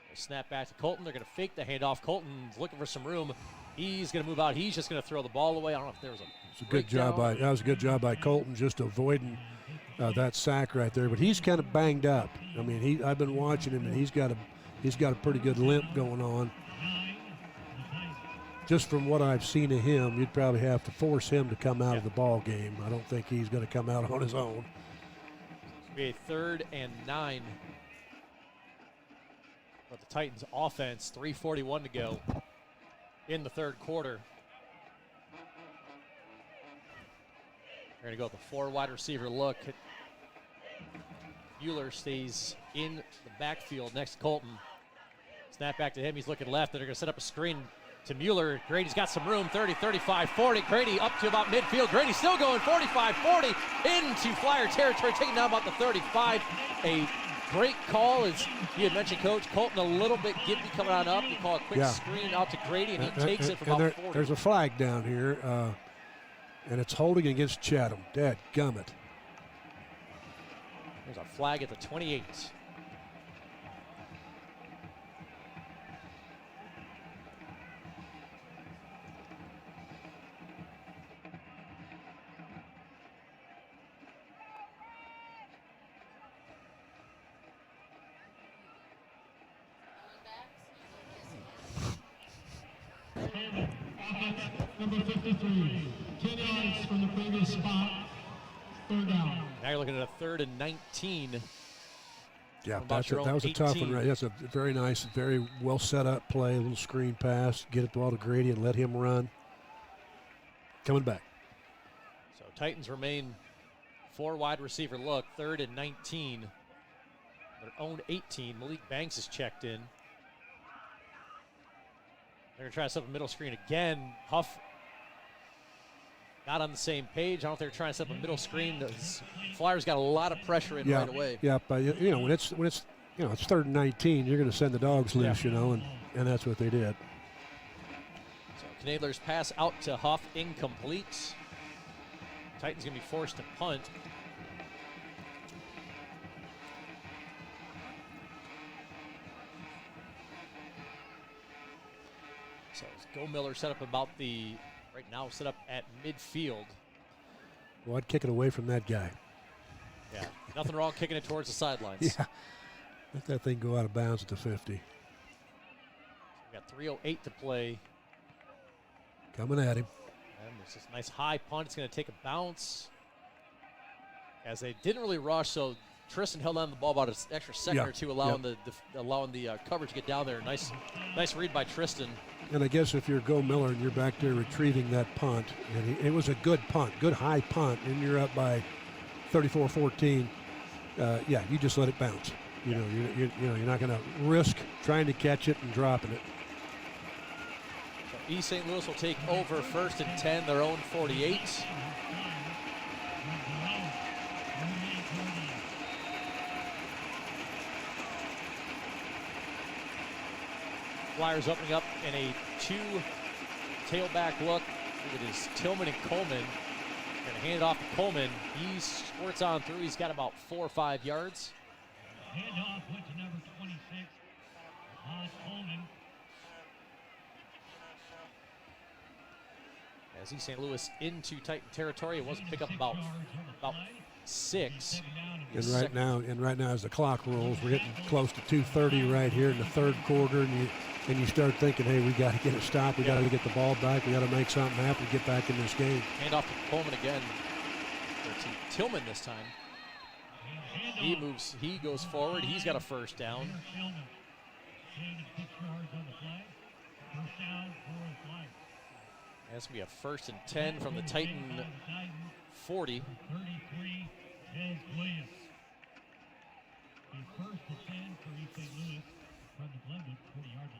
They snap back to Colton. They're going to fake the handoff. Colton's looking for some room. He's going to move out. He's just going to throw the ball away. I don't know if there was That was a good job by Colton, just avoiding that sack right there. But he's kind of banged up. I mean, I've been watching him, and he's got a pretty good limp going on. Just from what I've seen of him, you'd probably have to force him to come out of the ball game. I don't think he's going to come out on his own. It'll be a 3rd and 9. But the Titans offense, 3:41 to go in the third quarter. They're going to go with the 4 wide receiver look. Mueller stays in the backfield next to Colton. Snap back to him. He's looking left. They're going to set up a screen to Mueller. Grady's got some room. 30, 35, 40. Grady up to about midfield. Grady still going 45, 40 into Flyer territory, taking down about the 35. A great call, as you had mentioned, Coach. Colton a little bit gimpy coming on up. You call a quick screen out to Grady, and he takes it from about 40. There's a flag down here, and it's holding against Chatham. Dadgummit. There's a flag at the 28. Number 53, 10 yards from the previous spot, 3rd down. Now you're looking at a 3rd and 19. Yeah, that was a tough one. Right? That's a very nice, very well set up play, a little screen pass, get it the ball to Grady and let him run. Coming back. So Titans remain 4 wide receiver look, 3rd and 19. Their own 18. Malik Banks is checked in. They're going to try to set up a middle screen again. Huff not on the same page. I don't know if they're trying to set up a middle screen. The Flyers got a lot of pressure in right away. Yeah, but when it's 3rd and 19, you're going to send the dogs loose, and that's what they did. So Knadler's pass out to Huff, incomplete. Titans going to be forced to punt. So Go Miller set up about right now set up at midfield. Well, I'd kick it away from that guy. Yeah, nothing wrong kicking it towards the sidelines. Yeah, let that thing go out of bounds at the 50. We got 3:08 to play. Coming at him. And it's this nice high punt. It's going to take a bounce. As they didn't really rush, so Tristan held on to the ball about an extra second or two, allowing the coverage to get down there. Nice read by Tristan. And I guess if you're Go Miller and you're back there retrieving that punt, and it was a good punt, good high punt, and you're up by 34-14, yeah, you just let it bounce. You know, you're not going to risk trying to catch it and dropping it. So East St. Louis will take over 1st and 10, their own 48. Flyers opening up in a 2 tailback look. It is Tillman and Coleman. Going to hand it off to Coleman. He squirts on through. He's got about 4 or 5 yards. Handoff went to number 26, Coleman. As East St. Louis into Titan territory, it was a pickup about 6. And right now, as the clock rolls, we're getting close to 2:30 right here in the third quarter, and you start thinking, hey, we got to get it stopped. We got to get the ball back. We got to make something happen to get back in this game. Hand off to Coleman again. Or to Tillman this time. He moves. He goes forward. He's got a first down. That's going to be a 1st and 10 from the Titan 40. 33, Ted Williams. The 1st and 10 for East St. Louis from the Glenwood 40-yard line.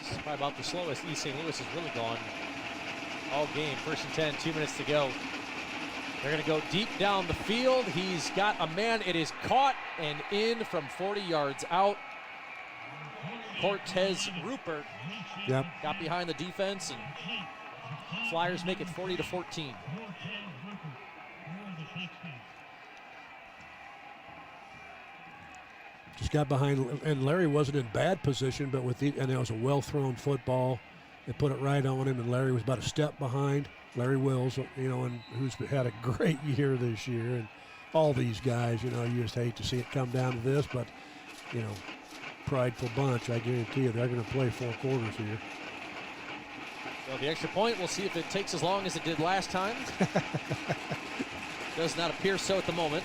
This is probably about the slowest East St. Louis has really gone all game. 1st and 10, 2 minutes to go. They're going to go deep down the field. He's got a man. It is caught and in from 40 yards out. Cortez Rupert got behind the defense, and Flyers make it 40-14. Just got behind, and Larry wasn't in bad position, but and it was a well-thrown football. They put it right on him, and Larry was about a step behind. Larry Wills, and who's had a great year this year, and all these guys, you just hate to see it come down to this, but, prideful bunch, I guarantee you, they're going to play 4 quarters here. Well, the extra point, we'll see if it takes as long as it did last time. Does not appear so at the moment.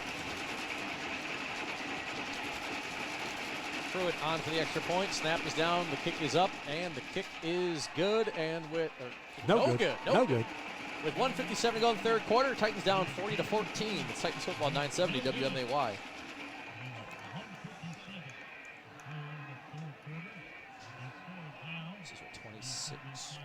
Threw it on for the extra point. Snap is down. The kick is up, and the kick is good. And no good. With 1:57 to go in the third quarter, Titans down 40-14. It's Titans football 970 WMAY. This is 26.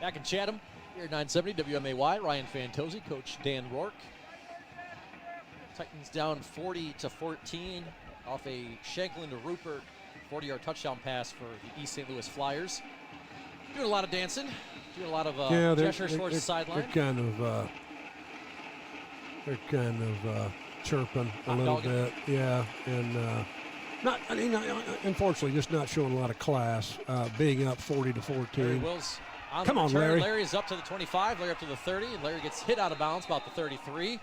Back in Chatham, here at 970 WMAY. Ryan Fantozzi, Coach Dan Rourke. Titans down 40-14 off a Shanklin to Rupert 40-yard touchdown pass for the East St. Louis Flyers. Doing a lot of dancing, doing a lot of gestures towards the sideline. They're kind of chirping a little bit, and unfortunately, just not showing a lot of class. Being up 40-14. Larry Wills. Come on, Larry. Larry is up to the 25, Larry up to the 30, and Larry gets hit out of bounds about the 33.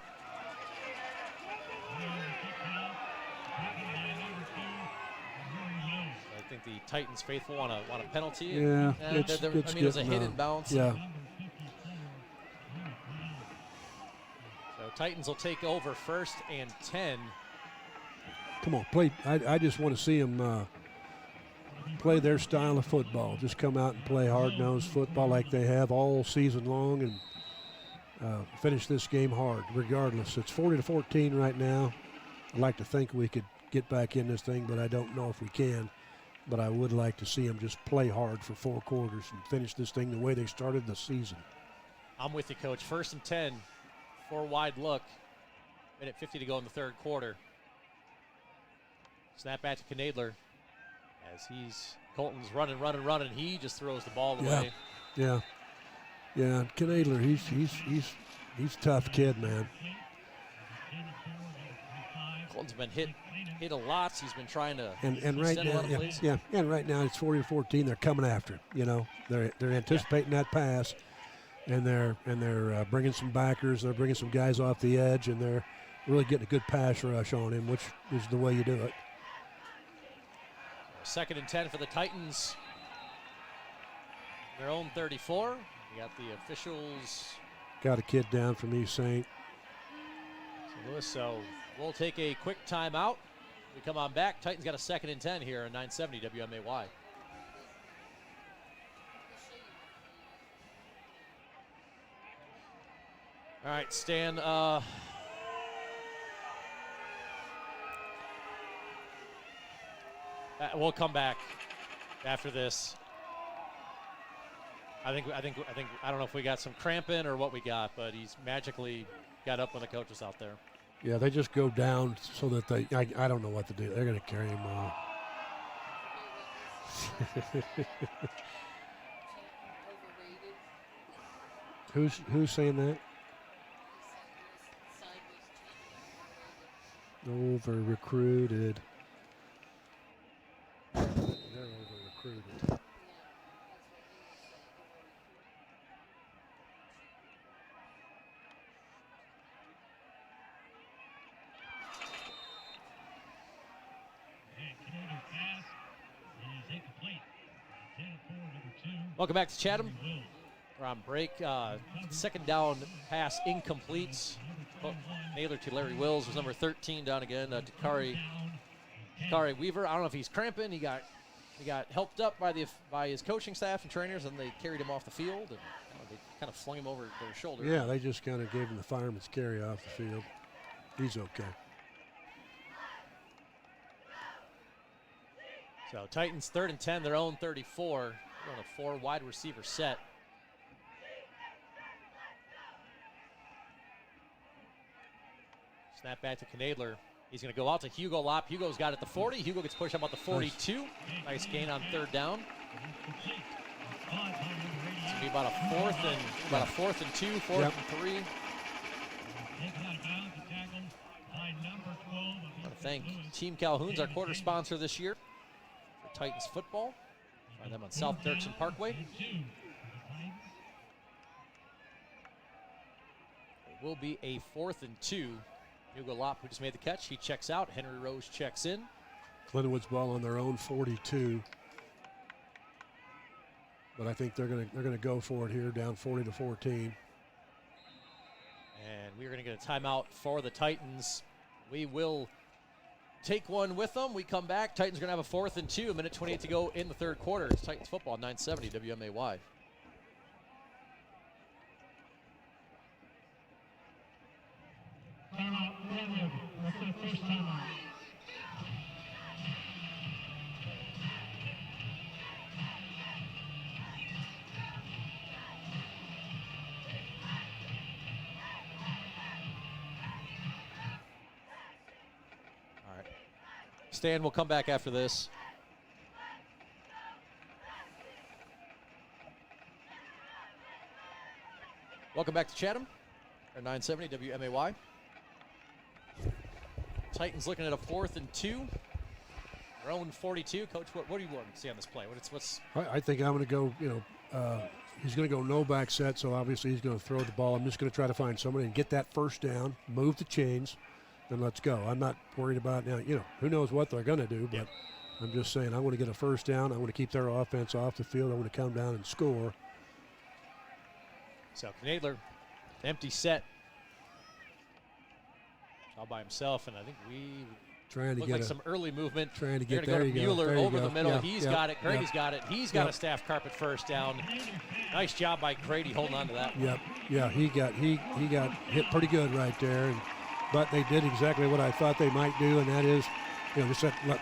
I think the Titans faithful want a penalty. Yeah, it was a hit in bounds. Yeah. So Titans will take over 1st and 10. Come on, play. I just want to see them play their style of football. Just come out and play hard-nosed football like they have all season long, and finish this game hard regardless. It's 40-14 right now. I'd like to think we could get back in this thing, but I don't know if we can. But I would like to see them just play hard for 4 quarters and finish this thing the way they started the season. I'm with you, Coach. 1st and 10, 4 wide look. Minute 50 to go in the third quarter. Snap back to Knadler as Colton's running. He just throws the ball away. Yeah. Knadler, he's a tough kid, man. Colton's been hit a lot. He's been trying to and right extend a now, lot of plays. and right now it's 40-14. They're coming after him. You know, they're anticipating that pass, and they're bringing some backers. They're bringing some guys off the edge, and they're really getting a good pass rush on him, which is the way you do it. 2nd and 10 for the Titans. Their own 34. We got the officials. Got a kid down from East St. So we'll take a quick timeout. We come on back. Titans got a 2nd and 10 here on 970 WMAY. All right, Stan. We'll come back after this. I don't know if we got some cramping or what we got, but he's magically got up when the coach was out there. Yeah, they just go down so that I don't know what to do. They're going to carry him off. Who's saying that? Over-recruited. They're over-recruited. Welcome back to Chatham. We're on break. 2nd down pass incomplete. Naylor to Larry Wills was number 13 down again. Dakari Weaver. I don't know if he's cramping. He got helped up by his coaching staff and trainers, and they carried him off the field, and they kind of flung him over their shoulder. Yeah, they just kind of gave him the fireman's carry off the field. He's okay. So Titans 3rd and 10, their own 34. On a 4 wide receiver set. Snap back to Knadler. He's going to go out to Hugo Lopp. Hugo's got it at the 40. Hugo gets pushed up at the 42. Nice gain on 3rd down. It's going to be about a 4th and 2, 4th and 3. I want to thank Team Calhoun's our quarter sponsor this year for Titans football. Find them on South Dirksen Parkway. It will be a 4th and 2. Hugo Lopp, who just made the catch, he checks out. Henry Rose checks in. Glenwood's ball on their own 42. But I think they're gonna go for it here, down 40-14. And we are going to get a timeout for the Titans. We will take one with them. We come back. Titans are going to have a 4th and 2. A minute 28 to go in the third quarter. It's Titans football, 970 WMAY. Timeout, Glenwood. That's their first timeout. All right. Stan, we'll come back after this. Welcome back to Chatham, or 970 WMAY. Titans looking at a 4th and 2. Their own 42. Coach, what do you want to see on this play? I think I'm going to go, he's going to go no back set, so obviously he's going to throw the ball. I'm just going to try to find somebody and get that first down, move the chains, and let's go. I'm not worried about, who knows what they're going to do, but I'm just saying I want to get a first down. I want to keep their offense off the field. I want to come down and score. So Knadler, empty set. All by himself, and I think we trying to look get like some early movement. Trying to They're get gonna there. go to You go. Mueller There you over go. the middle. Yeah, He's yeah, got it. Grady's yeah. got it. He's got a staff carpet first down. Nice job by Grady holding on to that. Yep. Yeah, he got hit pretty good right there, but they did exactly what I thought they might do, and that is, just that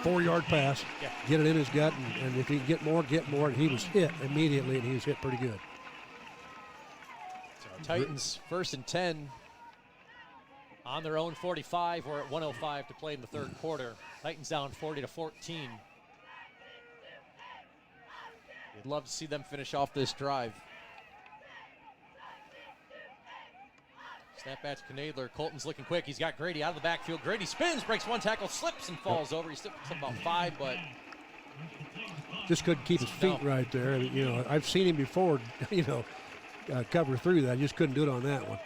4-yard pass, get it in his gut, and if he can get more, and he was hit immediately, and he was hit pretty good. Titans 1st and 10 on their own 45. We're at 1:05 to play in the third quarter. Titans down 40-14. You'd love to see them finish off this drive. Snap back to Knadler. Colton's looking quick. He's got Grady out of the backfield. Grady spins, breaks one tackle, slips and falls over. He slips about 5, but just couldn't keep his feet right there. You know, I've seen him before, you know, cover through that. Just couldn't do it on that one.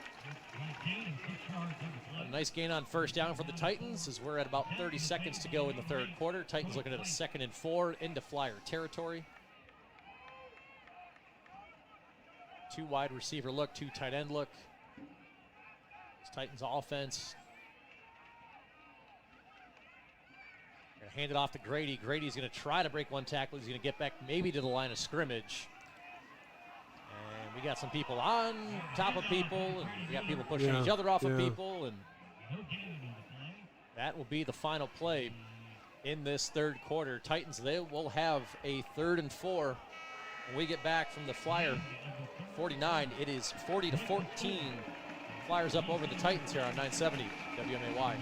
a nice gain on first down for the Titans as we're at about 30 seconds to go in the third quarter. Titans looking at a 2nd and 4 into Flyer territory. 2 wide receiver look, 2 tight end look. It's Titans offense. Gonna hand it off to Grady. Grady's gonna try to break one tackle. He's gonna get back maybe to the line of scrimmage. And we got some people on top of people, and we got people pushing each other off of people, and that will be the final play in this third quarter. Titans, they will have a 3rd and 4 when we get back from the Flyer 49. It is 40-14. Flyers up over the Titans here on 970 WMAY.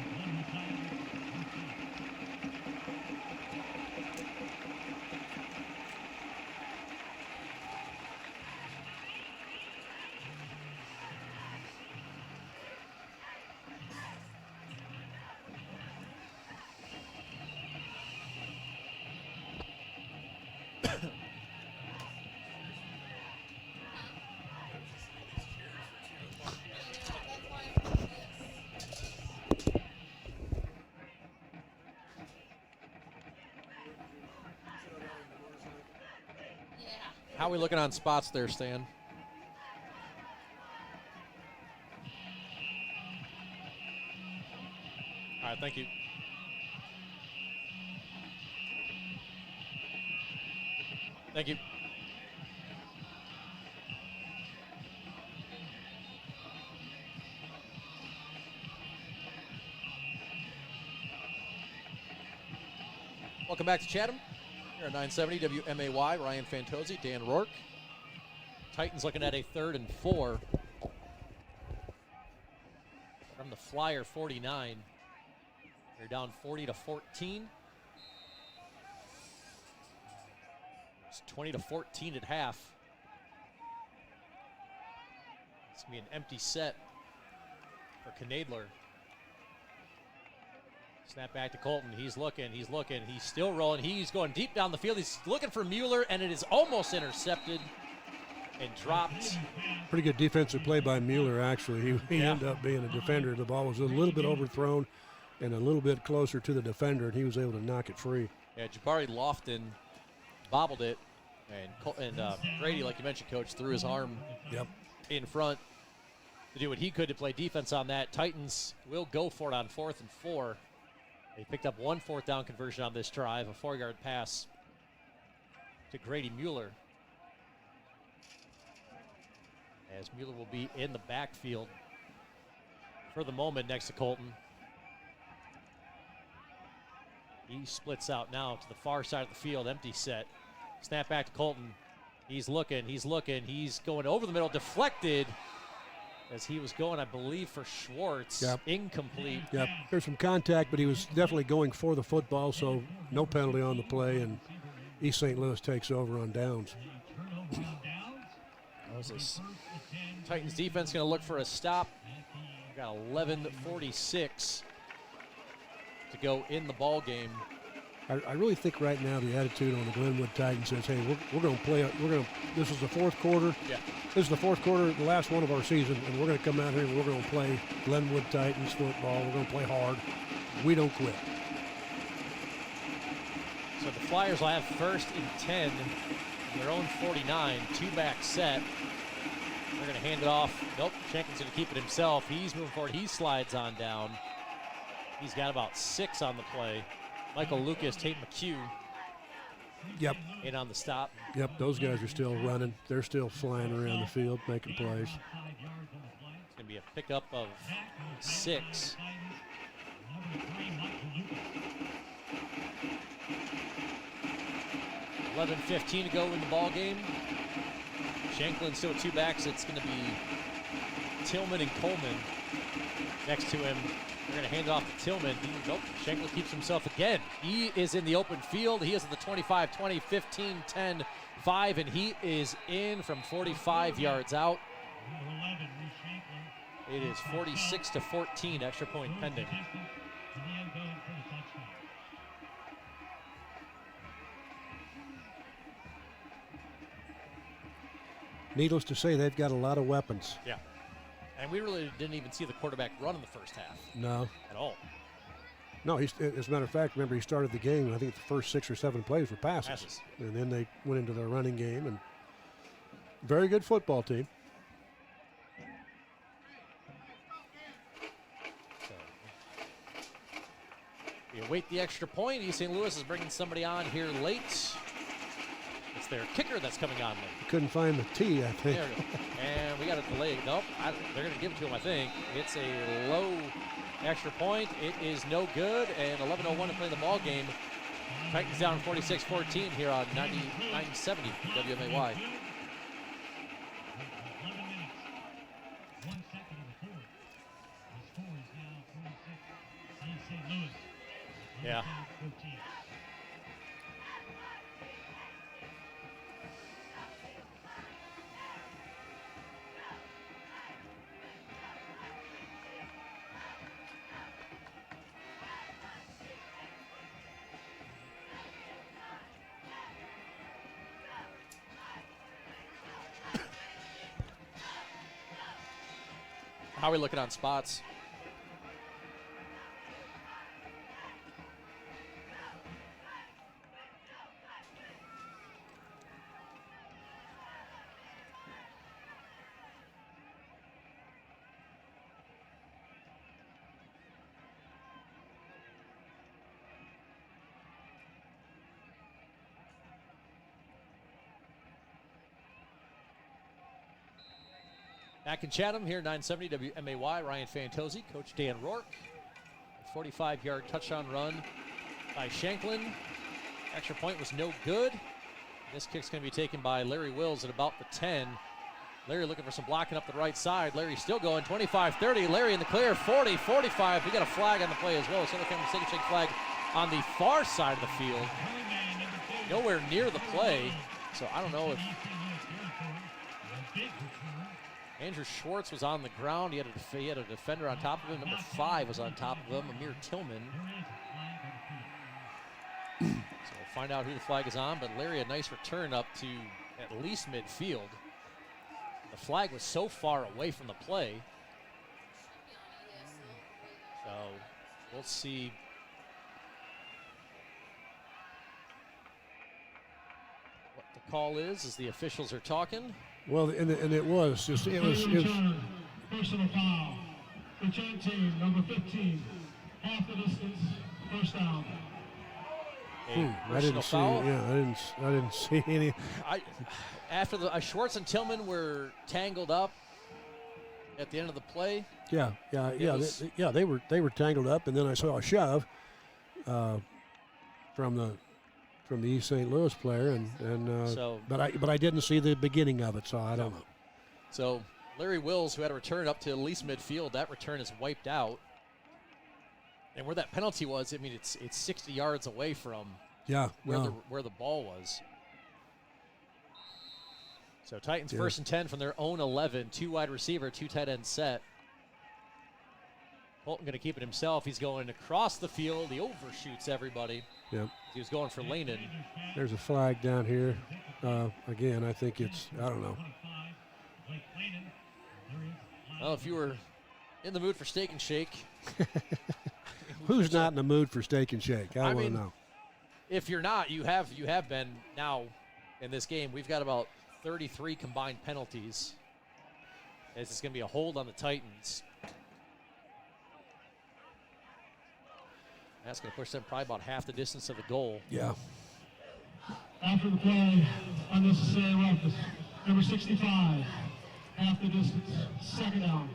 How are we looking on spots there, Stan? All right, thank you. Thank you. Welcome back to Chatham. Here at 970 WMAY, Ryan Fantozzi, Dan Rourke. Titans looking at a 3rd and 4 from the Flyer 49. They're down 40-14. It's 20-14 at half. It's gonna be an empty set for Knadler. Snap back to Colton. He's looking. He's still rolling. He's going deep down the field. He's looking for Mueller, and it is almost intercepted and dropped. Pretty good defensive play by Mueller, actually. He ended up being a defender. The ball was a little bit overthrown and a little bit closer to the defender, and he was able to knock it free. Yeah, Jabari Lofton bobbled it, and Grady, like you mentioned, Coach, threw his arm in front to do what he could to play defense on that. Titans will go for it on 4th and 4. They picked up 1 4th down conversion on this drive, a 4-yard pass to Grady Mueller. As Mueller will be in the backfield for the moment next to Colton. He splits out now to the far side of the field, empty set. Snap back to Colton. He's looking. He's going over the middle, deflected. As he was going, I believe, for Schwartz. Incomplete. There's some contact, but he was definitely going for the football, so no penalty on the play, and East St. Louis takes over on downs. Titans defense going to look for a stop. We've got 11:46 to go in the ball game. I really think right now the attitude on the Glenwood Titans says, hey, we're going to play. This is the 4th quarter. This is the 4th quarter, the last one of our season, and we're going to come out here and we're going to play Glenwood Titans football. We're going to play hard. We don't quit. So the Flyers will have 1st and 10, their own 49, 2-back set. They're going to hand it off. Nope, Schenken's going to keep it himself. He's moving forward. He slides on down. He's got about 6 on the play. Michael Lucas, Tate McHugh. In on the stop. Those guys are still running. They're still flying around the field, making plays. It's going to be a pickup of 6. $11:15 to go in the ball game. Shanklin still 2 backs. It's going to be Tillman and Coleman next to him. They're going to hand it off to Tillman. Nope, Schenkel keeps himself again. He is in the open field. He is at the 25, 20, 15, 10, 5, and he is in from 45 yards out. It is 46-14, extra point pending. Needless to say, they've got a lot of weapons. Yeah. And we really didn't even see the quarterback run in the first half. No. At all. No, as a matter of fact, remember he started the game, I think the first 6 or 7 plays were passes. And then they went into their running game, and very good football team. So, we await the extra point. East St. Louis is bringing somebody on here late. It's their kicker that's coming on late. Couldn't find the T, I think. There we go. And we got a delay. Nope, they're going to give it to him, I think. It's a low extra point. It is no good, and 11:01 to play the ball game. Titans down 46-14 here on 99.70 WMAY. 11 minutes. 1 second of the fourth. The score is now 46. St. Louis. Yeah. 14. How are we looking on spots? Back in Chatham here, 970 WMAY. Ryan Fantozzi, Coach Dan Rourke. 45-yard touchdown run by Shanklin. Extra point was no good. This kick's going to be taken by Larry Wills at about the 10. Larry looking for some blocking up the right side. Larry still going, 25-30. Larry in the clear, 40, 45. We got a flag on the play as well. So the second shake flag on the far side of the field. Nowhere near the play. So I don't know if Andrew Schwartz was on the ground. He had a defender on top of him. Number 5 was on top of him, Amir Tillman. So we'll find out who the flag is on, but Larry, a nice return up to at least midfield. The flag was so far away from the play. So we'll see. What the call is as the officials are talking. Well, and it was just, it was Personal foul. Return team, number 15. Half the distance, first down. I didn't see. Foul. Yeah, I didn't see any. After the Schwartz and Tillman were tangled up at the end of the play. Yeah. They were tangled up, and then I saw a shove from the East St. Louis player, but I didn't see the beginning of it, so I don't know. So Larry Wills, who had a return up to at least midfield, that return is wiped out. And where that penalty was, I mean, it's 60 yards away from where the ball was. So Titans first and 10 from their own 11, 2 wide receiver, 2 tight end set. Bolton going to keep it himself. He's going across the field. He overshoots everybody. Yep. He was going for Lanin. There's a flag down here. Again, I think it's, I don't know. Well, if you were in the mood for steak and shake. Who's not in the mood for steak and shake? I want to know. If you're not, you have been now in this game. We've got about 33 combined penalties. As it's going to be a hold on the Titans. That's going to push them probably about half the distance of the goal. Yeah. After the play, unnecessary roughness. Number 65, half the distance, second down.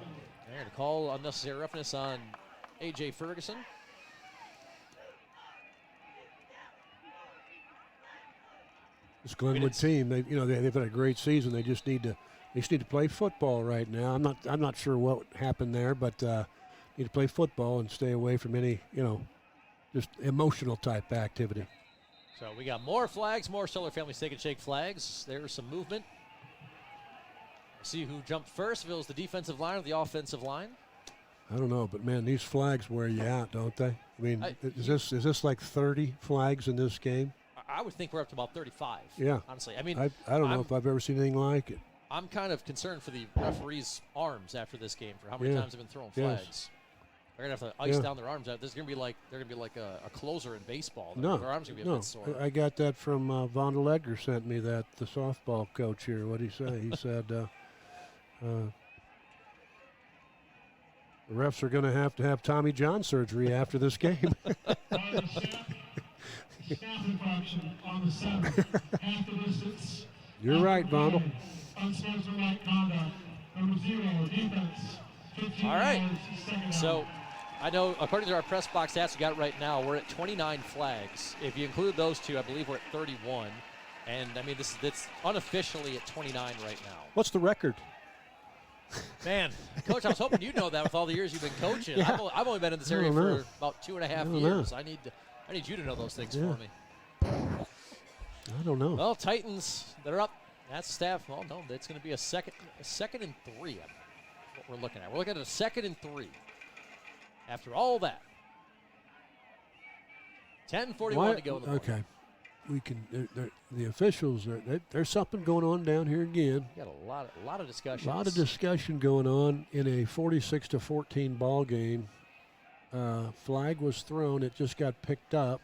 They're going to call unnecessary roughness on A.J. Ferguson. This Glenwood team, they've had a great season. They just need to They just need to play football right now. I'm not sure what happened there, but need to play football and stay away from any, just emotional type activity. So we got more flags, more Solar Family Steak and Shake flags. There's some movement. We'll see who jumped first. If it was the defensive line or the offensive line. I don't know, but man, these flags wear you out, don't they? I mean, is this like 30 flags in this game? I would think we're up to about 35. Yeah. Honestly, I mean, I don't know if I've ever seen anything like it. I'm kind of concerned for the referees' arms after this game for how many times they've been throwing flags. They're gonna have to ice down their arms out. They're gonna be like a closer in baseball. Their arms are gonna be a bit sore. I got that from Vondel Edgar sent me that, the softball coach here. What did he say? He said the refs are going to have Tommy John surgery after this game. On the 7th. After this, it's You're right, Vondel. unsportsmanlike conduct. Number 0, defense. 15 All right. yards, second down. So I know according to our press box stats we got right now, we're at 29 flags. If you include those two, I believe we're at 31. And I mean, it's unofficially at 29 right now. What's the record? Man, Coach, I was hoping you'd know that with all the years you've been coaching. Yeah. I've only been in this area for about 2.5 years. I need you to know those things for me. I don't know. Well, Titans, they're up. That's the staff. Well, no, it's going to be a second and 3. What we're looking at. We're looking at a 2nd and 3. After all that, 10:41 to go in the fourth. Okay. We can. The officials there's something going on down here again. We got a lot of discussion. A lot of discussion going on in a 46-14 ball game. Flag was thrown. It just got picked up.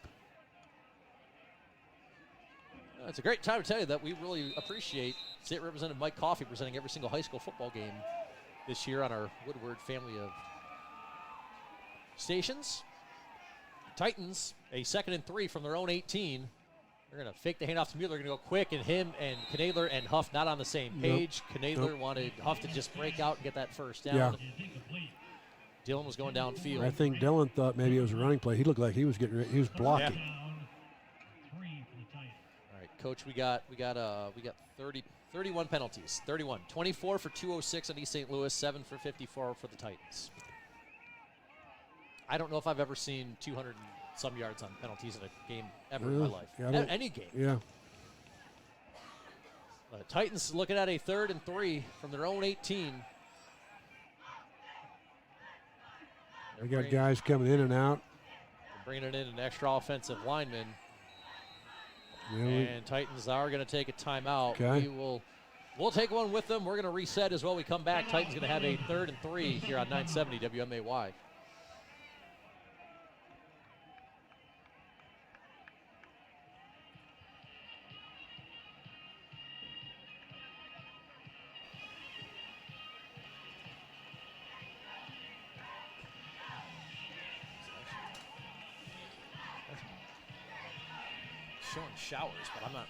It's a great time to tell you that we really appreciate State Representative Mike Coffey presenting every single high school football game this year on our Woodward family of stations. Titans, a 2nd and 3 from their own 18. They're going to fake the handoff to Mueller. They're going to go quick, and him and Knadler and Huff not on the same page. Knadler wanted Huff to just break out and get that first down. Yeah. Dylan was going downfield. I think Dylan thought maybe it was a running play. He looked like he was he was blocking. Yeah. All right, Coach, we got 31 penalties. 31. 24 for 206 on East St. Louis, 7 for 54 for the Titans. I don't know if I've ever seen 200 and some yards on penalties in a game ever in my life. Any game. Yeah. Titans looking at a 3rd and 3 from their own 18. We got guys coming in and out. Bringing it in an extra offensive lineman. Yeah, and Titans are going to take a timeout. Okay. We'll take one with them. We're going to reset as well. We come back. Titans going to have a 3rd and 3 here on 970 WMAY. Showing showers, but I'm not.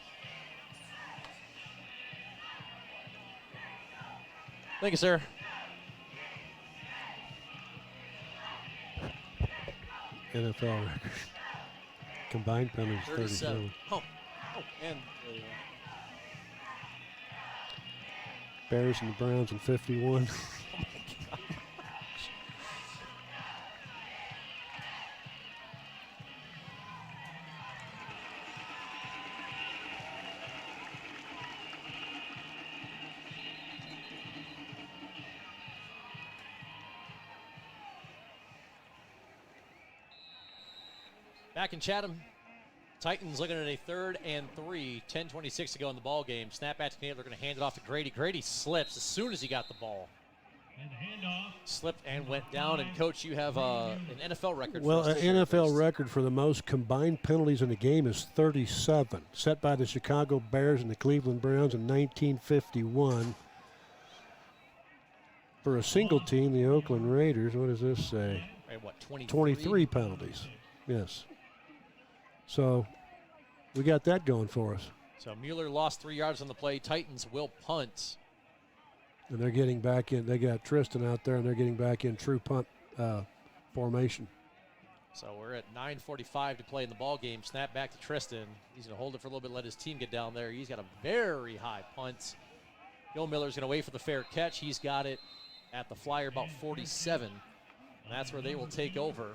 Thank you, sir. NFL record. Combined penalties 37. 37. Oh, and Bears and the Browns in 51. back in Chatham. Titans looking at a 3rd and 3, 10:26 to go in the ball game. Snap back to Knadler. They're going to hand it off to Grady. Grady slips as soon as he got the ball. And handoff. Slipped and went down. And, Coach, you have an NFL record. Well, for an us to share NFL first. record for the most combined penalties in a game is 37, set by the Chicago Bears and the Cleveland Browns in 1951. For a single team, the Oakland Raiders, what does this say? Right, what, 23 penalties. Yes. So we got that going for us. So Mueller lost 3 yards on the play. Titans will punt. And they're getting back in. They got Tristan out there, and they're getting back in true punt formation. So we're at 9:45 to play in the ball game. Snap back to Tristan. He's going to hold it for a little bit, let his team get down there. He's got a very high punt. Joe Miller's going to wait for the fair catch. He's got it at the Flyer about 47. And that's where they will take over.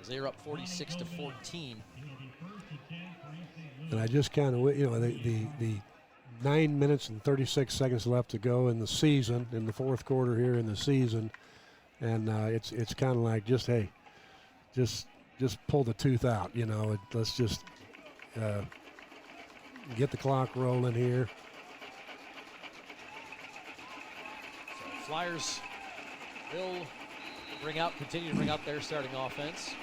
As they're up 46-14. And I just kind of, you know, the 9 minutes and 36 seconds left to go in the season, in the fourth quarter here in the season. And it's kind of like just, hey, just pull the tooth out, you know. Let's just get the clock rolling here. So Flyers will continue to bring out their starting offense.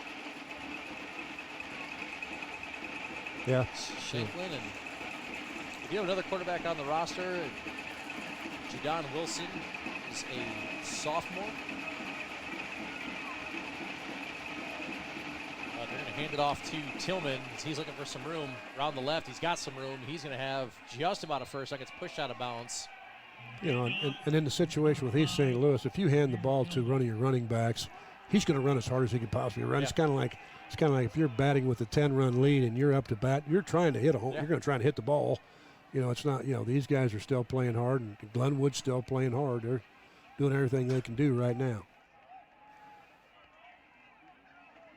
Yeah. Shanklin, and if you have another quarterback on the roster, Jadon Wilson is a sophomore. They're going to hand it off to Tillman. He's looking for some room around the left. He's got some room. He's going to have just about a first. That gets pushed out of bounds. You know, and in the situation with East St. Louis, if you hand the ball to one of your running backs, he's going to run as hard as he can possibly run. Yeah. It's kind of like if you're batting with a 10-run lead and you're up to bat, you're trying to hit a home. Yeah. You're going to try to hit the ball. You know, it's not. You know, these guys are still playing hard, and Glenwood's still playing hard. They're doing everything they can do right now.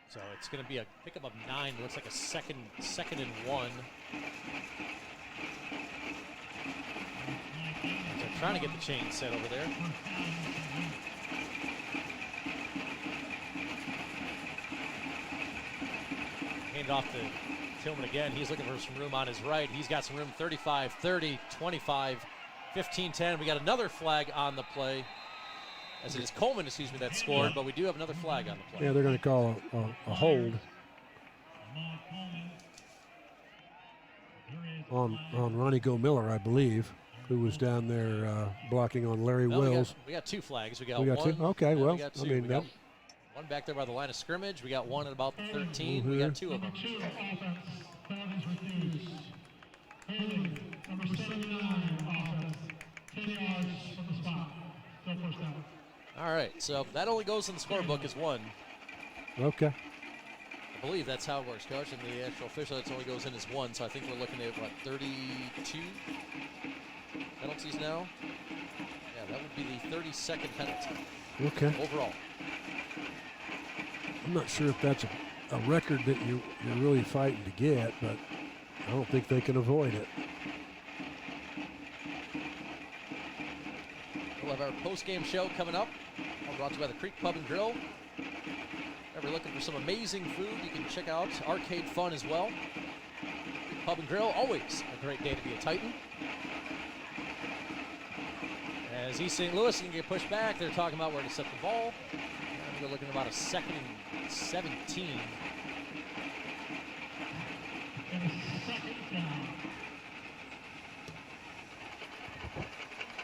So it's going to be a pickup of 9. It looks like a second and 1. They're trying to get the chain set over there. Hand it off to Tillman again. He's looking for some room on his right. He's got some room. 35, 30, 25, 15, 10. We got another flag on the play. As it is Coleman, that scored, but we do have another flag on the play. Yeah, they're going to call a hold on Ronnie Go Miller, I believe, who was down there blocking on Larry Wills. We got 2 flags. We got one. Two? Okay, well, we got 2. I mean, we got one back there by the line of scrimmage. We got one at about the 13. Mm-hmm. We got 2 of them. Number 79 offense, 10 yards from the spot. Still first down. All right, so that only goes in the scorebook as 1. Okay. I believe that's how it works, Coach. And the actual official, it only goes in as 1. So I think we're looking at, what, 32 penalties now? Yeah, that would be the 32nd penalty. Okay. Overall. I'm not sure if that's a record that you're really fighting to get, but I don't think they can avoid it. We'll have our post-game show coming up. All brought to you by the Creek Pub and Grill. If you're looking for some amazing food, you can check out Arcade Fun as well. Creek Pub and Grill, always a great day to be a Titan. As East St. Louis can get pushed back, they're talking about where to set the ball. And they're looking at about a 2nd and 17.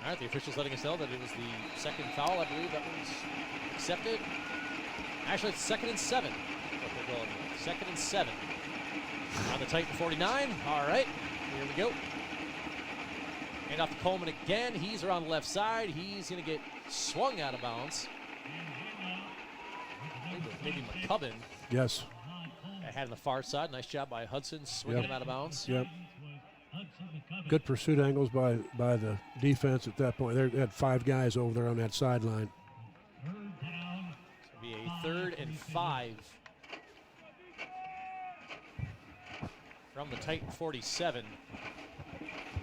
All right, the officials letting us know that it was the second foul. I believe that was accepted. Actually, it's 2nd and 7. What they're going with. 2nd and 7. On the Titan 49. All right, here we go. Hand off to Coleman again. He's around the left side. He's going to get swung out of bounds. Maybe McCubbin. Yes. Had on the far side. Nice job by Hudson swinging him out of bounds. Yep. Good pursuit angles by the defense at that point. They had 5 guys over there on that sideline. It's going to be a 3rd and 5 from the Titan 47.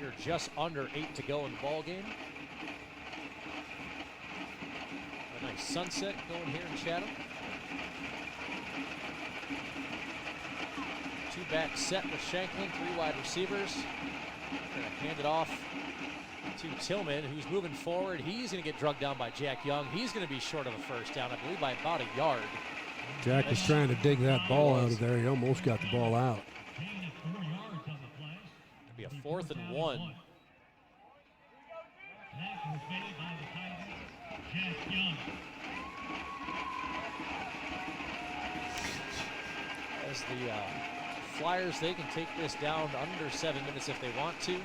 You're just under 8 to go in the ball game. A nice sunset going here in Chatham. 2-back set with Shanklin, 3 wide receivers. Going to hand it off to Tillman, who's moving forward. He's going to get drugged down by Jack Young. He's going to be short of a first down, I believe, by about a yard. Jack was trying to dig that ball out of there. He almost got the ball out. It'll be a 4th and 1. As the Flyers, they can take this down to under 7 minutes if they want to.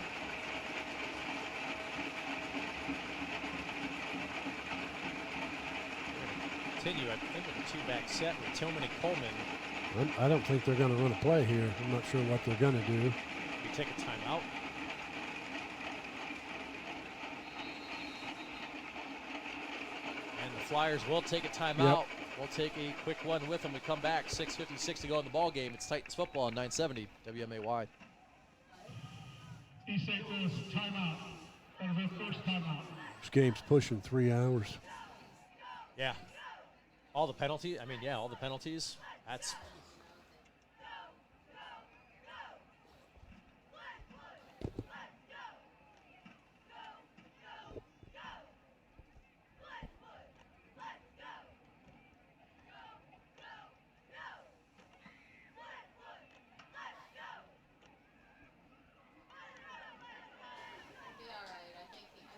Continue, I think, with a 2-back set with Tillman and Coleman. I don't think they're going to run a play here. I'm not sure what they're going to do. We take a timeout. Flyers will take a timeout. We'll take a quick one with them. We come back. 6:56 to go in the ball game. It's Titans football on 970 WMAY. East St. Louis timeout. That'll be first timeout. This game's pushing 3 hours. Yeah. All the penalties. I mean, yeah, all the penalties. That's. Be all right. I think it's.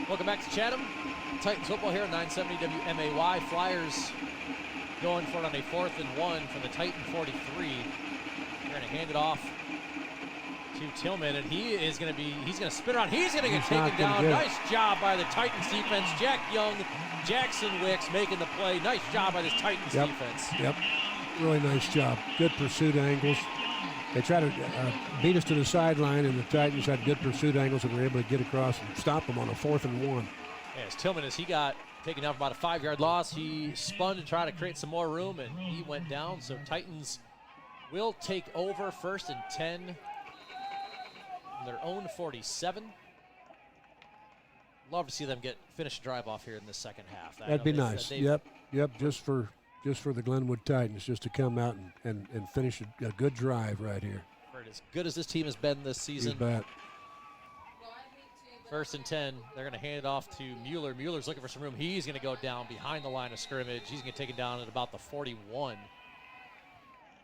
Welcome back to Chatham. Titans football here on 970 WMAY. Flyers going for it on a 4th and 1 from the Titan 43. They're going to hand it off to Tillman, and he's going to spin around. He's going to get taken down. Nice job by the Titans defense. Jack Young, Jackson Wicks making the play. Nice job by this Titans defense. Yep, really nice job. Good pursuit angles. They tried to beat us to the sideline, and the Titans had good pursuit angles and were able to get across and stop them on a 4th and 1. As Tillman, as he got taken down for about a 5-yard loss, he spun to try to create some more room, and he went down. So Titans will take over 1st and 10 on their own 47. Love to see them finish a drive off here in the second half. That'd be nice. Yep, just for the Glenwood Titans, just to come out and finish a good drive right here. For as good as this team has been this season. You bet. 1st and 10. They're going to hand it off to Mueller. Mueller's looking for some room. He's going to go down behind the line of scrimmage. He's going to take it down at about the 41.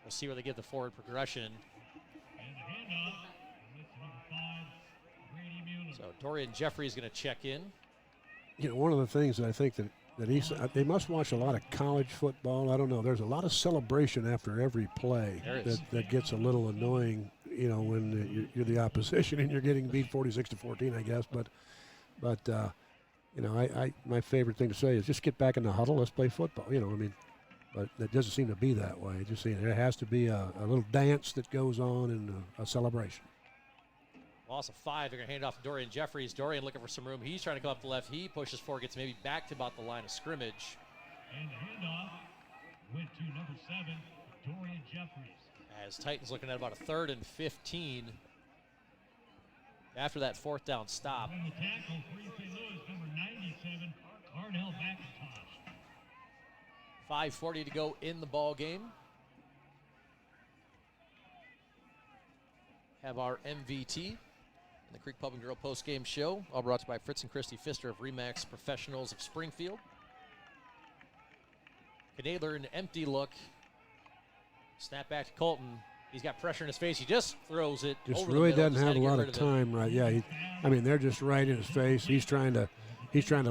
We'll see where they get the forward progression. And the handoff with number 5, Brady Mueller. So Dorian Jeffrey is going to check in. You know, one of the things that I think that they must watch a lot of college football. I don't know. There's a lot of celebration after every play that gets a little annoying, you know, when you're the opposition and you're getting beat 46-14, I guess. But you know, my favorite thing to say is just get back in the huddle. Let's play football. You know, I mean, but it doesn't seem to be that way. Just there has to be a little dance that goes on and a celebration. Loss of 5. They're going to hand it off to Dorian Jeffries. Dorian looking for some room. He's trying to go up the left. He pushes forward, gets maybe back to about the line of scrimmage. And the handoff went to number 7, Dorian Jeffries. As Titans looking at about a 3rd and 15 after that 4th down stop. And the tackle for St. Louis, number 97, Cardell McIntosh. 5:40 to go in the ball game. Have our MVT in the Creek Pub and Grill post-game show, all brought to you by Fritz and Christy Pfister of Remax Professionals of Springfield. Knadler, an empty look. Snap back to Colton. He's got pressure in his face. He just throws it. Just over really the middle. doesn't have a lot of time, right? Yeah, I mean, they're just right in his face. He's trying to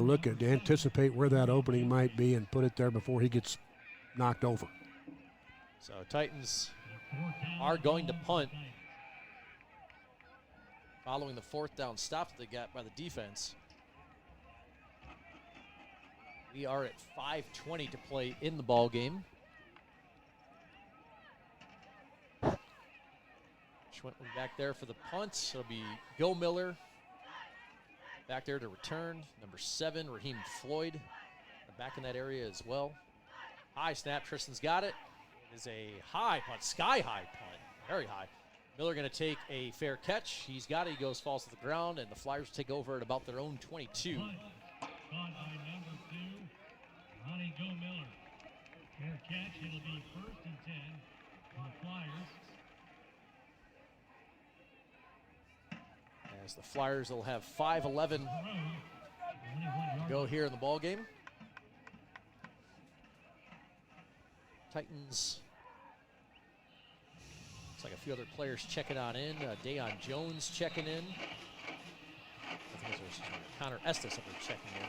look at, anticipate where that opening might be and put it there before he gets knocked over. So Titans are going to punt following the 4th down stop that they got by the defense. We are at 5:20 to play in the ball game. Schwentman back there for the punt. It'll be Go Miller back there to return. Number 7, Raheem Floyd, back in that area as well. High snap. Tristan's got it. It is a high punt, sky high punt, very high. Miller going to take a fair catch. He's got it. He falls to the ground, and the Flyers take over at about their own 22. Caught by number 2, Ronnie Go Miller. Fair catch. It'll be 1st and 10 for the Flyers. As the Flyers will have 5:11 to go here in the ball game. Titans. Looks like a few other players checking on in. Dayon Jones checking in. I think there's Connor Estes up there checking in.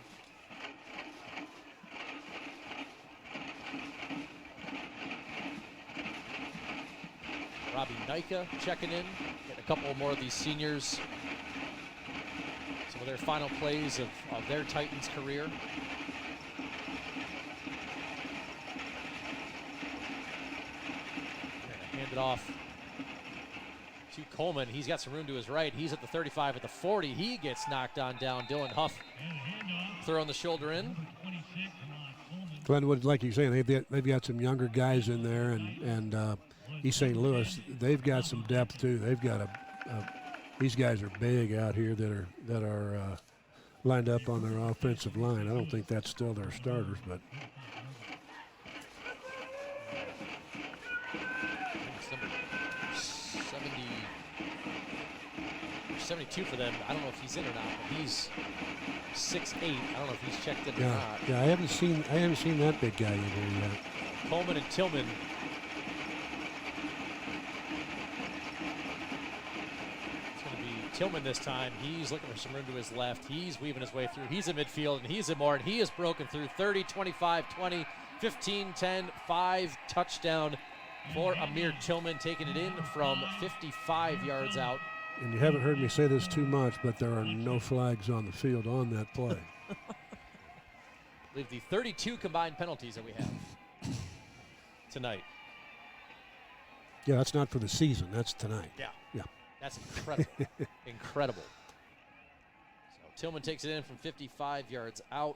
Bobby Nika checking in. Get a couple more of these seniors. Some of their final plays of their Titans career. Hand it off to Coleman. He's got some room to his right. He's at the 35, at the 40. He gets knocked on down. Dylan Huff throwing the shoulder in. Glenwood, like you're saying, they've got some younger guys in there, and East St. Louis, they've got some depth too. They've got these guys are big out here that are lined up on their offensive line. I don't think that's still their starters, but. It's number 72 for them. I don't know if he's in or not, but he's 6'8". I don't know if he's checked in or not. Yeah, I haven't seen that big guy in here yet. Coleman and Tillman. It's going to be Tillman this time. He's looking for some room to his left. He's weaving his way through. He's in midfield, and he's in more, and he is broken through 30, 25, 20, 15, 10, 5 touchdown for Amir Tillman, taking it in from 55 yards out. And you haven't heard me say this too much, but there are no flags on the field on that play. I believe the 32 combined penalties that we have tonight. Yeah, that's not for the season. That's tonight. Yeah. That's incredible. Incredible. So Tillman takes it in from 55 yards out.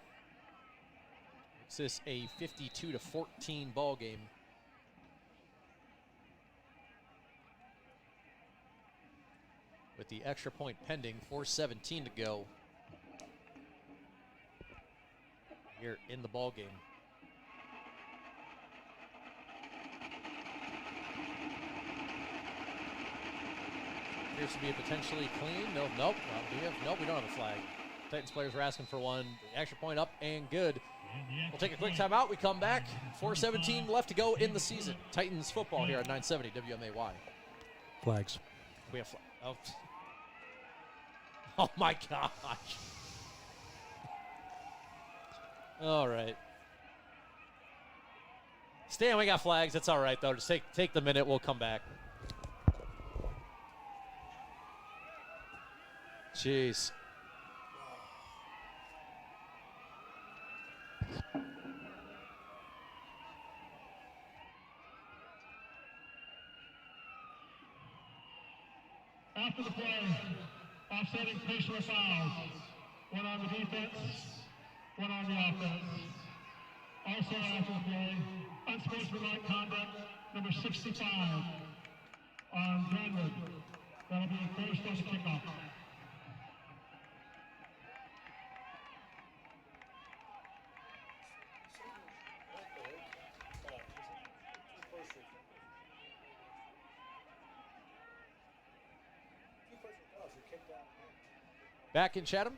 Makes this a 52-14 ball game. With the extra point pending, 4:17 to go here in the ball game. Appears to be a potentially clean. Nope. We don't have a flag. Titans players were asking for one. The extra point up and good. We'll take a quick timeout. We come back. 4:17 left to go in the season. Titans football here at 970 WMAY. Flags. We have Oh my gosh. All right. Stan, we got flags. That's all right, though. Just take the minute. We'll come back. Jeez. After the play, offsetting personal fouls. One on the defense, one on the offense. Also after the play, unsportsmanlike conduct, number 65 on Glenwood. That'll be the first on the kickoff. Back in Chatham,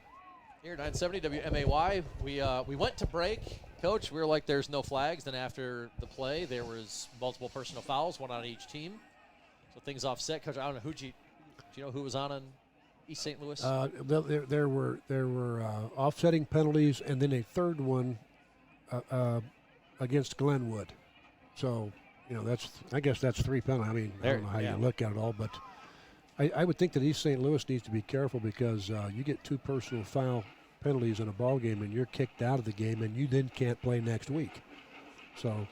here 970 WMAY. We went to break. Coach, we were like, there's no flags. Then after the play, there was multiple personal fouls, one on each team. So things offset. Coach, I don't know do you know who was on East St. Louis? There were offsetting penalties, and then a third one against Glenwood. So I guess that's 3 penalties. I mean, I don't know how you look at it all, but I would think that East St. Louis needs to be careful because you get 2 personal foul penalties in a ball game, and you're kicked out of the game, and you then can't play next week. So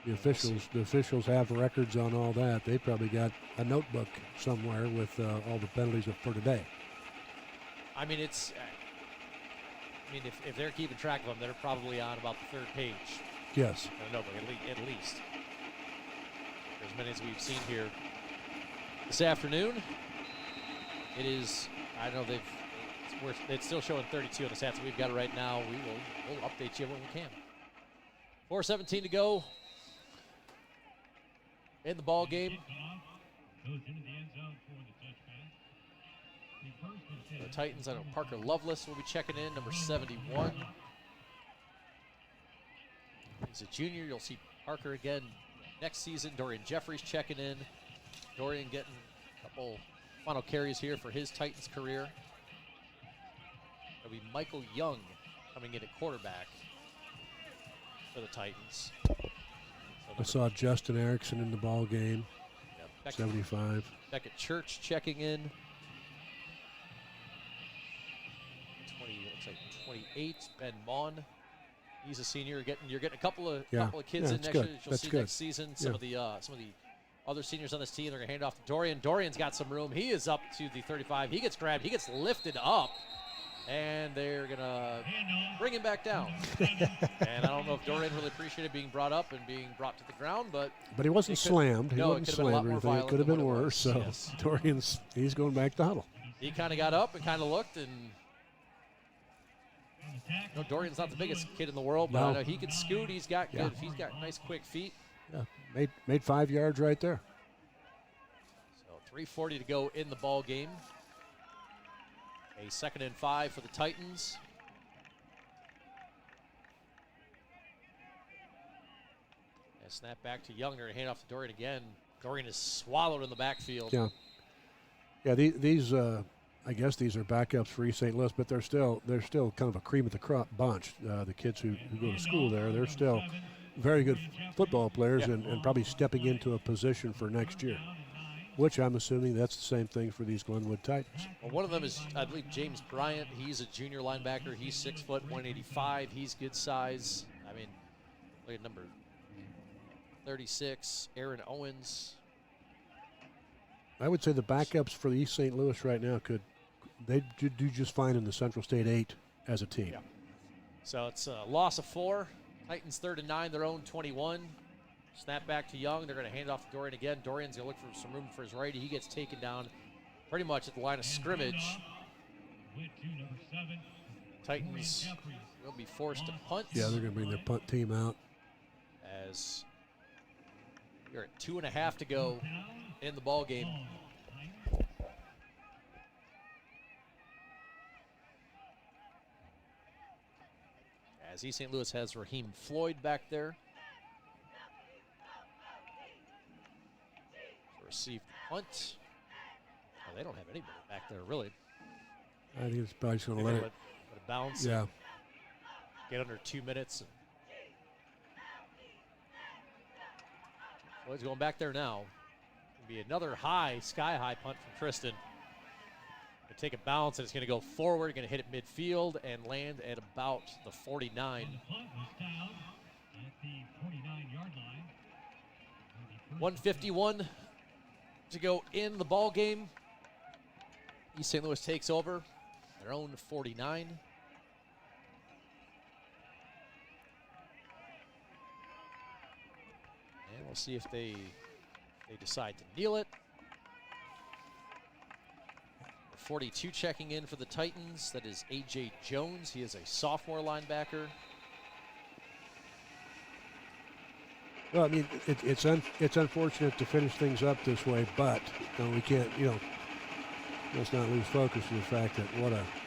the officials have records on all that. They probably got a notebook somewhere with all the penalties for today. I mean, if they're keeping track of them, they're probably on about the 3rd page. Yes. Notebook, at least. As many as we've seen here this afternoon. It is, I know it's still showing 32 on the stats. We've got it right now. We'll update you when we can. 4:17 to go in the ball game. The Titans, I know Parker Lovelace will be checking in, number 71. He's a junior. You'll see Parker again next season. Dorian Jeffries checking in. Dorian getting a couple final carries here for his Titans career. It'll be Michael Young coming in at quarterback for the Titans. So I saw Justin Erickson in the ball game, Yeah, 75. Beckett Church checking in. 28. Ben Mon. He's a senior. You're getting a couple of kids in that's next good. year. You'll That's see good. next season. Some of the other seniors on this team, they're gonna hand off to Dorian. Dorian's got some room. He is up to the 35. He gets grabbed. He gets lifted up, and they're gonna bring him back down. And I don't know if Dorian really appreciated being brought up and being brought to the ground, but he wasn't slammed. He wasn't it could have been a lot slammed or more anything. It violent could have than been what it worse. was. So Yes. he's going back to huddle. He kind of got up and kind of looked, and Dorian's not the biggest kid in the world, but I know he can scoot. He's got good. He's got nice, quick feet. Yeah, made 5 yards right there. So 3:40 to go in the ball game. A 2nd and 5 for the Titans. And snap back to Young. They're going to hand off to Dorian again. Dorian is swallowed in the backfield. Yeah. Yeah, these I guess these are backups for East St. Louis, but they're still kind of a cream of the crop bunch. The kids who go to school there, they're still very good football players and probably stepping into a position for next year, which I'm assuming that's the same thing for these Glenwood Titans. Well, one of them is, I believe, James Bryant. He's a junior linebacker. He's 6 foot, 185. He's good size. I mean, look at number 36, Aaron Owens. I would say the backups for the East St. Louis right now they do just fine in the Central State 8 as a team. Yeah. So it's a loss of 4. Titans 3rd and 9, their own 21. Snap back to Young. They're going to hand off to Dorian again. Dorian's going to look for some room for his righty. He gets taken down pretty much at the line of scrimmage. Titans will be forced to punt. Yeah, they're going to bring their punt team out. As you're at 2.5 to go in the ball game. As East St. Louis has Raheem Floyd back there. Received the punt. Oh, they don't have anybody back there, really. I think it's probably just going to let it bounce. Yeah. Get under 2 minutes. Floyd's going back there now. Be another sky high punt from Tristan. Gonna take a bounce and it's gonna go forward, gonna hit it midfield and land at about the 49. 1:51 to go in the ball game. East St. Louis takes over their own 49. And we'll see if they decide to kneel it. 42 checking in for the Titans. That is A.J. Jones. He is a sophomore linebacker. Well, I mean, it's unfortunate to finish things up this way, but we can't, let's not lose focus of the fact that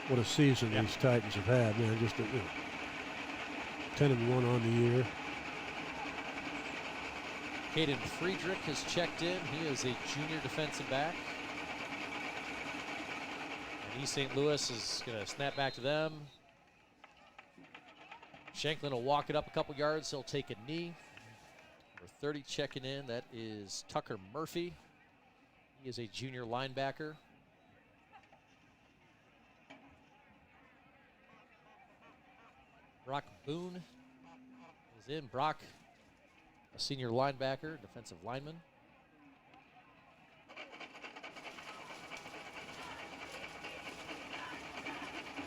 what a season these Titans have had, man. Just 10-1 on the year. Caden Friedrich has checked in. He is a junior defensive back. And East St. Louis is going to snap back to them. Shanklin will walk it up a couple yards. He'll take a knee. Number 30 checking in. That is Tucker Murphy. He is a junior linebacker. Brock Boone is in. Brock, a senior linebacker, defensive lineman.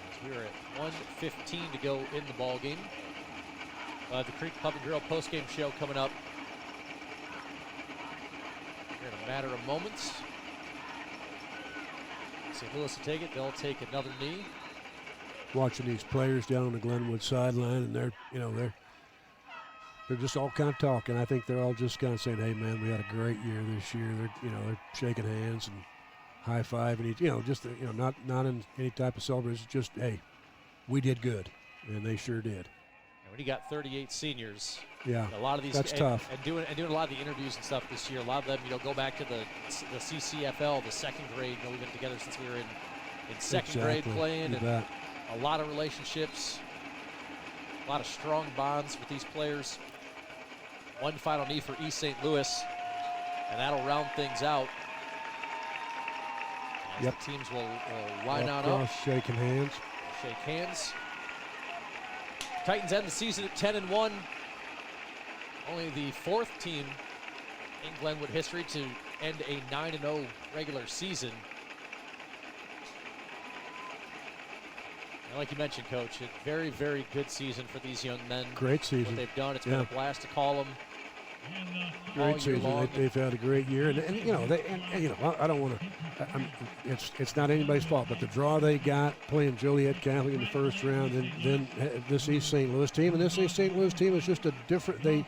As we are at 1:15 to go in the ball game. The Creek Pub and Grill postgame show coming up here in a matter of moments. St. Louis will take it. They'll take another knee. Watching these players down on the Glenwood sideline, and they're just all kind of talking. I think they're all just kind of saying, "Hey, man, we had a great year this year." They're shaking hands and high fiving, not in any type of celebration. Just, hey, we did good, and they sure did. And when you got 38 seniors, yeah, a lot of these that's tough. And doing a lot of the interviews and stuff this year. A lot of them, go back to the CCFL, the second grade. We've been together since we were in second grade playing, and a lot of relationships, a lot of strong bonds with these players. One final knee for East St. Louis, and that'll round things out. As Yep. the teams will line on Walk up, across, shaking hands. shake hands. Titans end the season at 10-1. Only the 4th team in Glenwood history to end a 9-0 regular season. And like you mentioned, Coach, a very, very good season for these young men. Great What season. they've done, it's been a blast to call them. all Great year season. long. They've had a great year, and you know, I don't want to. It's not anybody's fault, but the draw they got playing Joliet Catholic in the first round, and then this East St. Louis team, and this East St. Louis team is just a different. They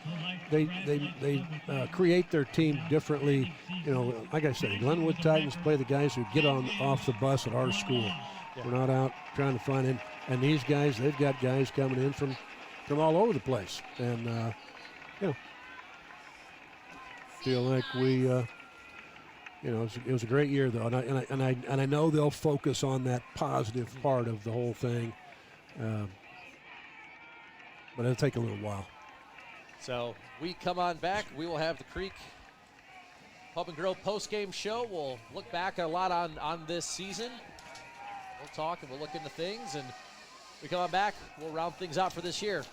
create their team differently. You know, like I said, Glenwood Titans play the guys who get off the bus at our school. Yeah. We're not out trying to find him, and these guys, they've got guys coming in from all over the place, and you know. Feel like we, it was a great year though, and I know they'll focus on that positive part of the whole thing, but it'll take a little while. So we come on back. We will have the Creek Pub and Grill post-game show. We'll look back a lot on this season. We'll talk and we'll look into things, and we come on back. We'll round things out for this year.